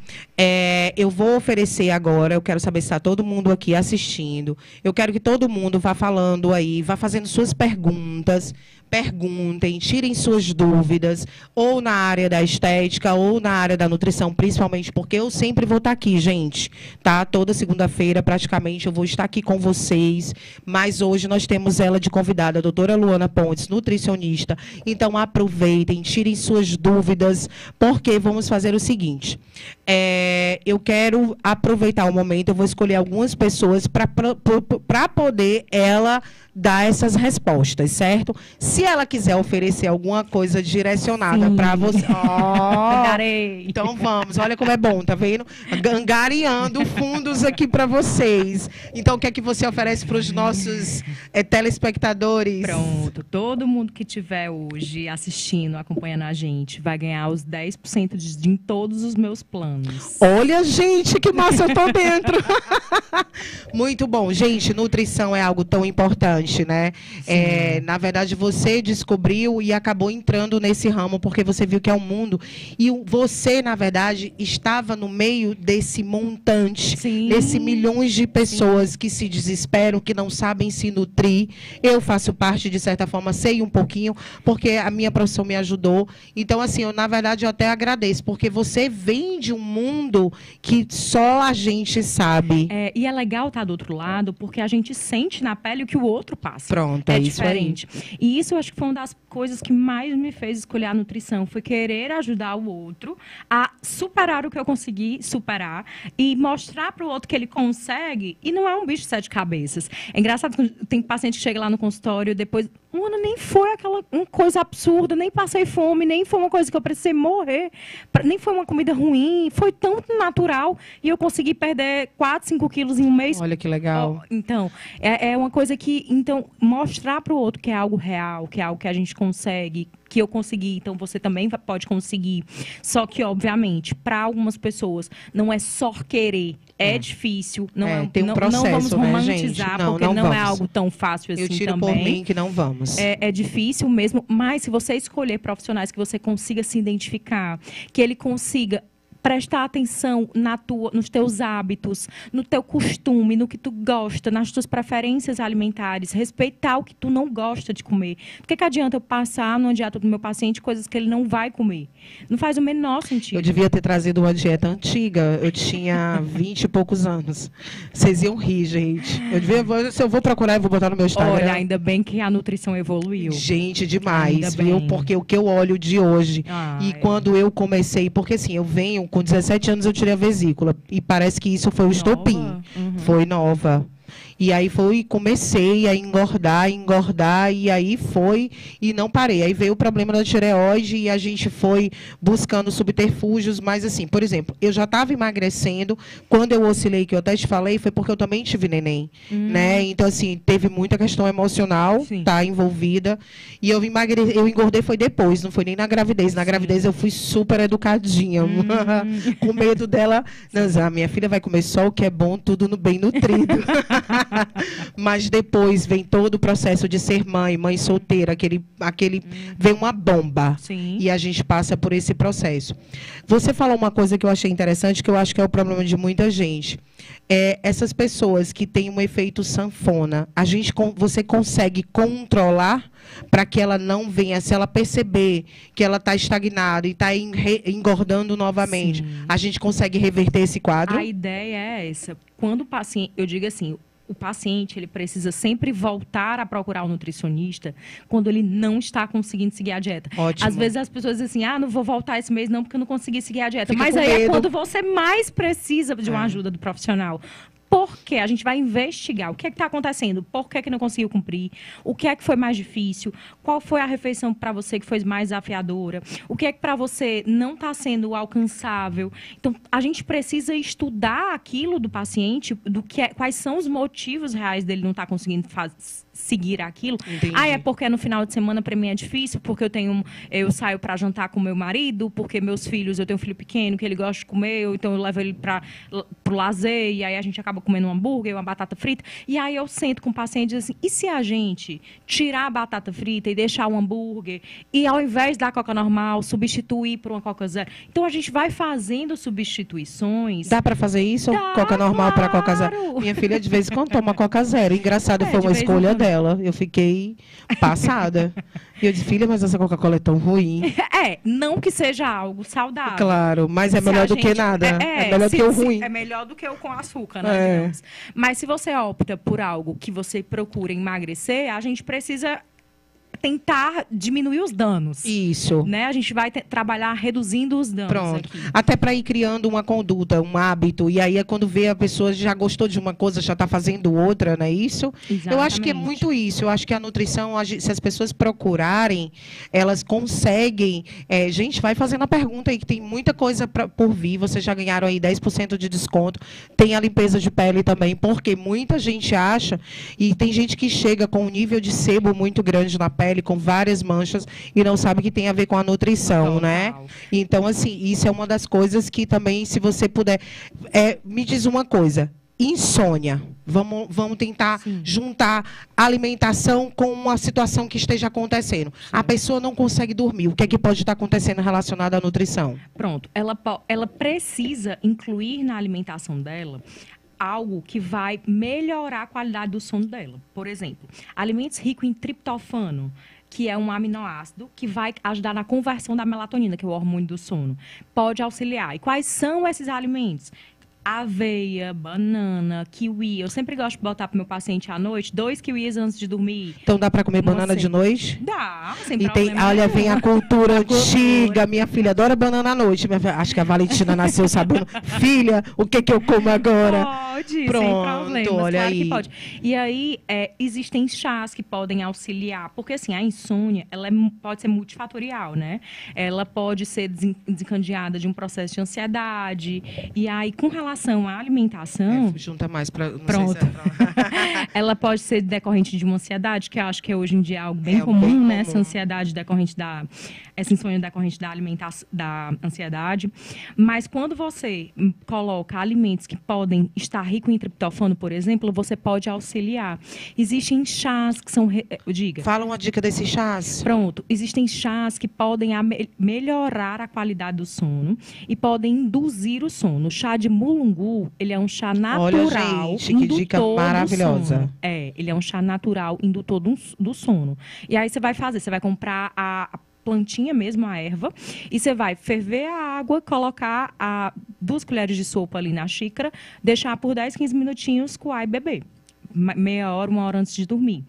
[SPEAKER 2] Eu vou oferecer agora, eu quero saber se está todo mundo aqui assistindo. Eu quero que todo mundo vá falando aí, vá fazendo suas perguntas. Perguntem, tirem suas dúvidas, ou na área da estética, ou na área da nutrição, principalmente, porque eu sempre vou estar aqui, gente, tá? Toda segunda-feira, praticamente, eu vou estar aqui com vocês, mas hoje nós temos ela de convidada, a doutora Luana Pontes, nutricionista. Então, aproveitem, tirem suas dúvidas, porque vamos fazer o seguinte, eu quero aproveitar o momento, eu vou escolher algumas pessoas para poder ela dar essas respostas, certo? Se ela quiser oferecer alguma coisa direcionada para você... Então vamos, olha como é bom, tá vendo? Angariando fundos aqui para vocês. Então, o que é que você oferece para os nossos telespectadores?
[SPEAKER 3] Pronto, todo mundo que estiver hoje assistindo, acompanhando a gente, vai ganhar os 10% em todos os meus planos.
[SPEAKER 2] Olha, gente, que massa, eu tô dentro. Muito bom. Gente, nutrição é algo tão importante, né? Na verdade, você descobriu e acabou entrando nesse ramo porque você viu que é um mundo e você, na verdade, estava no meio desse montante, desse milhões de pessoas que se desesperam, que não sabem se nutrir. Eu faço parte, de certa forma, sei um pouquinho, porque a minha profissão me ajudou. Então, assim, na verdade, eu até agradeço, porque você vem de um mundo que só a gente sabe.
[SPEAKER 3] E é legal estar do outro lado, porque a gente sente na pele o que o outro passa.
[SPEAKER 2] Pronto, é diferente.
[SPEAKER 3] Isso aí. E isso eu acho que foi uma das coisas que mais me fez escolher a nutrição, foi querer ajudar o outro a superar o que eu consegui superar e mostrar para o outro que ele consegue, e não é um bicho de 7 cabeças. É engraçado que tem paciente que chega lá no consultório, depois, mano, nem foi aquela coisa absurda, nem passei fome, nem foi uma coisa que eu precisei morrer, nem foi uma comida ruim, foi tão natural e eu consegui perder 4, 5 quilos em um mês.
[SPEAKER 2] Olha que legal.
[SPEAKER 3] Então, é uma coisa que, então, mostrar para o outro que é algo real, que é algo que a gente consegue, que eu consegui, então você também pode conseguir. Só que, obviamente, para algumas pessoas, não é só querer. É difícil,
[SPEAKER 2] tem um processo,
[SPEAKER 3] não vamos romantizar,
[SPEAKER 2] né, gente?
[SPEAKER 3] porque não é algo tão fácil assim também.
[SPEAKER 2] Eu tiro por mim que não vamos.
[SPEAKER 3] É difícil mesmo, mas se você escolher profissionais que você consiga se identificar, que ele consiga prestar atenção nos teus hábitos, no teu costume, no que tu gosta, nas tuas preferências alimentares, respeitar o que tu não gosta de comer. Por que adianta eu passar numa dieta do meu paciente coisas que ele não vai comer? Não faz o menor sentido.
[SPEAKER 2] Eu devia ter trazido uma dieta antiga. Eu tinha 20 e poucos anos. Vocês iam rir, gente. Se eu vou procurar, eu vou botar no meu Instagram.
[SPEAKER 3] Olha, ainda bem que a nutrição evoluiu.
[SPEAKER 2] Gente, demais, viu? Porque o que eu olho de hoje quando eu comecei... Porque assim, eu venho... Com 17 anos eu tirei a vesícula. E parece que isso foi o estopim. Foi nova. E aí comecei a engordar, e aí foi, e não parei. Aí veio o problema da tireoide e a gente foi buscando subterfúgios, mas assim, por exemplo, eu já estava emagrecendo, quando eu oscilei, que eu até te falei, foi porque eu também tive neném, né? Então, assim, teve muita questão emocional, tá, envolvida, e eu engordei foi depois, não foi nem na gravidez. Na gravidez eu fui super educadinha, com medo dela, não, a minha filha vai comer só o que é bom, tudo bem nutrido. Mas depois vem todo o processo de ser mãe, mãe solteira, vem uma bomba.
[SPEAKER 3] Sim.
[SPEAKER 2] E a gente passa por esse processo. Você falou uma coisa que eu achei interessante, que eu acho que é o problema de muita gente. Essas pessoas que têm um efeito sanfona, você consegue controlar para que ela não venha, se ela perceber que ela está estagnada e está engordando novamente,
[SPEAKER 3] Sim.
[SPEAKER 2] a gente consegue reverter esse quadro?
[SPEAKER 3] A ideia é essa. Quando o paciente, eu digo assim, o paciente ele precisa sempre voltar a procurar o nutricionista quando ele não está conseguindo seguir a dieta.
[SPEAKER 2] Ótimo.
[SPEAKER 3] Às vezes as pessoas dizem assim, não vou voltar esse mês não porque eu não consegui seguir a dieta.
[SPEAKER 2] Fica
[SPEAKER 3] Mas
[SPEAKER 2] com
[SPEAKER 3] aí é
[SPEAKER 2] medo.
[SPEAKER 3] quando você mais precisa de uma ajuda do profissional. Porque a gente vai investigar o que é que está acontecendo, por que é que não conseguiu cumprir, o que é que foi mais difícil, qual foi a refeição para você que foi mais desafiadora, o que é que para você não está sendo alcançável. Então, a gente precisa estudar aquilo do paciente, quais são os motivos reais dele não estar conseguindo seguir aquilo.
[SPEAKER 2] Entendi.
[SPEAKER 3] É porque no final de semana para mim é difícil, porque eu saio para jantar com meu marido, porque meus filhos, eu tenho um filho pequeno que ele gosta de comer, então eu levo ele para o lazer, e aí a gente acaba comendo um hambúrguer, uma batata frita, e aí eu sento com o paciente e diz assim, e se a gente tirar a batata frita e deixar o hambúrguer, e ao invés da Coca normal, substituir por uma Coca zero? Então a gente vai fazendo substituições.
[SPEAKER 2] Dá para fazer isso?
[SPEAKER 3] Dá,
[SPEAKER 2] Coca normal para
[SPEAKER 3] claro.
[SPEAKER 2] Coca zero? Minha filha de vez em quando toma Coca zero. Engraçado, foi
[SPEAKER 3] de
[SPEAKER 2] uma
[SPEAKER 3] vez em
[SPEAKER 2] escolha
[SPEAKER 3] quando.
[SPEAKER 2] dela. Eu fiquei passada. E eu disse, filha, mas essa Coca-Cola é tão ruim.
[SPEAKER 3] Não que seja algo saudável.
[SPEAKER 2] Claro, mas é
[SPEAKER 3] Se a
[SPEAKER 2] melhor do que
[SPEAKER 3] gente-
[SPEAKER 2] nada. É melhor do que o ruim.
[SPEAKER 3] É melhor do que o com açúcar, né? Digamos. Mas se você opta por algo que você procura emagrecer, a gente precisa tentar diminuir os danos.
[SPEAKER 2] Isso.
[SPEAKER 3] Né? A gente vai trabalhar reduzindo os danos.
[SPEAKER 2] Pronto.
[SPEAKER 3] Aqui.
[SPEAKER 2] Até para ir criando uma conduta, um hábito. E aí é quando vê a pessoa já gostou de uma coisa, já está fazendo outra, não é isso? Eu acho que é
[SPEAKER 3] Exatamente.
[SPEAKER 2] muito isso. Eu acho que a nutrição, se as pessoas procurarem, elas conseguem. Gente, vai fazendo a pergunta aí, que tem muita coisa por vir. Vocês já ganharam aí 10% de desconto. Tem a limpeza de pele também, porque muita gente acha, e tem gente que chega com um nível de sebo muito grande na pele, com várias manchas, e não sabe que tem a ver com a nutrição, né?
[SPEAKER 3] Total.
[SPEAKER 2] Então, assim, isso é uma das coisas que também, se você puder... me diz uma coisa, insônia. Vamos tentar juntar a alimentação com uma situação que esteja acontecendo. A pessoa não consegue dormir. O que é que pode estar acontecendo relacionado à nutrição?
[SPEAKER 3] Pronto. Ela precisa incluir na alimentação dela algo que vai melhorar a qualidade do sono dela. Por exemplo, alimentos ricos em triptofano, que é um aminoácido que vai ajudar na conversão da melatonina, que é o hormônio do sono. Pode auxiliar. E quais são esses alimentos? Aveia, banana, kiwi. Eu sempre gosto de botar para o meu paciente à noite 2 kiwis antes de dormir.
[SPEAKER 2] Então dá para comer banana de noite?
[SPEAKER 3] Dá, sem
[SPEAKER 2] E tem,
[SPEAKER 3] problema
[SPEAKER 2] olha,
[SPEAKER 3] nenhum.
[SPEAKER 2] vem a cultura antiga. Minha filha adora banana à noite. Acho que a Valentina nasceu sabendo. Filha, o que eu como agora?
[SPEAKER 3] Pode,
[SPEAKER 2] Pronto,
[SPEAKER 3] sem problemas,
[SPEAKER 2] olha
[SPEAKER 3] claro
[SPEAKER 2] aí.
[SPEAKER 3] que pode. E aí, existem chás que podem auxiliar, porque assim, a insônia, pode ser multifatorial, né? Ela pode ser desencadeada de um processo de ansiedade, e aí, com relação à alimentação...
[SPEAKER 2] Junta mais para...
[SPEAKER 3] Pronto. Ela pode ser decorrente de uma ansiedade, que eu acho que hoje em dia é algo bem comum,
[SPEAKER 2] bem
[SPEAKER 3] né?
[SPEAKER 2] comum.
[SPEAKER 3] Essa ansiedade decorrente essa insônia decorrente da alimentação, da ansiedade. Mas quando você coloca alimentos que podem estar ricos em triptofano, por exemplo, você pode auxiliar. Existem chás que são... Diga.
[SPEAKER 2] Fala uma dica desses chás.
[SPEAKER 3] Pronto. Existem chás que podem melhorar a qualidade do sono e podem induzir o sono. O chá de mulungu, ele é um chá natural.
[SPEAKER 2] Olha, gente, que dica
[SPEAKER 3] indutor do
[SPEAKER 2] maravilhosa.
[SPEAKER 3] sono. Ele é um chá natural indutor do sono. E aí você vai comprar a plantinha mesmo, a erva, e você vai ferver a água, colocar 2 colheres de sopa ali na xícara, deixar por 10, 15 minutinhos, coar e beber. Meia hora, 1 hora antes de dormir.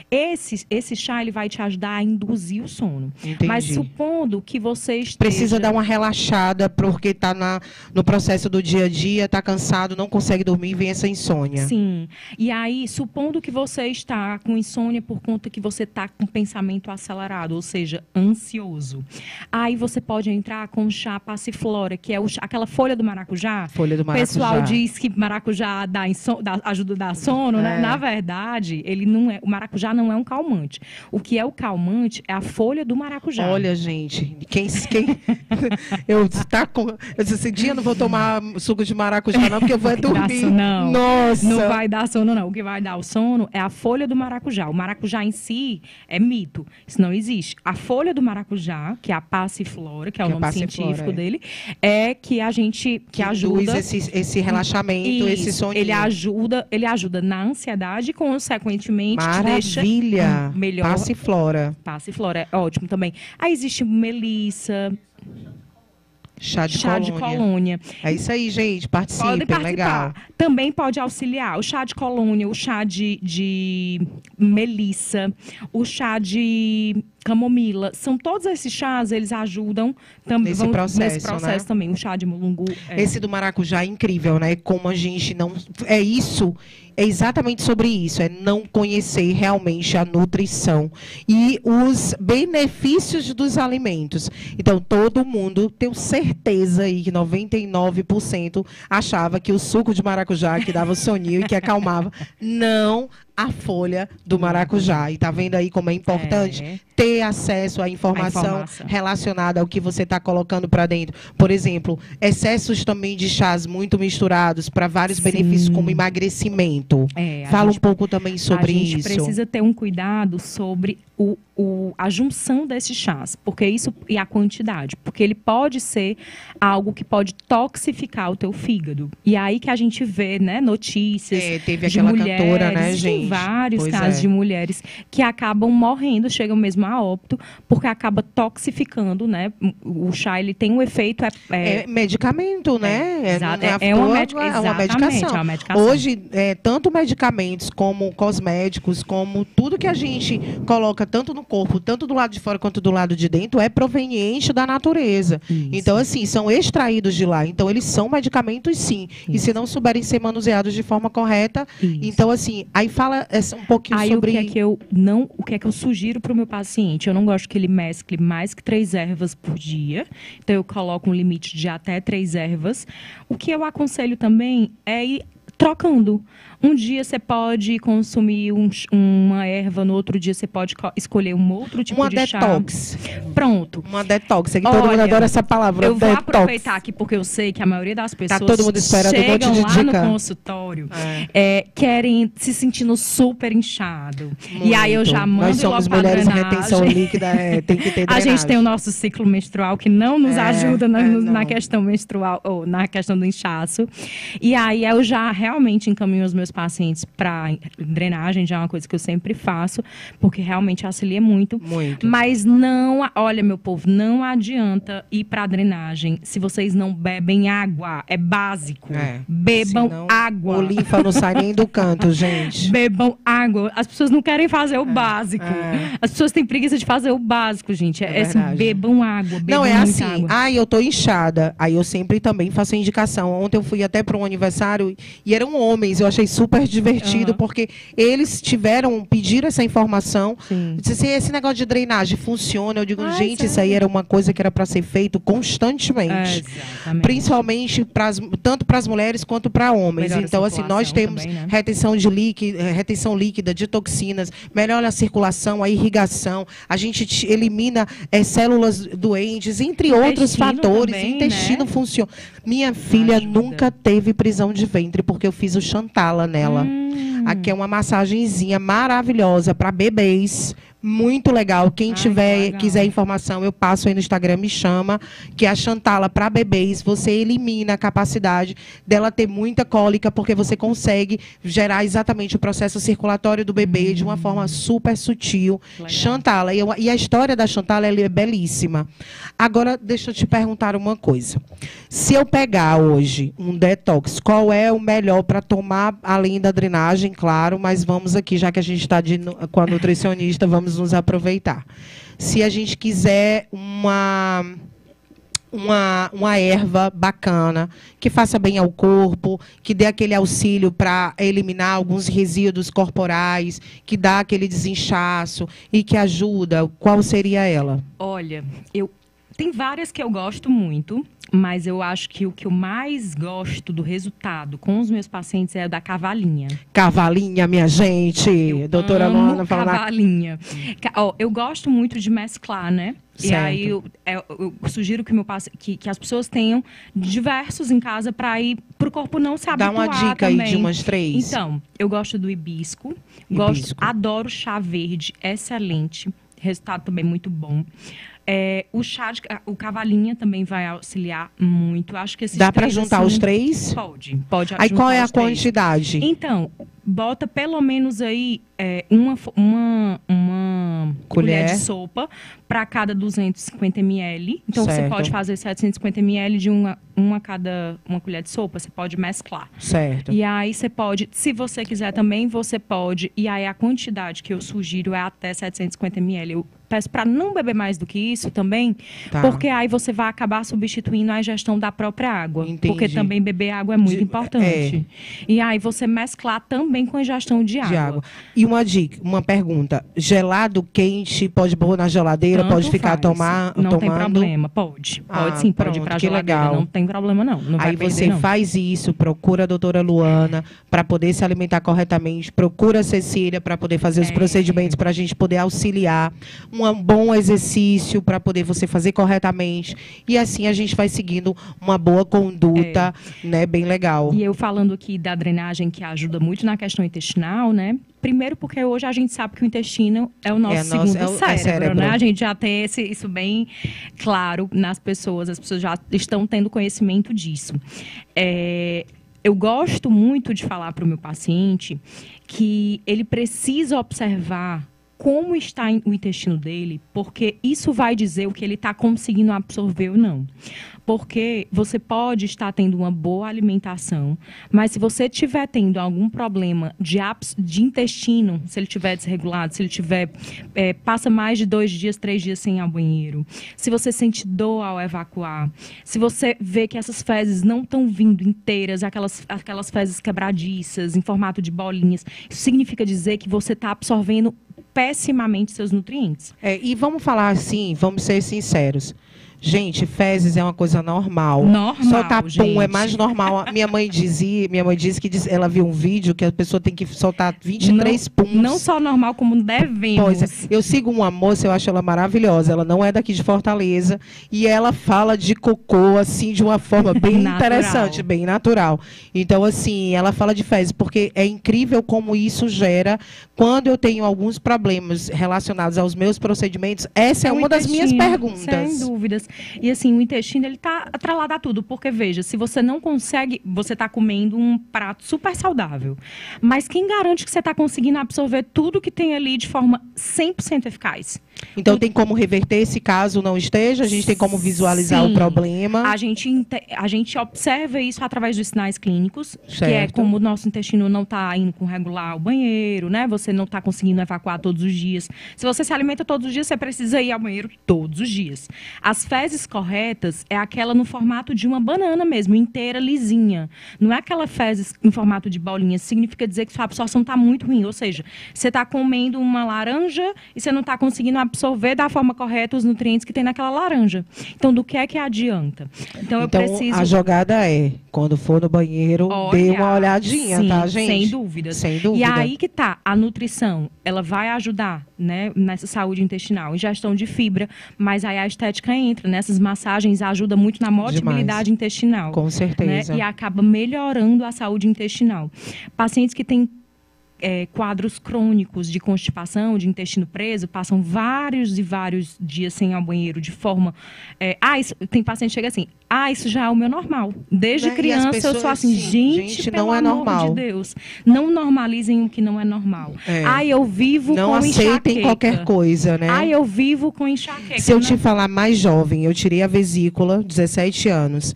[SPEAKER 3] Esse chá ele vai te ajudar a induzir o sono.
[SPEAKER 2] Entendi.
[SPEAKER 3] Mas supondo que você esteja...
[SPEAKER 2] Precisa dar uma relaxada, porque está no processo do dia a dia, está cansado, não consegue dormir, vem essa insônia.
[SPEAKER 3] Sim. E aí, supondo que você está com insônia por conta que você está com pensamento acelerado, ou seja, ansioso. Aí você pode entrar com chá passiflora, que é aquela folha do maracujá.
[SPEAKER 2] Folha do
[SPEAKER 3] O
[SPEAKER 2] maracujá.
[SPEAKER 3] pessoal diz que maracujá ajuda a dar sono, né? na verdade, ele não é, o maracujá não é um calmante. O que é o calmante é a folha do maracujá.
[SPEAKER 2] Olha, gente, eu disse assim, dia não vou tomar suco de maracujá não, porque eu vou dormir.
[SPEAKER 3] Não.
[SPEAKER 2] Nossa.
[SPEAKER 3] Não vai dar sono, não. O que vai dar o sono é a folha do maracujá. O maracujá em si é mito. Isso não existe. A folha do maracujá, que é a passiflora, que é o nome científico dele, é que a gente que ajuda
[SPEAKER 2] esse relaxamento, esse soninho.
[SPEAKER 3] Ele ajuda na ansiedade e, consequentemente,
[SPEAKER 2] maravilha.
[SPEAKER 3] Te deixa melhor.
[SPEAKER 2] Passiflora.
[SPEAKER 3] Passiflora é ótimo também. Aí existe melissa.
[SPEAKER 2] Chá de colônia. É isso aí, gente. Participem, legal.
[SPEAKER 3] Também pode auxiliar o chá de colônia, o chá de melissa, o chá de camomila. São todos esses chás, eles ajudam também
[SPEAKER 2] nesse processo, né?
[SPEAKER 3] também. O chá de mulungu.
[SPEAKER 2] Esse do maracujá é incrível, né? Como a gente não... É exatamente sobre isso, é não conhecer realmente a nutrição e os benefícios dos alimentos. Então, todo mundo, tenho certeza aí que 99% achava que o suco de maracujá que dava soninho e que acalmava, não a folha do maracujá. E tá vendo aí como é importante ter acesso à informação relacionada ao que você está colocando para dentro. Por exemplo, excessos também de chás muito misturados para vários benefícios, como emagrecimento. Fala um pouco também sobre isso.
[SPEAKER 3] A gente precisa ter um cuidado sobre a junção desses chás, porque isso e a quantidade, porque ele pode ser algo que pode toxificar o teu fígado. E aí que a gente vê, né, notícias
[SPEAKER 2] teve aquela
[SPEAKER 3] mulheres,
[SPEAKER 2] cantora, né, gente?
[SPEAKER 3] Vários casos de mulheres que acabam morrendo, chegam mesmo a óbito, porque acaba toxificando, né? O chá, ele tem um efeito...
[SPEAKER 2] É medicamento, né?
[SPEAKER 3] É uma medicação.
[SPEAKER 2] Hoje, tanto medicamentos como cosméticos, como tudo que a gente coloca tanto no corpo, tanto do lado de fora quanto do lado de dentro, é proveniente da natureza. Isso. Então, assim, são extraídos de lá. Então, eles são medicamentos, sim. Isso. E se não souberem ser manuseados de forma correta, então, assim, aí fala um pouquinho sobre...
[SPEAKER 3] O que é que eu sugiro para o meu paciente? Eu não gosto que ele mescle mais que 3 ervas por dia. Então, eu coloco um limite de até 3 ervas. O que eu aconselho também é ir trocando. Um dia você pode consumir uma erva, no outro dia você pode escolher um outro tipo de chá.
[SPEAKER 2] Uma detox.
[SPEAKER 3] Pronto.
[SPEAKER 2] Uma detox. É que todo mundo adora essa palavra.
[SPEAKER 3] Eu vou aproveitar aqui, porque eu sei que a maioria das pessoas
[SPEAKER 2] todo mundo esperando
[SPEAKER 3] chegam
[SPEAKER 2] um monte de
[SPEAKER 3] lá
[SPEAKER 2] dica
[SPEAKER 3] no consultório, querem se sentindo super inchado.
[SPEAKER 2] Muito.
[SPEAKER 3] E aí eu já mando
[SPEAKER 2] Nós somos mulheres em retenção líquida, tem que ter drenagem.
[SPEAKER 3] A gente tem o nosso ciclo menstrual que não nos ajuda na questão menstrual, ou na questão do inchaço. E aí eu já realmente encaminho os meus pacientes para drenagem, já é uma coisa que eu sempre faço, porque realmente auxilia muito. Mas não, olha, meu povo, não adianta ir para drenagem se vocês não bebem água. É básico. Bebam água.
[SPEAKER 2] O linfa não sai nem do canto, gente.
[SPEAKER 3] Bebam água. As pessoas não querem fazer o básico. As pessoas têm preguiça de fazer o básico, gente. Assim, bebam água.
[SPEAKER 2] Não, é assim. Eu tô inchada. Aí eu sempre também faço a indicação. Ontem eu fui até para um aniversário e eram homens. Eu achei super divertido, porque eles pediram essa informação. Disse assim, esse negócio de drenagem funciona. Eu digo, gente, isso aí era uma coisa que era para ser feito constantemente. Principalmente tanto para as mulheres quanto para homens. Melhora, então, assim, nós temos também, né? retenção líquida de toxinas, melhora a circulação, a irrigação, a gente elimina células doentes, entre outros fatores.
[SPEAKER 3] Também,
[SPEAKER 2] intestino funciona. Minha filha nunca teve prisão de ventre, porque eu fiz o Chantala nela. Aqui é uma massagenzinha maravilhosa para bebês. Muito legal. Quem quiser informação, eu passo aí no Instagram, me chama, que é a Chantala para bebês. Você elimina a capacidade dela ter muita cólica, porque você consegue gerar exatamente o processo circulatório do bebê de uma forma super sutil. Legal. Chantala. E a história da Chantala é belíssima. Agora, deixa eu te perguntar uma coisa. Se eu pegar hoje um detox, qual é o melhor para tomar, além da drenagem, claro, mas vamos aqui, já que a gente está com a nutricionista, vamos nos aproveitar. Se a gente quiser uma erva bacana, que faça bem ao corpo, que dê aquele auxílio para eliminar alguns resíduos corporais, que dá aquele desinchaço e que ajuda, qual seria ela?
[SPEAKER 3] Olha, tem várias que eu gosto muito. Mas eu acho que o que eu mais gosto do resultado com os meus pacientes é o da cavalinha.
[SPEAKER 2] Cavalinha, minha gente. Doutora Luana falando.
[SPEAKER 3] Cavalinha. Ó, eu gosto muito de mesclar, né?
[SPEAKER 2] Certo.
[SPEAKER 3] E aí eu sugiro que as pessoas tenham diversos em casa para ir para o corpo não se habituar.
[SPEAKER 2] Dá uma dica
[SPEAKER 3] também.
[SPEAKER 2] aí de umas 3.
[SPEAKER 3] Então, eu gosto do hibisco. Adoro chá verde, excelente. Resultado também muito bom. O cavalinha também vai auxiliar muito. Acho que esses
[SPEAKER 2] Dá para
[SPEAKER 3] 3,
[SPEAKER 2] juntar
[SPEAKER 3] assim,
[SPEAKER 2] os 3?
[SPEAKER 3] Pode.
[SPEAKER 2] Aí qual é a
[SPEAKER 3] os 3.
[SPEAKER 2] quantidade?
[SPEAKER 3] Então, bota pelo menos aí uma colher de sopa para cada 250 ml. Então,
[SPEAKER 2] Certo.
[SPEAKER 3] você pode fazer 750 ml de uma colher de sopa. Você pode mesclar.
[SPEAKER 2] Certo.
[SPEAKER 3] E aí você pode, se você quiser também, você pode. E aí a quantidade que eu sugiro é até 750 ml. Eu peço para não beber mais do que isso também,
[SPEAKER 2] Tá.
[SPEAKER 3] porque aí você vai acabar substituindo a ingestão da própria água.
[SPEAKER 2] Entendi.
[SPEAKER 3] Porque também beber água é muito importante. E aí você mesclar também com a ingestão de água.
[SPEAKER 2] E uma dica, uma pergunta. Gelado, quente, pode pôr na geladeira,
[SPEAKER 3] Tanto
[SPEAKER 2] pode ficar
[SPEAKER 3] faz.
[SPEAKER 2] tomando?
[SPEAKER 3] Não tem problema, pode. Pode sim, pode ir
[SPEAKER 2] pronto,
[SPEAKER 3] para a
[SPEAKER 2] que
[SPEAKER 3] geladeira.
[SPEAKER 2] legal.
[SPEAKER 3] Não tem problema não. Não vai
[SPEAKER 2] Aí
[SPEAKER 3] perder,
[SPEAKER 2] você
[SPEAKER 3] não.
[SPEAKER 2] faz isso, procura a doutora Luana para poder se alimentar corretamente, procura a Cecília para poder fazer os procedimentos para a gente poder auxiliar, um bom exercício para poder você fazer corretamente e assim a gente vai seguindo uma boa conduta, né, bem legal.
[SPEAKER 3] E eu falando aqui da drenagem que ajuda muito na questão intestinal, né? Primeiro porque hoje a gente sabe que o intestino é o nosso segundo cérebro, né? A gente já tem isso bem claro nas pessoas, as pessoas já estão tendo conhecimento disso. Eu gosto muito de falar para o meu paciente que ele precisa observar como está o intestino dele, porque isso vai dizer o que ele está conseguindo absorver ou não. Porque você pode estar tendo uma boa alimentação, mas se você estiver tendo algum problema de intestino, se ele estiver desregulado, se ele tiver passa mais de 2 dias, 3 dias sem ir ao banheiro, se você sente dor ao evacuar, se você vê que essas fezes não estão vindo inteiras, aquelas fezes quebradiças, em formato de bolinhas, isso significa dizer que você está absorvendo pessimamente seus nutrientes.
[SPEAKER 2] E vamos falar assim, vamos ser sinceros. Gente, fezes é uma coisa normal. Soltar pum é mais normal. Minha mãe disse que ela viu um vídeo que a pessoa tem que soltar 23 puns.
[SPEAKER 3] Não só normal, como devemos.
[SPEAKER 2] Pois é. Eu sigo uma moça, eu acho ela maravilhosa. Ela não é daqui de Fortaleza. E ela fala de cocô, assim, de uma forma bem interessante, bem natural. Então, assim, ela fala de fezes, porque é incrível como isso gera. Quando eu tenho alguns problemas relacionados aos meus procedimentos, essa é uma das minhas perguntas.
[SPEAKER 3] Sem dúvidas. E assim, o intestino, ele tá atrelado a tudo. Porque, veja, se você não consegue, você tá comendo um prato super saudável. Mas quem garante que você tá conseguindo absorver tudo que tem ali de forma 100% eficaz?
[SPEAKER 2] Então, tem como reverter esse caso não esteja? A gente tem como visualizar o problema?
[SPEAKER 3] A gente observa isso através dos sinais clínicos,
[SPEAKER 2] Certo.
[SPEAKER 3] que é como o nosso intestino não está indo com regular ao banheiro, né? Você não está conseguindo evacuar todos os dias. Se você se alimenta todos os dias, você precisa ir ao banheiro todos os dias. As fezes corretas é aquela no formato de uma banana mesmo, inteira, lisinha. Não é aquela fezes em formato de bolinha. Significa dizer que sua absorção está muito ruim. Ou seja, você está comendo uma laranja e você não está conseguindo absorver da forma correta os nutrientes que tem naquela laranja. Então, do que adianta? Então eu preciso...
[SPEAKER 2] a jogada é, quando for no banheiro, dê uma olhadinha,
[SPEAKER 3] sim,
[SPEAKER 2] tá, gente?
[SPEAKER 3] Sem dúvida.
[SPEAKER 2] Sem dúvida.
[SPEAKER 3] E aí que tá, a nutrição, ela vai ajudar, né, nessa saúde intestinal, ingestão de fibra, mas aí a estética entra, nessas massagens ajuda muito na motilidade intestinal.
[SPEAKER 2] Com certeza.
[SPEAKER 3] Né, e acaba melhorando a saúde intestinal. Pacientes que têm quadros crônicos de constipação, de intestino preso, passam vários e vários dias sem ir ao banheiro de forma... tem paciente que chega assim, isso já é o meu normal. Desde criança eu sou assim, gente, pelo
[SPEAKER 2] não é
[SPEAKER 3] amor
[SPEAKER 2] normal.
[SPEAKER 3] de Deus. Não normalizem o que não é normal. Eu vivo com enxaqueca.
[SPEAKER 2] Não aceitem qualquer coisa, né?
[SPEAKER 3] Eu vivo com enxaqueca.
[SPEAKER 2] Se eu te falar mais jovem, eu tirei a vesícula, 17 anos.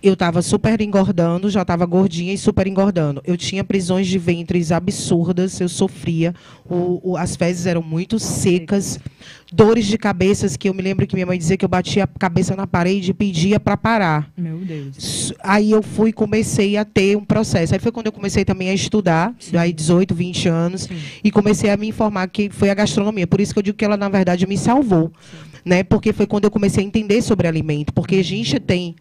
[SPEAKER 2] Eu estava super engordando, já estava gordinha e super engordando. Eu tinha prisões de ventres absurdas, eu sofria. As fezes eram muito secas. Dores de cabeças, que eu me lembro que minha mãe dizia que eu batia a cabeça na parede e pedia para parar.
[SPEAKER 3] Meu Deus.
[SPEAKER 2] Aí eu comecei a ter um processo. Aí foi quando eu comecei também a estudar, aí 18, 20 anos, e comecei a me informar que foi a gastronomia. Por isso que eu digo que ela, na verdade, me salvou. né? Porque foi quando eu comecei a entender sobre alimento, porque a gente tem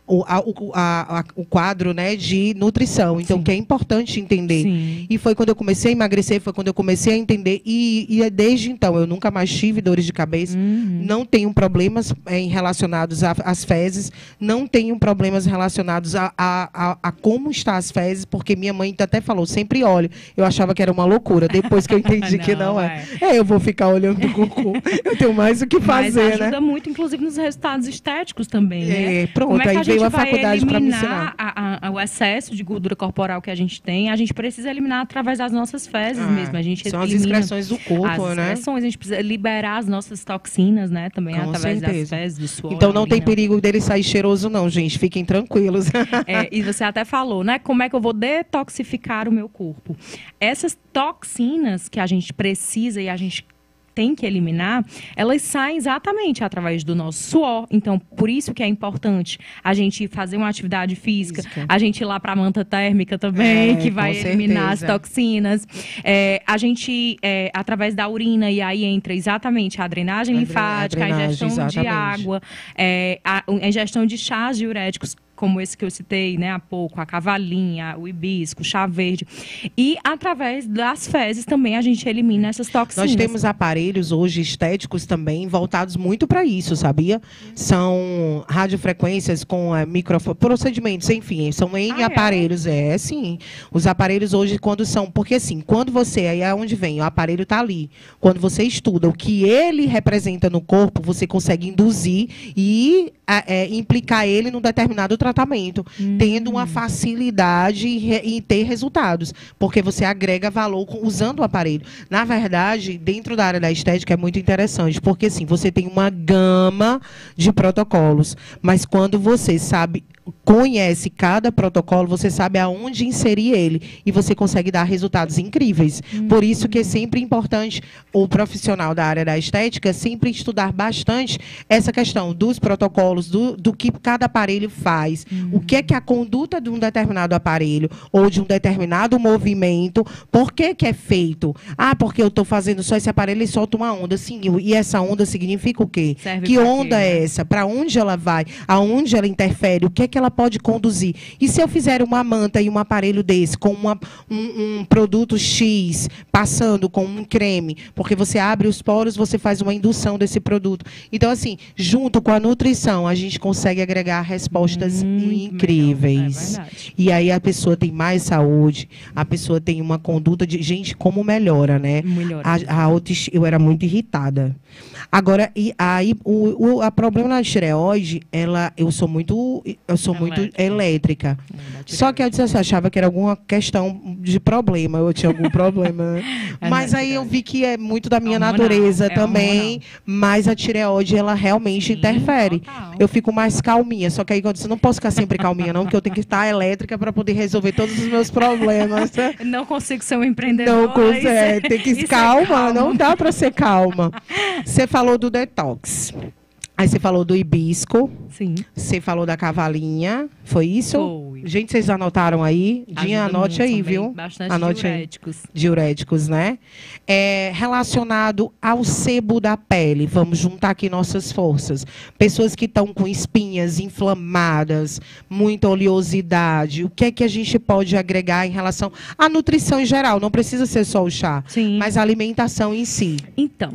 [SPEAKER 2] o quadro, né, de nutrição, então
[SPEAKER 3] Sim.
[SPEAKER 2] que é importante entender.
[SPEAKER 3] Sim.
[SPEAKER 2] E foi quando eu comecei a emagrecer, foi quando eu comecei a entender, e desde então eu nunca mais tive dores de cabeça, não tenho problemas relacionados às fezes, não tenho problemas relacionados a como está as fezes, porque minha mãe até falou, sempre olho. Eu achava que era uma loucura, depois que eu entendi que não é. Eu vou ficar olhando o cocô, eu tenho mais o que fazer,
[SPEAKER 3] mas ajuda
[SPEAKER 2] né?
[SPEAKER 3] muito, inclusive, nos resultados estéticos também, né?
[SPEAKER 2] Pronto,
[SPEAKER 3] Como é que
[SPEAKER 2] aí
[SPEAKER 3] a
[SPEAKER 2] veio
[SPEAKER 3] gente
[SPEAKER 2] a
[SPEAKER 3] vai
[SPEAKER 2] faculdade para me ensinar.
[SPEAKER 3] eliminar o excesso de gordura corporal que a gente tem? A gente precisa eliminar através das nossas fezes mesmo. A gente
[SPEAKER 2] São as
[SPEAKER 3] elimina
[SPEAKER 2] excreções do corpo,
[SPEAKER 3] as
[SPEAKER 2] né?
[SPEAKER 3] excreções, a gente precisa liberar as nossas toxinas, né? Também
[SPEAKER 2] Com
[SPEAKER 3] através
[SPEAKER 2] certeza.
[SPEAKER 3] das fezes, do suor.
[SPEAKER 2] Então não
[SPEAKER 3] da
[SPEAKER 2] tem
[SPEAKER 3] urina.
[SPEAKER 2] perigo dele sair cheiroso, não, gente. Fiquem tranquilos.
[SPEAKER 3] E você até falou, né? Como é que eu vou detoxificar o meu corpo? Essas toxinas que a gente precisa e a gente tem que eliminar, elas saem exatamente através do nosso suor. Então, por isso que é importante a gente fazer uma atividade física, a gente ir lá para a manta térmica também, que vai eliminar as toxinas. A gente, através da urina, e aí entra exatamente a drenagem linfática, a ingestão de água, a ingestão de chás diuréticos, como esse que eu citei, né, há pouco, a cavalinha, o hibisco, o chá verde. E através das fezes também a gente elimina essas toxinas.
[SPEAKER 2] Nós temos aparelhos hoje estéticos também voltados muito para isso, sabia? São radiofrequências com procedimentos, enfim, são N aparelhos. Sim. Os aparelhos hoje, quando são... Porque assim, quando você... Aí é onde vem, o aparelho está ali. Quando você estuda o que ele representa no corpo, você consegue induzir e implicar ele num determinado tratamento, tendo uma facilidade em ter resultados, porque você agrega valor usando o aparelho. Na verdade, dentro da área da estética é muito interessante, porque assim, você tem uma gama de protocolos, mas quando você conhece cada protocolo, você sabe aonde inserir ele e você consegue dar resultados incríveis. Por isso que é sempre importante o profissional da área da estética sempre estudar bastante essa questão dos protocolos, do que cada aparelho faz, o que é a conduta de um determinado aparelho ou de um determinado movimento, por que é feito? Porque eu estou fazendo só esse aparelho e solta uma onda. Sim, e essa onda significa o quê? Que onda é essa? Para onde ela vai? Aonde ela interfere? O que é que ela pode conduzir? E se eu fizer uma manta e um aparelho desse, com um produto X, passando com um creme, porque você abre os poros, você faz uma indução desse produto. Então, assim, junto com a nutrição, a gente consegue agregar respostas incríveis. E aí a pessoa tem mais saúde, a pessoa tem uma conduta de... Gente, como melhora, né? Eu era muito irritada. Agora, a problema da tireoide, eu sou muito elétrica. Só que eu achava que era alguma questão de problema, eu tinha algum problema. Né? Mas aí eu vi que é muito da minha natureza também, mas a tireoide, ela realmente interfere. Total. Eu fico mais calminha, só que aí eu disse, não posso ficar sempre calminha não, porque eu tenho que estar elétrica para poder resolver todos os meus problemas.
[SPEAKER 3] Não consigo ser um empreendedor.
[SPEAKER 2] Não consegue, tem que ir calma, não dá para ser calma. Você falou do detox. Aí você falou do hibisco.
[SPEAKER 3] Sim.
[SPEAKER 2] Você falou da cavalinha. Foi isso?
[SPEAKER 3] Foi.
[SPEAKER 2] Gente, vocês anotaram aí? Dinha, anote aí, viu?
[SPEAKER 3] Bastante
[SPEAKER 2] anote
[SPEAKER 3] diuréticos.
[SPEAKER 2] Aí. Diuréticos, né? Relacionado ao sebo da pele. Vamos juntar aqui nossas forças. Pessoas que estão com espinhas inflamadas, muita oleosidade. O que é que a gente pode agregar em relação à nutrição em geral? Não precisa ser só o chá.
[SPEAKER 3] Sim.
[SPEAKER 2] Mas a alimentação em si.
[SPEAKER 3] Então...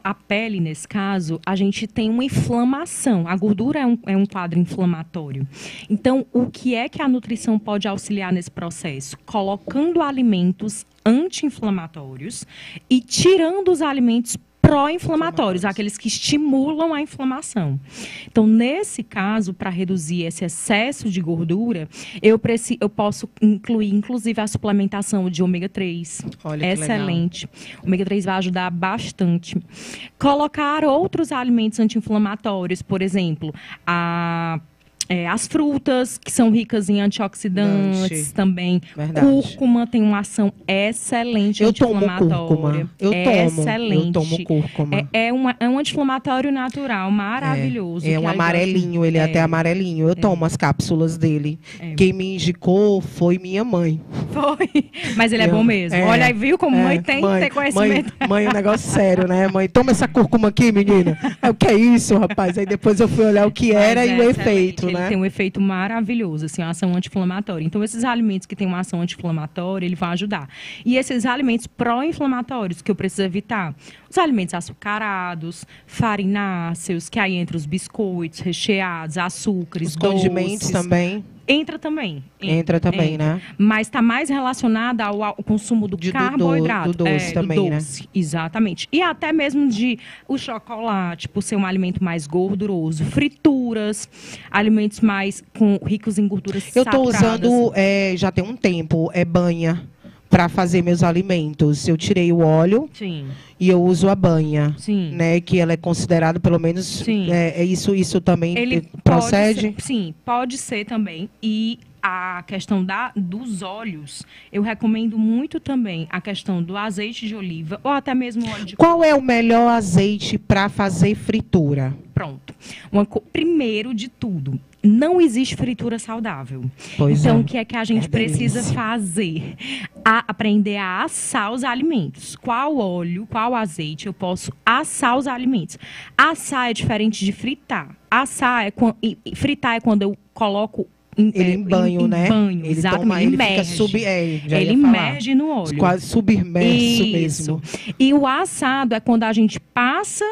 [SPEAKER 3] A pele, nesse caso, a gente tem uma inflamação. A gordura é um quadro inflamatório. Então, o que é que a nutrição pode auxiliar nesse processo? Colocando alimentos anti-inflamatórios e tirando os alimentos pró-inflamatórios, aqueles que estimulam a inflamação. Então, nesse caso, para reduzir esse excesso de gordura, eu posso incluir, inclusive, a suplementação de ômega 3.
[SPEAKER 2] Olha,
[SPEAKER 3] excelente. O ômega 3 vai ajudar bastante. Colocar outros alimentos anti-inflamatórios, por exemplo, as frutas, que são ricas em antioxidantes também.
[SPEAKER 2] Verdade.
[SPEAKER 3] Cúrcuma tem uma ação excelente anti-inflamatória.
[SPEAKER 2] Eu tomo cúrcuma.
[SPEAKER 3] É um anti-inflamatório natural, maravilhoso.
[SPEAKER 2] É um amarelinho, ele é até amarelinho. Eu tomo as cápsulas dele. Quem me indicou foi minha mãe.
[SPEAKER 3] Foi. Mas ele é bom mesmo. Olha aí, viu como mãe tem que ter conhecimento.
[SPEAKER 2] Mãe, um negócio sério, né? Mãe, toma essa cúrcuma aqui, menina. O que é isso, rapaz? Aí depois eu fui olhar o que era e o efeito, né?
[SPEAKER 3] Ele tem um efeito maravilhoso, assim, uma ação anti-inflamatória. Então, esses alimentos que têm uma ação anti-inflamatória, ele vai ajudar. E esses alimentos pró-inflamatórios que eu preciso evitar? Os alimentos açucarados, farináceos, que aí entra os biscoitos recheados, açúcares,
[SPEAKER 2] os condimentos também.
[SPEAKER 3] Entra também.
[SPEAKER 2] Entra também, né?
[SPEAKER 3] Mas está mais relacionada ao consumo do carboidrato.
[SPEAKER 2] Do doce também,
[SPEAKER 3] do doce, né? Exatamente. E até mesmo de o chocolate, por ser um alimento mais gorduroso. Frituras, alimentos mais ricos em gorduras saturadas.
[SPEAKER 2] Eu estou usando, já tem um tempo, banha para fazer meus alimentos. Eu tirei o óleo.
[SPEAKER 3] Sim.
[SPEAKER 2] E eu uso a banha,
[SPEAKER 3] sim,
[SPEAKER 2] né? Que ela é considerada, pelo menos,
[SPEAKER 3] sim,
[SPEAKER 2] isso também
[SPEAKER 3] ele
[SPEAKER 2] procede?
[SPEAKER 3] Sim, pode ser também. E a questão dos óleos, eu recomendo muito também a questão do azeite de oliva ou até mesmo óleo de coco.
[SPEAKER 2] Qual é o melhor azeite para fazer fritura?
[SPEAKER 3] Pronto. Primeiro de tudo, não existe fritura saudável.
[SPEAKER 2] Pois
[SPEAKER 3] então, o que é que a gente precisa fazer? Aprender a assar os alimentos. Qual óleo, qual azeite eu posso assar os alimentos? Assar é diferente de fritar. Fritar é quando eu coloco
[SPEAKER 2] ele em banho, né?
[SPEAKER 3] Banho,
[SPEAKER 2] ele
[SPEAKER 3] exatamente.
[SPEAKER 2] Ele fica
[SPEAKER 3] ele imerge no óleo.
[SPEAKER 2] Quase submerso mesmo.
[SPEAKER 3] E o assado é quando a gente passa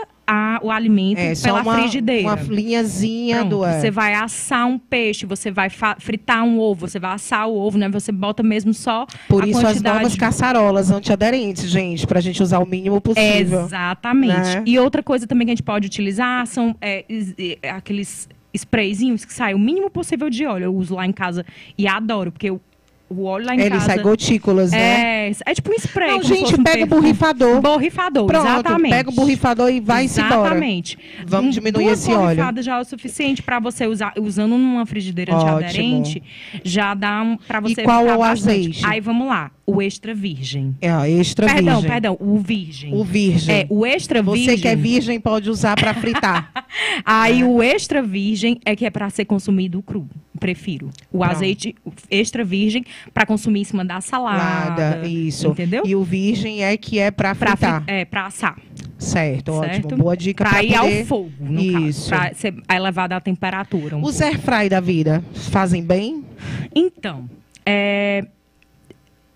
[SPEAKER 3] o alimento pela frigideira.
[SPEAKER 2] Uma linhazinha do
[SPEAKER 3] Você vai assar um peixe, você vai fritar um ovo, você vai assar o ovo, né? Você bota mesmo só
[SPEAKER 2] por isso as novas caçarolas antiaderentes, gente, pra gente usar o mínimo possível.
[SPEAKER 3] Exatamente.
[SPEAKER 2] Né?
[SPEAKER 3] E outra coisa também que a gente pode utilizar são aqueles sprayzinhos que saem o mínimo possível de óleo. Eu uso lá em casa e adoro, porque o óleo lá em casa...
[SPEAKER 2] Ele sai gotículas, né?
[SPEAKER 3] É tipo um spray.
[SPEAKER 2] Não, gente, pega o borrifador.
[SPEAKER 3] Borrifador,
[SPEAKER 2] pronto,
[SPEAKER 3] exatamente.
[SPEAKER 2] Pega o borrifador e vai-se embora.
[SPEAKER 3] Exatamente.
[SPEAKER 2] Vamos diminuir esse óleo.
[SPEAKER 3] 2 borrifadas já é o suficiente para você usar, usando numa frigideira antiaderente, já dá para você...
[SPEAKER 2] E qual é o azeite?
[SPEAKER 3] Aí, vamos lá. O extra virgem.
[SPEAKER 2] Extra virgem.
[SPEAKER 3] Perdão, o virgem.
[SPEAKER 2] O virgem.
[SPEAKER 3] O extra virgem.
[SPEAKER 2] Você que é virgem pode usar para fritar.
[SPEAKER 3] Aí o extra virgem é que é para ser consumido cru. Prefiro. O azeite extra virgem para consumir em cima da salada.
[SPEAKER 2] Isso.
[SPEAKER 3] Entendeu?
[SPEAKER 2] E o virgem é que é para fritar.
[SPEAKER 3] Para assar.
[SPEAKER 2] Certo, ótimo. Boa dica para
[SPEAKER 3] ir
[SPEAKER 2] poder...
[SPEAKER 3] ao fogo, no
[SPEAKER 2] isso.
[SPEAKER 3] caso. Para ser elevada a temperatura.
[SPEAKER 2] Os airfry da vida fazem bem?
[SPEAKER 3] Então,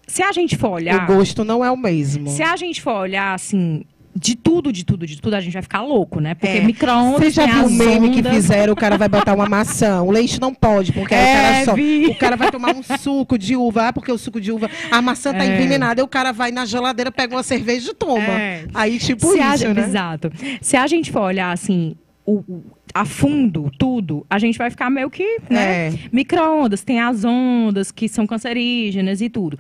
[SPEAKER 3] se a gente for olhar...
[SPEAKER 2] O gosto não é o mesmo.
[SPEAKER 3] Se a gente for olhar, assim, de tudo, a gente vai ficar louco, né? Porque micro-ondas...
[SPEAKER 2] Você já viu o meme que fizeram, o cara vai botar uma maçã. O leite não pode, porque o cara vai tomar um suco de uva. Porque o suco de uva, a maçã tá envenenada. E o cara vai na geladeira, pega uma cerveja e toma. Aí, tipo isso, né?
[SPEAKER 3] Exato. Se a gente for olhar, assim... a fundo, tudo, a gente vai ficar meio que, né? Micro-ondas, tem as ondas que são cancerígenas e tudo.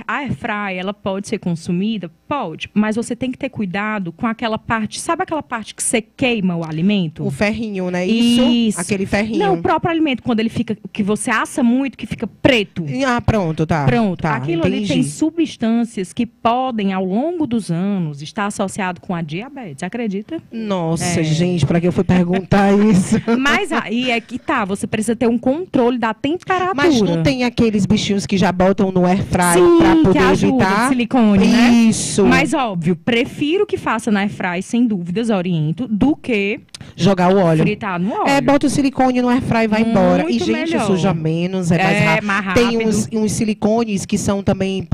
[SPEAKER 3] A airfry, ela pode ser consumida? Pode, mas você tem que ter cuidado com aquela parte, sabe aquela parte que você queima o alimento?
[SPEAKER 2] O ferrinho, né? Isso. Aquele ferrinho.
[SPEAKER 3] Não, o próprio alimento, quando ele fica, que você assa muito, que fica preto.
[SPEAKER 2] Pronto, tá.
[SPEAKER 3] Pronto,
[SPEAKER 2] tá,
[SPEAKER 3] aquilo ali tem substâncias que podem, ao longo dos anos, estar associado com a diabetes, acredita?
[SPEAKER 2] Nossa, gente, pra que eu fui perguntar isso?
[SPEAKER 3] Mas aí é que tá, você precisa ter um controle da temperatura.
[SPEAKER 2] Mas não tem aqueles bichinhos que já botam no airfry pra poder
[SPEAKER 3] que ajuda,
[SPEAKER 2] evitar?
[SPEAKER 3] De silicone, né?
[SPEAKER 2] Isso.
[SPEAKER 3] Mas óbvio, prefiro que faça na airfry, sem dúvidas, oriento, do que
[SPEAKER 2] jogar o óleo.
[SPEAKER 3] Fritar no óleo.
[SPEAKER 2] Bota o silicone no airfry e vai embora. E, gente,
[SPEAKER 3] melhor.
[SPEAKER 2] Suja menos, mais rápido. Tem uns silicones que são também,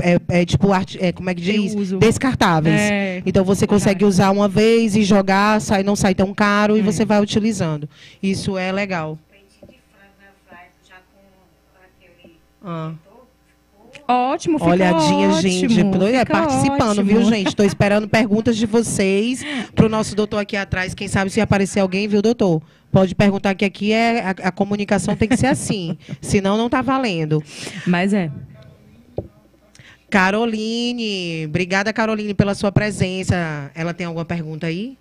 [SPEAKER 2] tipo, como é que diz? Descartáveis. Então, você consegue usar uma vez e jogar, não sai tão caro e você vai utilizando. Isso é legal.
[SPEAKER 3] Ótimo, fica
[SPEAKER 2] olhadinha,
[SPEAKER 3] ótimo,
[SPEAKER 2] gente. Participando,
[SPEAKER 3] ótimo.
[SPEAKER 2] Viu, gente? Estou esperando perguntas de vocês para o nosso doutor aqui atrás. Quem sabe se aparecer alguém, viu, doutor? Pode perguntar que aqui a comunicação tem que ser assim. Senão não está valendo.
[SPEAKER 3] Mas
[SPEAKER 2] Caroline. Obrigada, Caroline, pela sua presença. Ela tem alguma pergunta aí?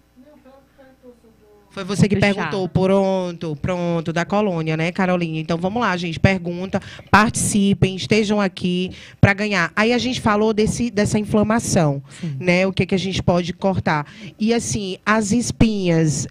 [SPEAKER 2] Foi você que perguntou. Pronto, da colônia, né, Caroline? Então, vamos lá, gente. Pergunta, participem, estejam aqui para ganhar. Aí a gente falou dessa inflamação, né? O que a gente pode cortar. E, assim, as espinhas,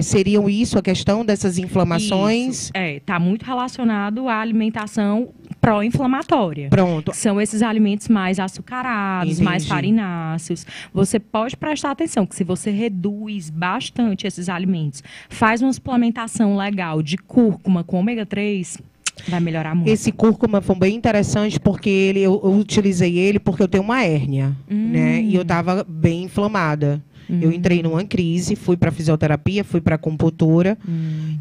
[SPEAKER 2] seriam isso, a questão dessas inflamações?
[SPEAKER 3] Está muito relacionado à alimentação pró-inflamatória.
[SPEAKER 2] Pronto.
[SPEAKER 3] São esses alimentos mais açucarados, mais farináceos. Você pode prestar atenção que se você reduz bastante esses alimentos, faz uma suplementação legal de cúrcuma com ômega 3, vai melhorar muito.
[SPEAKER 2] Esse cúrcuma foi bem interessante porque eu utilizei ele porque eu tenho uma hérnia, né? E eu estava bem inflamada. Eu entrei numa crise, fui para fisioterapia, fui para acupuntura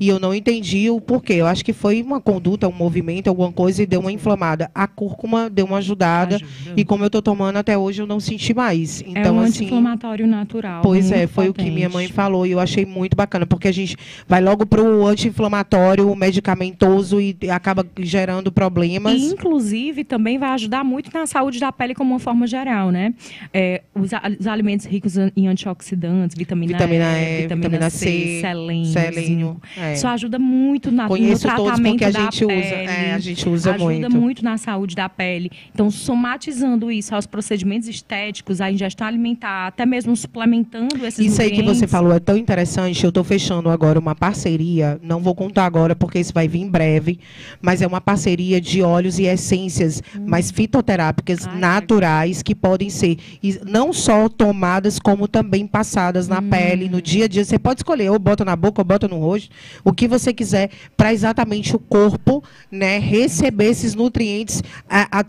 [SPEAKER 2] e eu não entendi o porquê. Eu acho que foi uma conduta, um movimento, alguma coisa e deu uma inflamada. A cúrcuma deu uma ajudada e como eu estou tomando até hoje eu não senti mais. Então,
[SPEAKER 3] é um
[SPEAKER 2] assim,
[SPEAKER 3] anti-inflamatório natural.
[SPEAKER 2] Pois é, foi
[SPEAKER 3] potente.
[SPEAKER 2] o que minha mãe falou e eu achei muito bacana, porque a gente vai logo para o anti-inflamatório, medicamentoso e acaba gerando problemas.
[SPEAKER 3] E, inclusive, também vai ajudar muito na saúde da pele como uma forma geral, né? Os alimentos ricos em antioxidantes, vitamina E, vitamina C, selênio. Isso ajuda muito no tratamento da pele.
[SPEAKER 2] A gente usa muito.
[SPEAKER 3] Ajuda muito na saúde da pele. Então, somatizando isso aos procedimentos estéticos, à ingestão alimentar, até mesmo suplementando esses
[SPEAKER 2] Isso aí que
[SPEAKER 3] nutrientes.
[SPEAKER 2] você falou é tão interessante. Eu estou fechando agora uma parceria, não vou contar agora porque isso vai vir em breve, mas é uma parceria de óleos e essências mais fitoterápicas, naturais, que podem ser não só tomadas, como também passadas na pele, no dia a dia. Você pode escolher, ou bota na boca, ou bota no rosto, o que você quiser, para exatamente o corpo, né, receber esses nutrientes,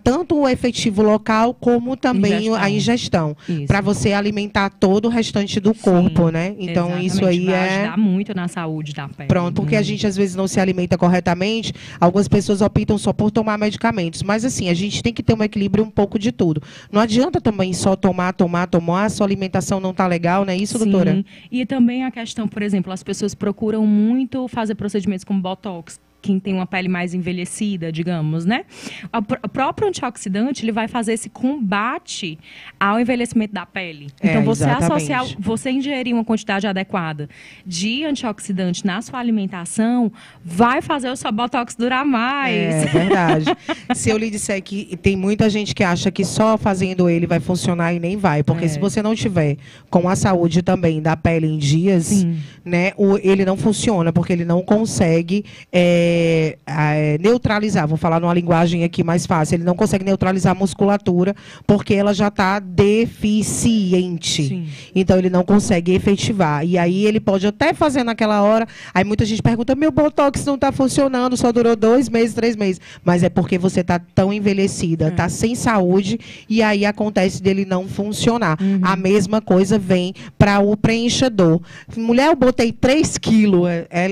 [SPEAKER 2] tanto o efetivo local, como também a ingestão. Para você alimentar todo o restante do corpo, né? Então,
[SPEAKER 3] exatamente.
[SPEAKER 2] Isso aí
[SPEAKER 3] vai ajudar muito na saúde da pele.
[SPEAKER 2] Pronto, porque a gente às vezes não se alimenta corretamente, algumas pessoas optam só por tomar medicamentos, mas assim, a gente tem que ter um equilíbrio um pouco de tudo. Não adianta também só tomar, a sua alimentação não está legal, não é isso, doutora?
[SPEAKER 3] Sim, e também a questão, por exemplo, as pessoas procuram muito fazer procedimentos como Botox, quem tem uma pele mais envelhecida, digamos, né? O próprio antioxidante, ele vai fazer esse combate ao envelhecimento da pele. Então, você ingerir uma quantidade adequada de antioxidante na sua alimentação, vai fazer o seu Botox durar mais.
[SPEAKER 2] É verdade. Se eu lhe disser que tem muita gente que acha que só fazendo ele vai funcionar e nem vai, porque se você não tiver com a saúde também da pele em dias, né, ele não funciona, porque ele não consegue neutralizar, vou falar numa linguagem aqui mais fácil, ele não consegue neutralizar a musculatura porque ela já está deficiente. Sim. Então ele não consegue efetivar. E aí ele pode até fazer naquela hora, aí muita gente pergunta, meu Botox não está funcionando, só durou 2 meses, 3 meses. Mas é porque você está tão envelhecida, está sem saúde, e aí acontece dele não funcionar. A mesma coisa vem para o preenchedor. Mulher, eu botei 3 quilos,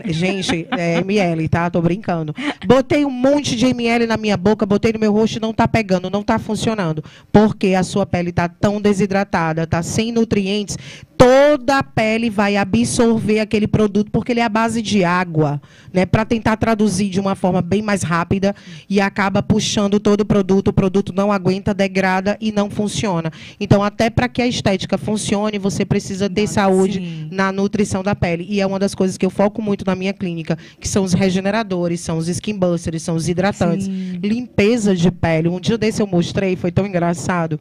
[SPEAKER 2] gente, ml, tá? Tô brincando. Botei um monte de ml na minha boca, botei no meu rosto e não está pegando, não está funcionando. Porque a sua pele está tão desidratada, está sem nutrientes, toda a pele vai absorver aquele produto, porque ele é a base de água, né? Para tentar traduzir de uma forma bem mais rápida, e acaba puxando todo o produto não aguenta, degrada e não funciona. Então, até para que a estética funcione, você precisa ter saúde na nutrição da pele. E é uma das coisas que eu foco muito na minha clínica, que são os regeneradores, são os skin busters, são os hidratantes. Limpeza de pele. Um dia desse eu mostrei, foi tão engraçado,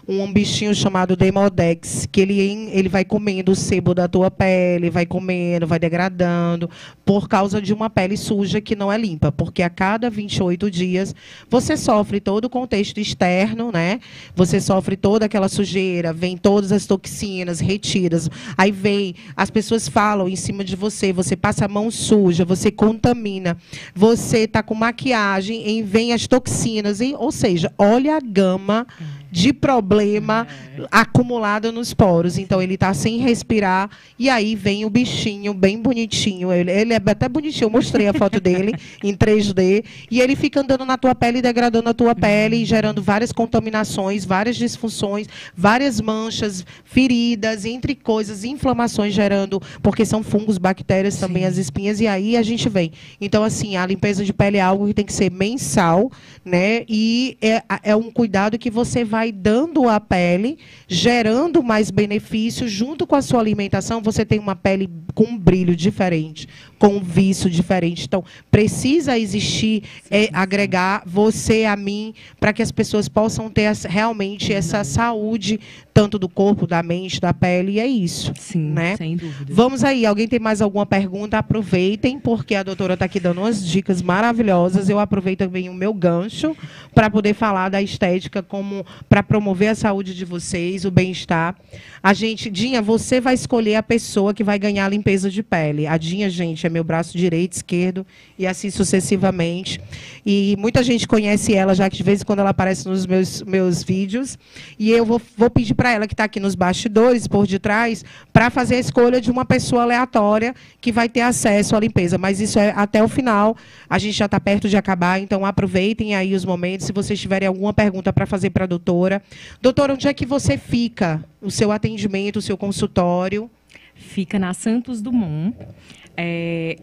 [SPEAKER 2] um bichinho chamado Demodex, que ele vai comendo o sebo da tua pele, vai comendo, vai degradando, por causa de uma pele suja que não é limpa, porque a cada 28 dias você sofre todo o contexto externo, né? Você sofre toda aquela sujeira, vem todas as toxinas retidas, aí vem, as pessoas falam em cima de você, você passa a mão suja, você contamina, você tá com maquiagem, e vem as toxinas, ou seja, olha a gama de problema acumulado nos poros. Então, ele está sem respirar, e aí vem o bichinho bem bonitinho. Ele é até bonitinho, eu mostrei a foto dele em 3D, e ele fica andando na tua pele, degradando a tua pele, gerando várias contaminações, várias disfunções, várias manchas, feridas, entre coisas, inflamações gerando, porque são fungos, bactérias também, as espinhas, e aí a gente vem. Então, assim, a limpeza de pele é algo que tem que ser mensal, né? E é um cuidado que você vai dando à pele, gerando mais benefícios junto com a sua alimentação. Você tem uma pele com um brilho diferente, com um vício diferente. Então, precisa existir, agregar você a mim, para que as pessoas possam ter realmente essa saúde, tanto do corpo, da mente, da pele, e é isso.
[SPEAKER 3] Sim,
[SPEAKER 2] né?
[SPEAKER 3] sem dúvida.
[SPEAKER 2] Vamos aí, alguém tem mais alguma pergunta? Aproveitem, porque a doutora está aqui dando umas dicas maravilhosas. Eu aproveito também o meu gancho para poder falar da estética, como para promover a saúde de vocês, o bem-estar. A gente, Dinha, você vai escolher a pessoa que vai ganhar a limpeza de pele. A Dinha, gente, é meu braço direito, esquerdo, e assim sucessivamente. E muita gente conhece ela, já que de vez em quando ela aparece nos meus vídeos. E eu vou pedir para ela, que está aqui nos bastidores, por detrás, para fazer a escolha de uma pessoa aleatória que vai ter acesso à limpeza. Mas isso é até o final, a gente já está perto de acabar, então aproveitem aí os momentos. Se vocês tiverem alguma pergunta para fazer para a doutora. Doutora, onde é que você fica? O seu atendimento, o seu consultório?
[SPEAKER 3] Fica na Santos Dumont,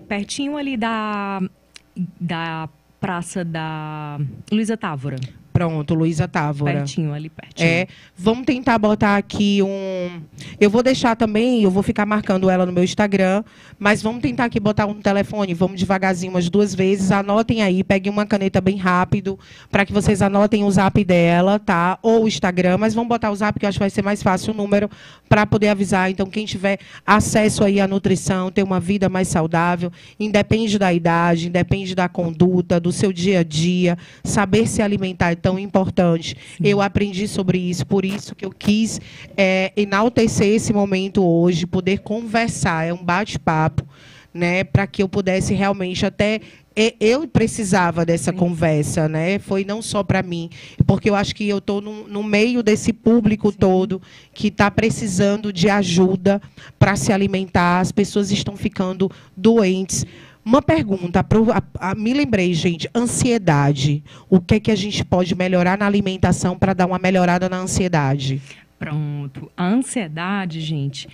[SPEAKER 3] pertinho ali da Praça da Luísa Távora.
[SPEAKER 2] Pronto, Luísa Távora.
[SPEAKER 3] Pertinho, ali pertinho.
[SPEAKER 2] Vamos tentar botar aqui Eu vou deixar também, eu vou ficar marcando ela no meu Instagram, mas vamos tentar aqui botar um telefone, vamos devagarzinho umas 2 vezes, anotem aí, peguem uma caneta bem rápido, para que vocês anotem o zap dela, tá? Ou o Instagram, mas vamos botar o zap, que eu acho que vai ser mais fácil o número, para poder avisar. Então, quem tiver acesso aí à nutrição, ter uma vida mais saudável, independe da idade, independe da conduta, do seu dia a dia, saber se alimentar é tão importante. Eu aprendi sobre isso, por isso que eu quis enaltecer esse momento hoje, poder conversar, é um bate-papo, né, para que eu pudesse realmente até... Eu precisava dessa conversa, né? Foi não só para mim, porque eu acho que eu estou no meio desse público todo que está precisando de ajuda para se alimentar, as pessoas estão ficando doentes. Uma pergunta, me lembrei, gente, ansiedade. O que é que a gente pode melhorar na alimentação para dar uma melhorada na ansiedade?
[SPEAKER 3] Pronto. A ansiedade, gente,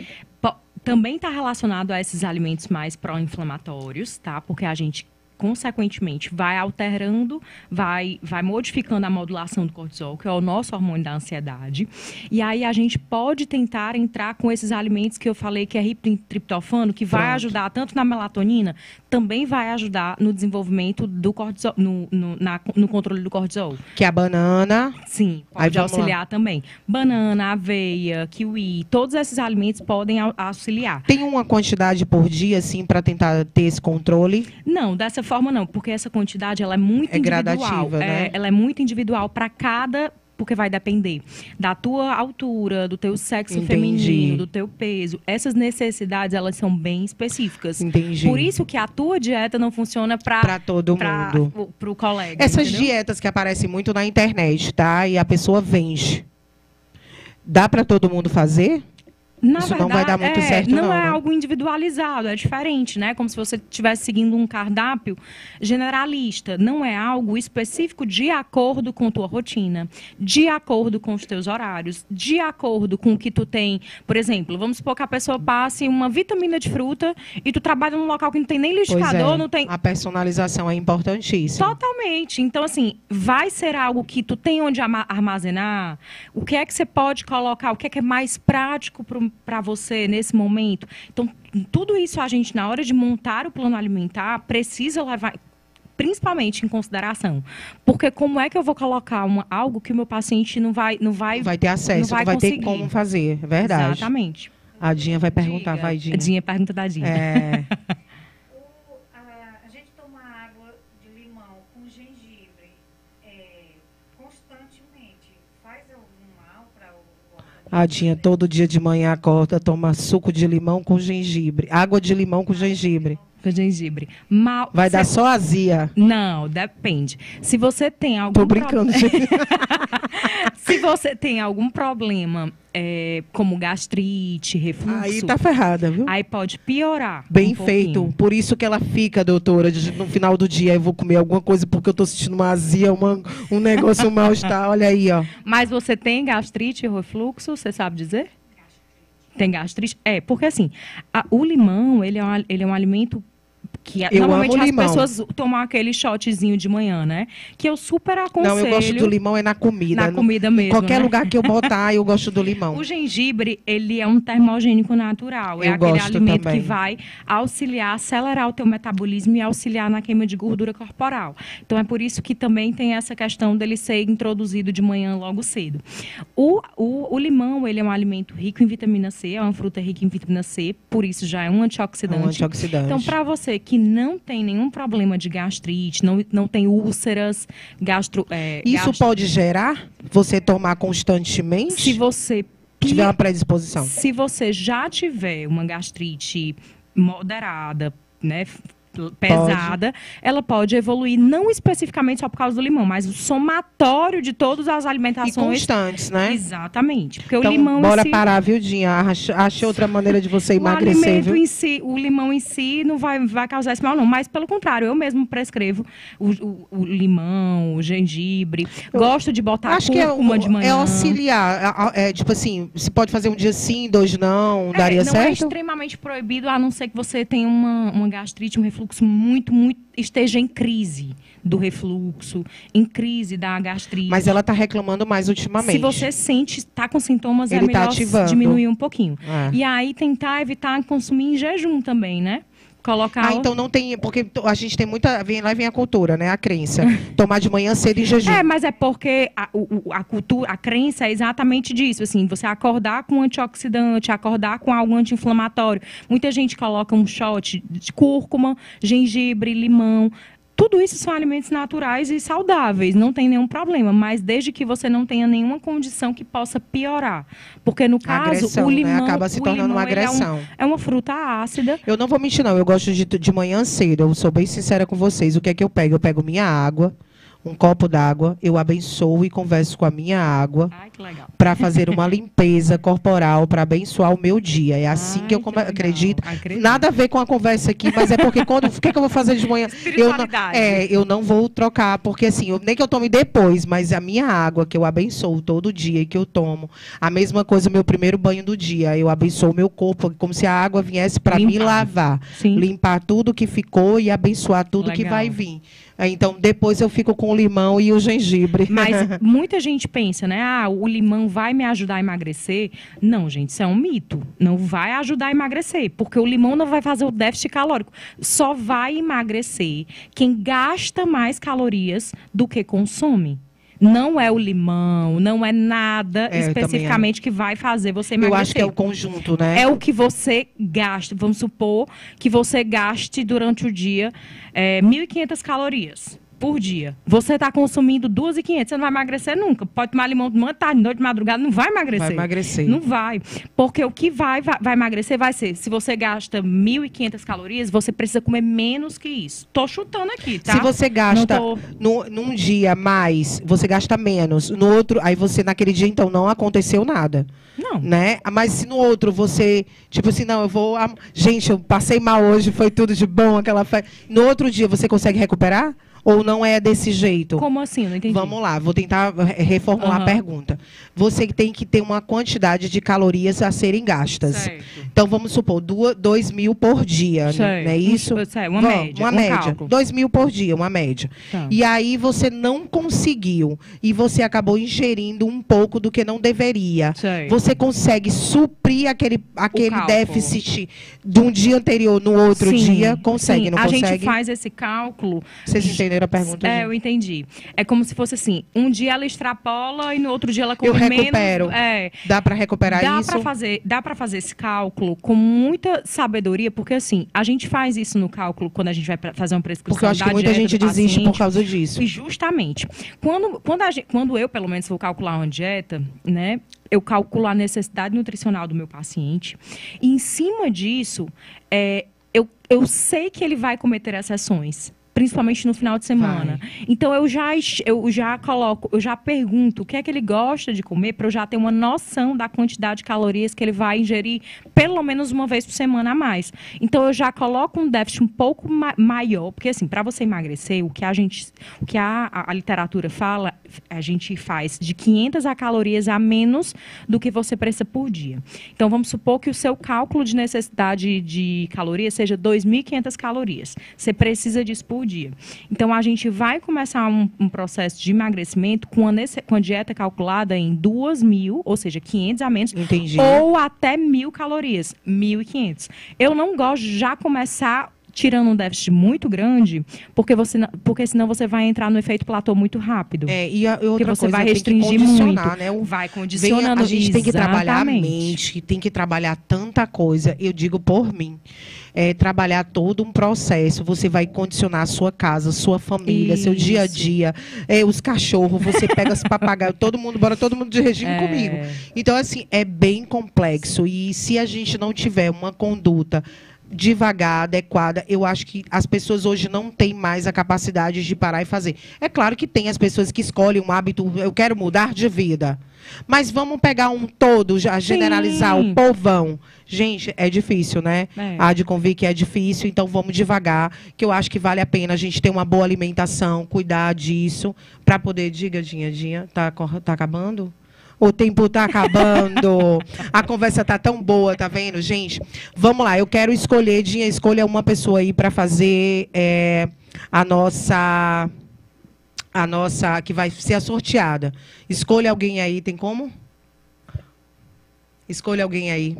[SPEAKER 3] também está relacionado a esses alimentos mais pró-inflamatórios, tá? Porque a gente, consequentemente, vai alterando, vai modificando a modulação do cortisol, que é o nosso hormônio da ansiedade. E aí a gente pode tentar entrar com esses alimentos que eu falei, que é triptofano, que vai ajudar tanto na melatonina, também vai ajudar no desenvolvimento do cortisol, no controle do cortisol.
[SPEAKER 2] Que é a banana.
[SPEAKER 3] Sim, pode auxiliar também. Banana, aveia, kiwi, todos esses alimentos podem auxiliar.
[SPEAKER 2] Tem uma quantidade por dia, assim, para tentar ter esse controle?
[SPEAKER 3] Não, dessa forma não, porque essa quantidade ela é muito individual.
[SPEAKER 2] Gradativa, né?
[SPEAKER 3] Ela é muito individual para cada, porque vai depender da tua altura, do teu sexo feminino, do teu peso. Essas necessidades, elas são bem específicas.
[SPEAKER 2] Entendi.
[SPEAKER 3] Por isso que a tua dieta não funciona para
[SPEAKER 2] todo mundo.
[SPEAKER 3] Para o colega.
[SPEAKER 2] Essas
[SPEAKER 3] entendeu?
[SPEAKER 2] dietas que aparecem muito na internet, tá? E a pessoa vende. Dá para todo mundo fazer?
[SPEAKER 3] Na
[SPEAKER 2] Isso
[SPEAKER 3] verdade,
[SPEAKER 2] não vai dar muito certo, não.
[SPEAKER 3] Não é
[SPEAKER 2] né?
[SPEAKER 3] algo individualizado, é diferente, né? Como se você estivesse seguindo um cardápio generalista. Não é algo específico de acordo com tua rotina, de acordo com os teus horários, de acordo com o que tu tem. Por exemplo, vamos supor que a pessoa passe uma vitamina de fruta e tu trabalha num local que não tem nem liquidificador, não tem...
[SPEAKER 2] A personalização é importantíssima.
[SPEAKER 3] Totalmente. Então, assim, vai ser algo que tu tem onde armazenar? O que é que você pode colocar? O que é mais prático para você nesse momento? Então, tudo isso a gente, na hora de montar o plano alimentar, precisa levar principalmente em consideração. Porque como é que eu vou colocar algo que o meu paciente não vai
[SPEAKER 2] ter acesso, não vai ter como fazer, é verdade.
[SPEAKER 3] Exatamente.
[SPEAKER 2] A Dinha vai perguntar, vai, Dinha.
[SPEAKER 3] A Dinha pergunta da Dinha.
[SPEAKER 4] A gente toma água de limão com gengibre constantemente. Faz algum mal para o organismo?
[SPEAKER 2] A Dinha todo dia de manhã acorda, toma suco de limão com gengibre. Água de limão com gengibre.
[SPEAKER 3] Com gengibre.
[SPEAKER 2] Vai dar só azia.
[SPEAKER 3] Não, depende. Se você tem algum
[SPEAKER 2] Tô brincando, gente.
[SPEAKER 3] Se você tem algum problema, como gastrite, refluxo...
[SPEAKER 2] Aí tá ferrada, viu?
[SPEAKER 3] Aí pode piorar.
[SPEAKER 2] Bem feito. Por isso que ela fica, doutora, no final do dia eu vou comer alguma coisa porque eu tô sentindo uma azia, um negócio, um mal-estar. Olha aí, ó.
[SPEAKER 3] Mas você tem gastrite e refluxo, você sabe dizer? Tem gastrite? Porque assim, o limão, ele é um alimento Normalmente as
[SPEAKER 2] limão.
[SPEAKER 3] pessoas tomam aquele shotzinho de manhã, né? Que eu super aconselho.
[SPEAKER 2] Não, eu gosto do limão é na comida.
[SPEAKER 3] Na comida mesmo,
[SPEAKER 2] Em qualquer
[SPEAKER 3] né?
[SPEAKER 2] lugar que eu botar, eu gosto do limão.
[SPEAKER 3] O gengibre, ele é um termogênico natural. É
[SPEAKER 2] Eu
[SPEAKER 3] aquele
[SPEAKER 2] gosto
[SPEAKER 3] alimento
[SPEAKER 2] também.
[SPEAKER 3] que vai auxiliar, acelerar o teu metabolismo e auxiliar na queima de gordura corporal. Então, é por isso que também tem essa questão dele ser introduzido de manhã logo cedo. O limão, ele é um alimento rico em vitamina C, é uma fruta rica em vitamina C, por isso já é um antioxidante.
[SPEAKER 2] Um antioxidante.
[SPEAKER 3] Então, para você que não tem nenhum problema de gastrite, não tem úlceras,
[SPEAKER 2] Isso pode gerar você tomar constantemente?
[SPEAKER 3] se você
[SPEAKER 2] tiver uma predisposição.
[SPEAKER 3] Se você já tiver uma gastrite moderada, né, pesada, ela pode evoluir, não especificamente só por causa do limão, mas o somatório de todas as
[SPEAKER 2] E
[SPEAKER 3] alimentações.
[SPEAKER 2] constantes, né?
[SPEAKER 3] Exatamente. Porque
[SPEAKER 2] Então,
[SPEAKER 3] o limão
[SPEAKER 2] bora
[SPEAKER 3] em si,
[SPEAKER 2] parar, viu, Dinha? Ache outra maneira de você
[SPEAKER 3] o
[SPEAKER 2] emagrecer,
[SPEAKER 3] alimento
[SPEAKER 2] viu?
[SPEAKER 3] em si, o limão em si não vai causar esse mal, não. Mas, pelo contrário, eu mesmo prescrevo o limão, o gengibre. Gosto de botar
[SPEAKER 2] Acho que
[SPEAKER 3] cúrcuma de manhã.
[SPEAKER 2] é auxiliar. Tipo assim, se pode fazer um dia sim, 2 não, daria
[SPEAKER 3] não é
[SPEAKER 2] certo?
[SPEAKER 3] extremamente proibido, a não ser que você tenha uma gastrite, um refluxo muito esteja em crise do refluxo, em crise da gastrite.
[SPEAKER 2] Mas ela tá reclamando mais ultimamente.
[SPEAKER 3] Se você sente, está com sintomas, é
[SPEAKER 2] Ele tá
[SPEAKER 3] melhor
[SPEAKER 2] ativando.
[SPEAKER 3] diminuir um pouquinho.
[SPEAKER 2] É.
[SPEAKER 3] E aí tentar evitar consumir em jejum também, né? Colocar
[SPEAKER 2] Então não tem. Porque a gente tem muita. Vem a cultura, né? A crença. Tomar de manhã cedo em jejum.
[SPEAKER 3] mas é porque a cultura, a crença é exatamente disso, assim, você acordar com antioxidante, acordar com algo anti-inflamatório. Muita gente coloca um shot de cúrcuma, gengibre, limão. Tudo isso são alimentos naturais e saudáveis, não tem nenhum problema, mas desde que você não tenha nenhuma condição que possa piorar. Porque, no caso,
[SPEAKER 2] Agressão,
[SPEAKER 3] o limão...
[SPEAKER 2] né? Acaba se tornando uma
[SPEAKER 3] ele é
[SPEAKER 2] agressão.
[SPEAKER 3] é uma fruta ácida.
[SPEAKER 2] Eu não vou mentir, não. Eu gosto de manhã cedo. Eu sou bem sincera com vocês. O que é que eu pego? Eu pego minha água, um copo d'água, eu abençoo e converso com a minha água
[SPEAKER 3] Ai, que legal.
[SPEAKER 2] para fazer uma limpeza corporal, para abençoar o meu dia. É assim que eu
[SPEAKER 3] que legal.
[SPEAKER 2] acredito.
[SPEAKER 3] Acredito.
[SPEAKER 2] Nada a ver com a conversa aqui, mas é porque quando. O que, é que eu vou fazer de manhã?
[SPEAKER 3] Espiritualidade.
[SPEAKER 2] Eu não vou trocar, porque assim, nem que eu tome depois, mas a minha água que eu abençoo todo dia e que eu tomo, a mesma coisa, o meu primeiro banho do dia, eu abençoo o meu corpo, como se a água viesse para me
[SPEAKER 3] Limpar.
[SPEAKER 2] lavar,
[SPEAKER 3] Sim.
[SPEAKER 2] limpar tudo que ficou e abençoar tudo que
[SPEAKER 3] Legal.
[SPEAKER 2] vai vir. Então, depois eu fico com o limão e o gengibre.
[SPEAKER 3] Mas muita gente pensa, né? O limão vai me ajudar a emagrecer. Não, gente, isso é um mito. Não vai ajudar a emagrecer, porque o limão não vai fazer o déficit calórico. Só vai emagrecer quem gasta mais calorias do que consome. Não é o limão, não é nada
[SPEAKER 2] Eu
[SPEAKER 3] especificamente que vai fazer você emagrecer.
[SPEAKER 2] Eu acho que é o conjunto, né?
[SPEAKER 3] É o que você gasta. Vamos supor que você gaste durante o dia 1.500 calorias por dia. Você está consumindo 2.500, você não vai emagrecer nunca. Pode tomar limão de manhã, tarde, noite, madrugada, não vai emagrecer.
[SPEAKER 2] Vai emagrecer.
[SPEAKER 3] Não vai. Porque o que vai emagrecer vai ser, se você gasta 1.500 calorias, você precisa comer menos que isso. Tô chutando aqui, tá?
[SPEAKER 2] Se você gasta
[SPEAKER 3] Não
[SPEAKER 2] num dia mais, você gasta menos. No outro, aí você naquele dia, então, não aconteceu nada.
[SPEAKER 3] Não.
[SPEAKER 2] Né? Mas se no outro você, tipo assim, não, eu vou. Gente, eu passei mal hoje, foi tudo de bom, aquela festa. No outro dia você consegue recuperar? Ou não é desse jeito?
[SPEAKER 3] Como assim? Não entendi.
[SPEAKER 2] Vamos lá, vou tentar reformular a pergunta. Você tem que ter uma quantidade de calorias a serem gastas.
[SPEAKER 3] Certo.
[SPEAKER 2] Então, vamos supor, 2.000 por dia,
[SPEAKER 3] Certo.
[SPEAKER 2] não é isso?
[SPEAKER 3] Uma média.
[SPEAKER 2] Uma
[SPEAKER 3] um
[SPEAKER 2] média.
[SPEAKER 3] cálculo.
[SPEAKER 2] 2.000 por dia, uma média.
[SPEAKER 3] Tá.
[SPEAKER 2] E aí você não conseguiu. E você acabou ingerindo um pouco do que não deveria.
[SPEAKER 3] Certo.
[SPEAKER 2] Você consegue suprir aquele
[SPEAKER 3] cálculo.
[SPEAKER 2] déficit de um dia anterior no outro
[SPEAKER 3] Sim,
[SPEAKER 2] dia? Consegue,
[SPEAKER 3] sim.
[SPEAKER 2] não
[SPEAKER 3] A
[SPEAKER 2] consegue?
[SPEAKER 3] gente faz esse cálculo.
[SPEAKER 2] Vocês entenderam a pergunta? gente?
[SPEAKER 3] Eu entendi. É como se fosse assim, um dia ela extrapola e no outro dia ela come
[SPEAKER 2] Eu recupero.
[SPEAKER 3] menos.
[SPEAKER 2] Dá para recuperar isso?
[SPEAKER 3] Dá para fazer esse cálculo com muita sabedoria, porque assim, a gente faz isso no cálculo quando a gente vai fazer uma prescrição
[SPEAKER 2] Porque eu acho que
[SPEAKER 3] da
[SPEAKER 2] muita
[SPEAKER 3] dieta
[SPEAKER 2] gente
[SPEAKER 3] do
[SPEAKER 2] desiste por
[SPEAKER 3] paciente.
[SPEAKER 2] causa disso.
[SPEAKER 3] E justamente. Quando eu, pelo menos, vou calcular uma dieta, né? Eu calculo a necessidade nutricional do meu paciente. E, em cima disso, eu sei que ele vai cometer exceções. Principalmente no final de semana. Então, eu já pergunto o que é que ele gosta de comer para eu já ter uma noção da quantidade de calorias que ele vai ingerir pelo menos uma vez por semana a mais. Então, eu já coloco um déficit um pouco maior, porque assim, para você emagrecer, o que a literatura fala a gente faz de 500 calorias a menos do que você precisa por dia. Então, vamos supor que o seu cálculo de necessidade de calorias seja 2.500 calorias. Você precisa disso por dia. Então, a gente vai começar um processo de emagrecimento com a dieta calculada em 2.000, ou seja, 500 a menos,
[SPEAKER 2] Entendi.
[SPEAKER 3] ou até 1.000 calorias, 1.500. Eu não gosto de já começar tirando um déficit muito grande, porque senão você vai entrar no efeito platô muito rápido.
[SPEAKER 2] E outra
[SPEAKER 3] porque você
[SPEAKER 2] coisa,
[SPEAKER 3] vai
[SPEAKER 2] tem
[SPEAKER 3] restringir
[SPEAKER 2] que
[SPEAKER 3] muito.
[SPEAKER 2] né?
[SPEAKER 3] Vai condicionando.
[SPEAKER 2] A gente tem que trabalhar a
[SPEAKER 3] Exatamente.
[SPEAKER 2] mente, tem que trabalhar tanta coisa. Eu digo por mim. Trabalhar todo um processo. Você vai condicionar a sua casa, sua família, seu dia a dia, os cachorros, você pega os papagaios, todo mundo de regime comigo. Então, assim, é bem complexo. E se a gente não tiver uma conduta devagar, adequada, eu acho que as pessoas hoje não têm mais a capacidade de parar e fazer. É claro que tem as pessoas que escolhem um hábito, eu quero mudar de vida. Mas vamos pegar um todo, já generalizar o povão. Gente, é difícil, né? Há de convir que é difícil, então vamos devagar, que eu acho que vale a pena a gente ter uma boa alimentação, cuidar disso, para poder... Diga, Dinha, tá acabando? O tempo está acabando. A conversa está tão boa, tá vendo, gente? Vamos lá, eu quero escolher, Dinha, escolha uma pessoa aí para fazer a nossa, que vai ser a sorteada. Escolha alguém aí, tem como? Escolha alguém aí.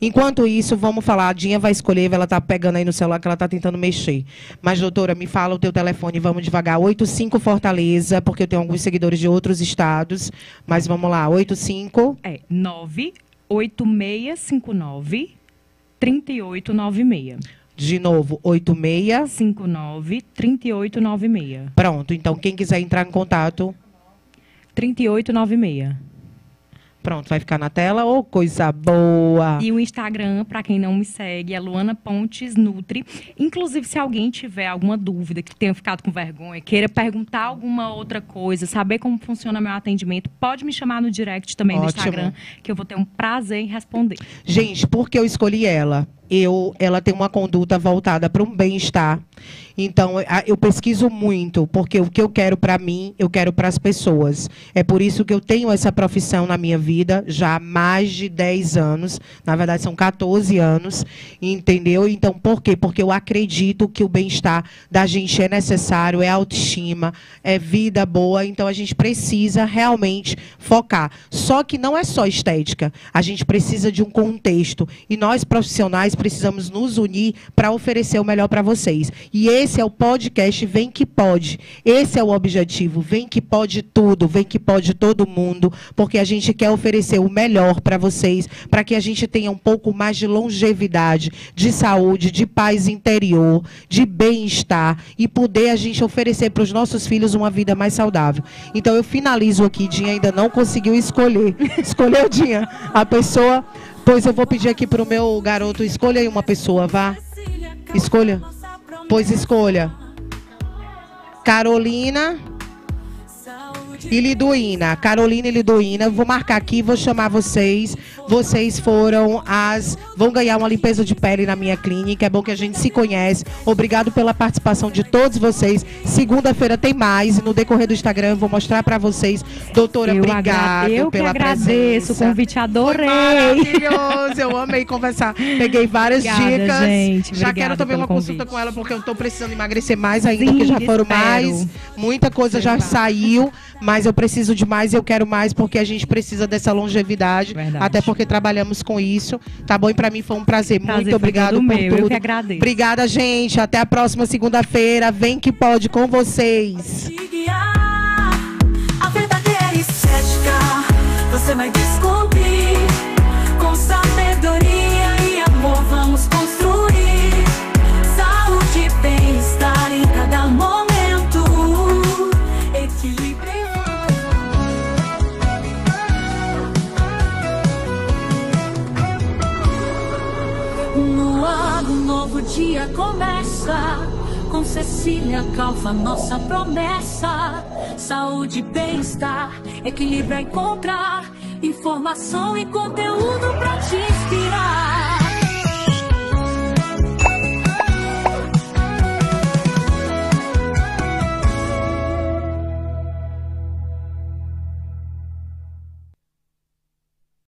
[SPEAKER 2] Enquanto isso, vamos falar, a Dinha vai escolher, ela está pegando aí no celular que ela está tentando mexer. Mas, doutora, me fala o teu telefone, vamos devagar. 85 Fortaleza, porque eu tenho alguns seguidores de outros estados. Mas vamos lá, 85...
[SPEAKER 3] 98659-3896.
[SPEAKER 2] De novo,
[SPEAKER 3] 8659-3896.
[SPEAKER 2] Pronto, então quem quiser entrar em contato...
[SPEAKER 3] 3896.
[SPEAKER 2] Pronto, vai ficar na tela. Ô, coisa boa!
[SPEAKER 3] E o Instagram, para quem não me segue, é Luana Pontes Nutri. Inclusive, se alguém tiver alguma dúvida, que tenha ficado com vergonha, queira perguntar alguma outra coisa, saber como funciona meu atendimento, pode me chamar no direct também do Instagram, que eu vou ter um prazer em responder.
[SPEAKER 2] Gente, por que eu escolhi ela? Ela tem uma conduta voltada para um bem-estar. Então, eu pesquiso muito, porque o que eu quero para mim, eu quero para as pessoas. É por isso que eu tenho essa profissão na minha vida, já há mais de 10 anos. Na verdade, são 14 anos, entendeu? Então, por quê? Porque eu acredito que o bem-estar da gente é necessário, é autoestima, é vida boa. Então, a gente precisa realmente focar. Só que não é só estética. A gente precisa de um contexto. E nós, profissionais, precisamos nos unir para oferecer o melhor para vocês. E esse é o podcast Vem Que Pode. Esse é o objetivo. Vem Que Pode tudo. Vem Que Pode todo mundo. Porque a gente quer oferecer o melhor para vocês, para que a gente tenha um pouco mais de longevidade, de saúde, de paz interior, de bem-estar e poder a gente oferecer para os nossos filhos uma vida mais saudável. Então, eu finalizo aqui. Dinha ainda não conseguiu escolher. Escolheu, Dinha? A pessoa... Pois eu vou pedir aqui para o meu garoto, escolha aí uma pessoa, vá. Escolha. Pois escolha. Carolina e Liduína. Carolina e Liduína. Vou marcar aqui, vou chamar vocês. Vocês vão ganhar uma limpeza de pele na minha clínica. É bom que a gente se conhece. Obrigado pela participação de todos vocês. Segunda-feira tem mais. E no decorrer do Instagram eu vou mostrar para vocês. Doutora, obrigado pela presença.
[SPEAKER 3] Eu agradeço o convite, adorei.
[SPEAKER 2] Foi maravilhoso. Eu amei conversar. Peguei várias dicas.
[SPEAKER 3] Gente,
[SPEAKER 2] já quero também uma consulta com ela, porque eu estou precisando emagrecer mais ainda, porque já foram mais. Muita coisa já saiu, mas eu preciso de mais, eu quero mais, porque a gente precisa dessa longevidade.
[SPEAKER 3] Verdade.
[SPEAKER 2] Até porque trabalhamos com isso, tá bom? E para mim foi um prazer. Muito obrigado por tudo.
[SPEAKER 3] Eu que agradeço.
[SPEAKER 2] Obrigada, gente. Até a próxima segunda-feira. Vem Que Pode com vocês.
[SPEAKER 1] A verdadeira estética você vai descobrir. Com sabedoria e amor vamos construir saúde e bem-estar em cada momento. Equilíbrio. Um novo dia começa. Com Cecília Calfa, nossa promessa. Saúde, bem-estar, equilíbrio a encontrar. Informação e conteúdo pra te inspirar.